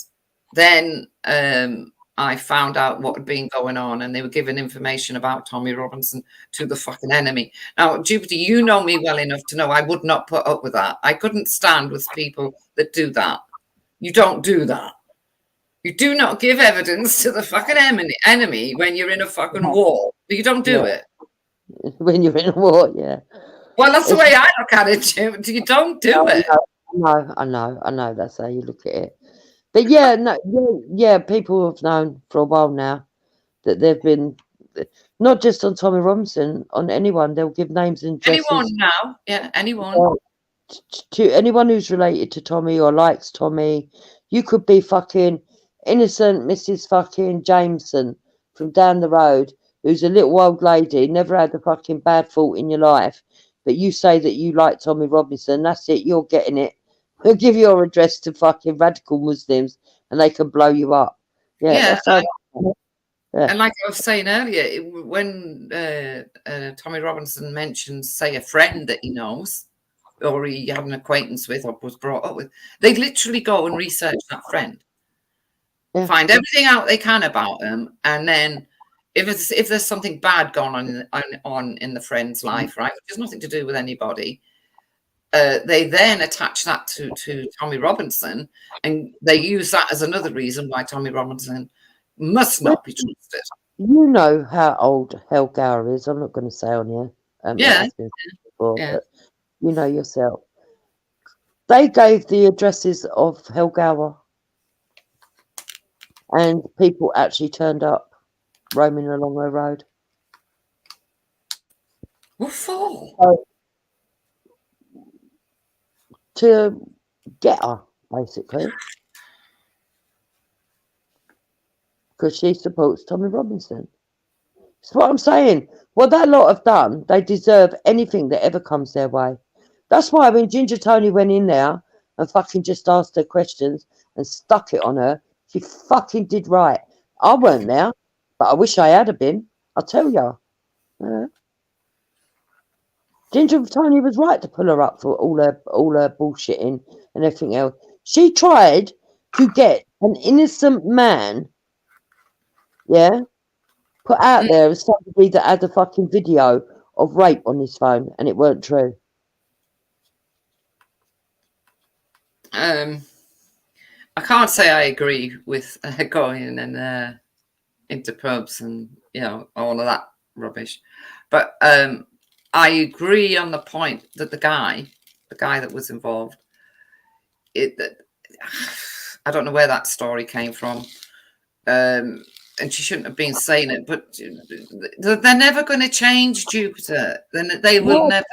then I found out what had been going on, and they were giving information about Tommy Robinson to the fucking enemy. Now, Jupiter, you know me well enough to know I would not put up with that. I couldn't stand with people that do that. You don't do that. You do not give evidence to the fucking enemy when you're in a fucking war. You don't do it. When you're in a war, yeah. Well, that's the way I look at it, Jupiter. You don't do it. I know. That's how you look at it. But yeah, people have known for a while now that they've been not just on Tommy Robinson, on anyone. They'll give names and addresses. Anyone now, yeah, anyone. To anyone who's related to Tommy or likes Tommy, you could be fucking innocent Mrs. fucking Jameson from down the road, who's a little old lady, never had a fucking bad thought in your life, but you say that you like Tommy Robinson. That's it. You're getting it. They'll give your address to fucking radical Muslims and they can blow you up. Yeah. And like I was saying earlier, when Tommy Robinson mentions, say, a friend that he knows or he had an acquaintance with or was brought up with, they literally go and research that friend, find everything out they can about him, and then if there's something bad going on in the friend's life, right, which has nothing to do with anybody, they then attach that to Tommy Robinson, and they use that as another reason why Tommy Robinson must not be trusted. You know how old Helga is. I'm not going to say on here. But you know yourself. They gave the addresses of Helga, and people actually turned up roaming along her road. What for? To get her, basically. Because she supports Tommy Robinson. That's what I'm saying. What that lot have done, they deserve anything that ever comes their way. That's why when Ginger Tony went in there and fucking just asked her questions and stuck it on her, she fucking did right. I weren't there, but I wish I had been. I'll tell you. Ginger Tony was right to pull her up for all her bullshitting and everything else. She tried to get an innocent man, yeah, put out there as somebody that had a fucking video of rape on his phone and it weren't true? I can't say I agree with going and into pubs and all of that rubbish, but I agree on the point that the guy that was involved, I don't know where that story came from, and she shouldn't have been saying it, but they're never going to change, Jupiter. They will never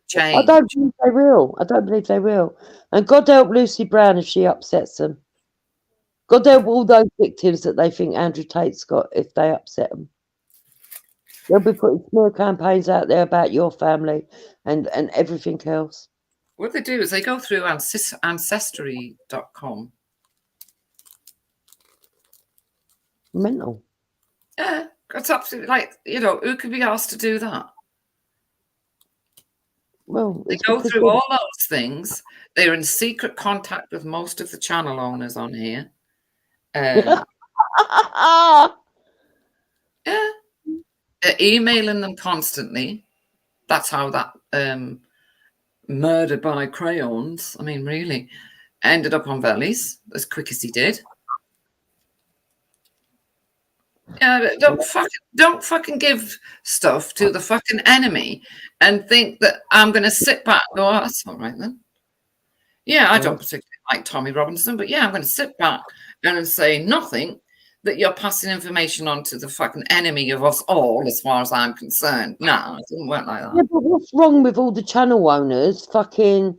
change. I don't believe they will. I don't believe they will. And God help Lucy Brown if she upsets them. God help all those victims that they think Andrew Tate's got if they upset them. They'll be putting smear campaigns out there about your family and everything else. What they do is they go through ancestry.com. Mental. Yeah, it's absolutely who could be asked to do that? Well, they go through all those things. They're in secret contact with most of the channel owners on here. Yeah. They're emailing them constantly. That's how that murder by crayons, I mean, really, ended up on Valley's as quick as he did. Yeah, don't fucking give stuff to the fucking enemy and think that I'm going to sit back and go, oh, that's all right then. Yeah, I don't particularly like Tommy Robinson, but yeah, I'm going to sit back and say nothing that you're passing information on to the fucking enemy of us all, as far as I'm concerned. No, it doesn't work like that. Yeah, but what's wrong with all the channel owners fucking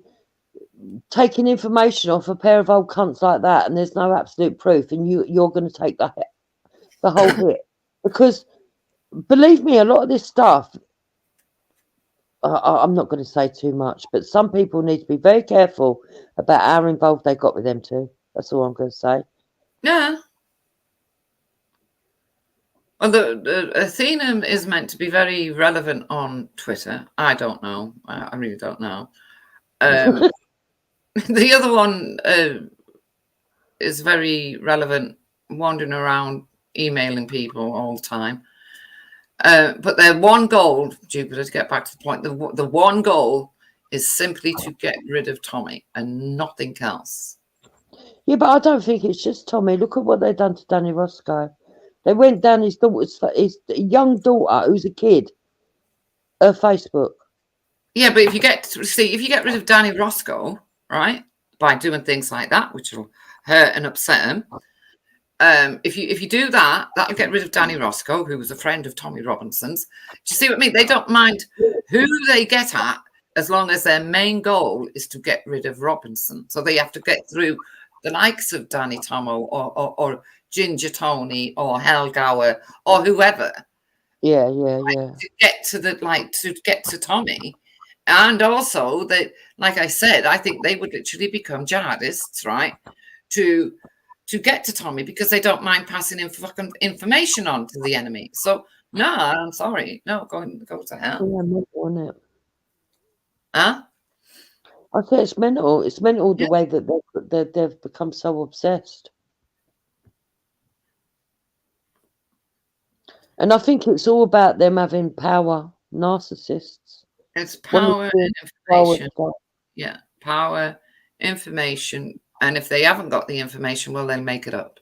taking information off a pair of old cunts like that, and there's no absolute proof, and you're going to take the whole hit? Because believe me, a lot of this stuff, I'm not going to say too much, but some people need to be very careful about how involved they got with them too. That's all I'm going to say. Yeah. Well, the Athena is meant to be very relevant on Twitter. I don't know. I really don't know. The other one is very relevant, wandering around, emailing people all the time. But their one goal, Jupiter, to get back to the point, the one goal is simply to get rid of Tommy and nothing else. Yeah, but I don't think it's just Tommy. Look at what they've done to Danny Roscoe. They went down his young daughter, who's a kid, her Facebook. Yeah, but if you get rid of Danny Roscoe, right, by doing things like that, which will hurt and upset him, if you do that, that'll get rid of Danny Roscoe, who was a friend of Tommy Robinson's. Do you see what I mean? They don't mind who they get at, as long as their main goal is to get rid of Robinson. So they have to get through the likes of Danny Tomo or Ginger Tony or Helgauer or whoever. Yeah. To get to Tommy. And also that, like I said, I think they would literally become jihadists, right? To get to Tommy, because they don't mind passing fucking information on to the enemy. So no, I'm sorry. No, go to hell. Yeah, mental, isn't it? Huh? I say it's mental. It's mental the way that they've become so obsessed. And I think it's all about them having power, narcissists. It's power and information. Yeah, power, information. And if they haven't got the information, well, they'll make it up.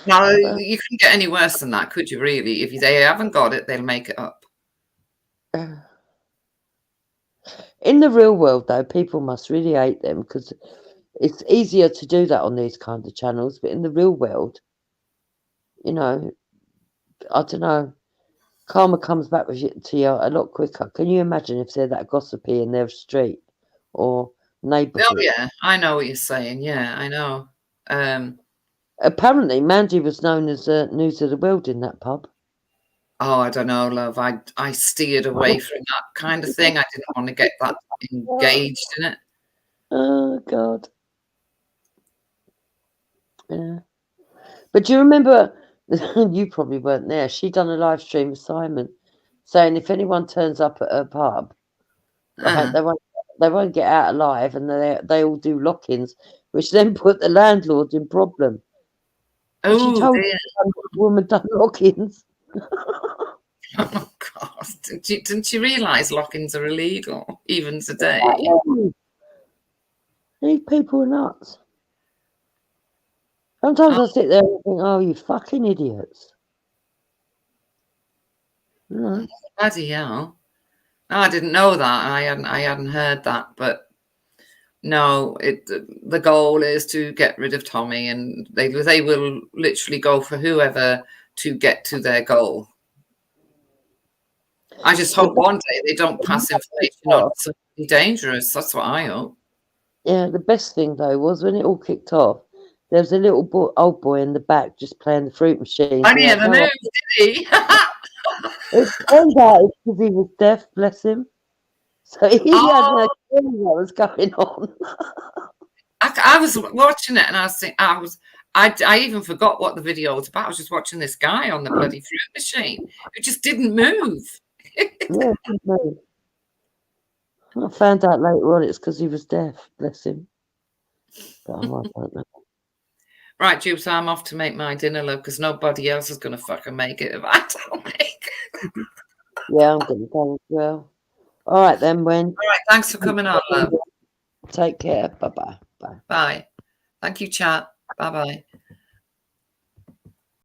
Now, you couldn't get any worse than that, could you, really? If they haven't got it, they'll make it up. In the real world, though, people must really hate them, because it's easier to do that on these kind of channels. But in the real world, I don't know, karma comes back to you a lot quicker. Can you imagine if they're that gossipy in their street or neighbourhood? Oh, yeah, I know what you're saying. Yeah, I know. Apparently, Mandy was known as News of the World in that pub. Oh, I don't know, love. I steered away from that kind of thing. I didn't want to get that engaged in it. Oh, God. Yeah. But do you remember, you probably weren't there, she done a live stream with Simon saying if anyone turns up at her pub, right, they won't get out alive, and they all do lock-ins, which then put the landlord in problem. And she Oh, told dear. the woman done lock-ins. Oh, God. Didn't you realise lock-ins are illegal, even today? These people are nuts. Sometimes I sit there and think, oh, you fucking idiots. No. Bloody hell. No, I didn't know that. I hadn't heard that, but no, the goal is to get rid of Tommy, and they will literally go for whoever to get to their goal. I just hope one day they don't pass information on to somebody dangerous. That's what I hope. Yeah, the best thing though was when it all kicked off, there was a little old boy in the back just playing the fruit machine. I never knew, did he? It turned out because he was deaf, bless him. So he had no clue what was going on. I was watching it and I even forgot what the video was about. I was just watching this guy on the bloody fruit machine who just didn't move. Yeah, no. I found out later on it's because he was deaf, bless him. But I don't know. Right, Jubes, I'm off to make my dinner, love, because nobody else is going to fucking make it if I don't make it. Yeah, I'm going to go as well. All right then, Wen. All right, thanks for coming on, love. Take care. Bye-bye. Bye. Bye. Thank you, chat. Bye-bye.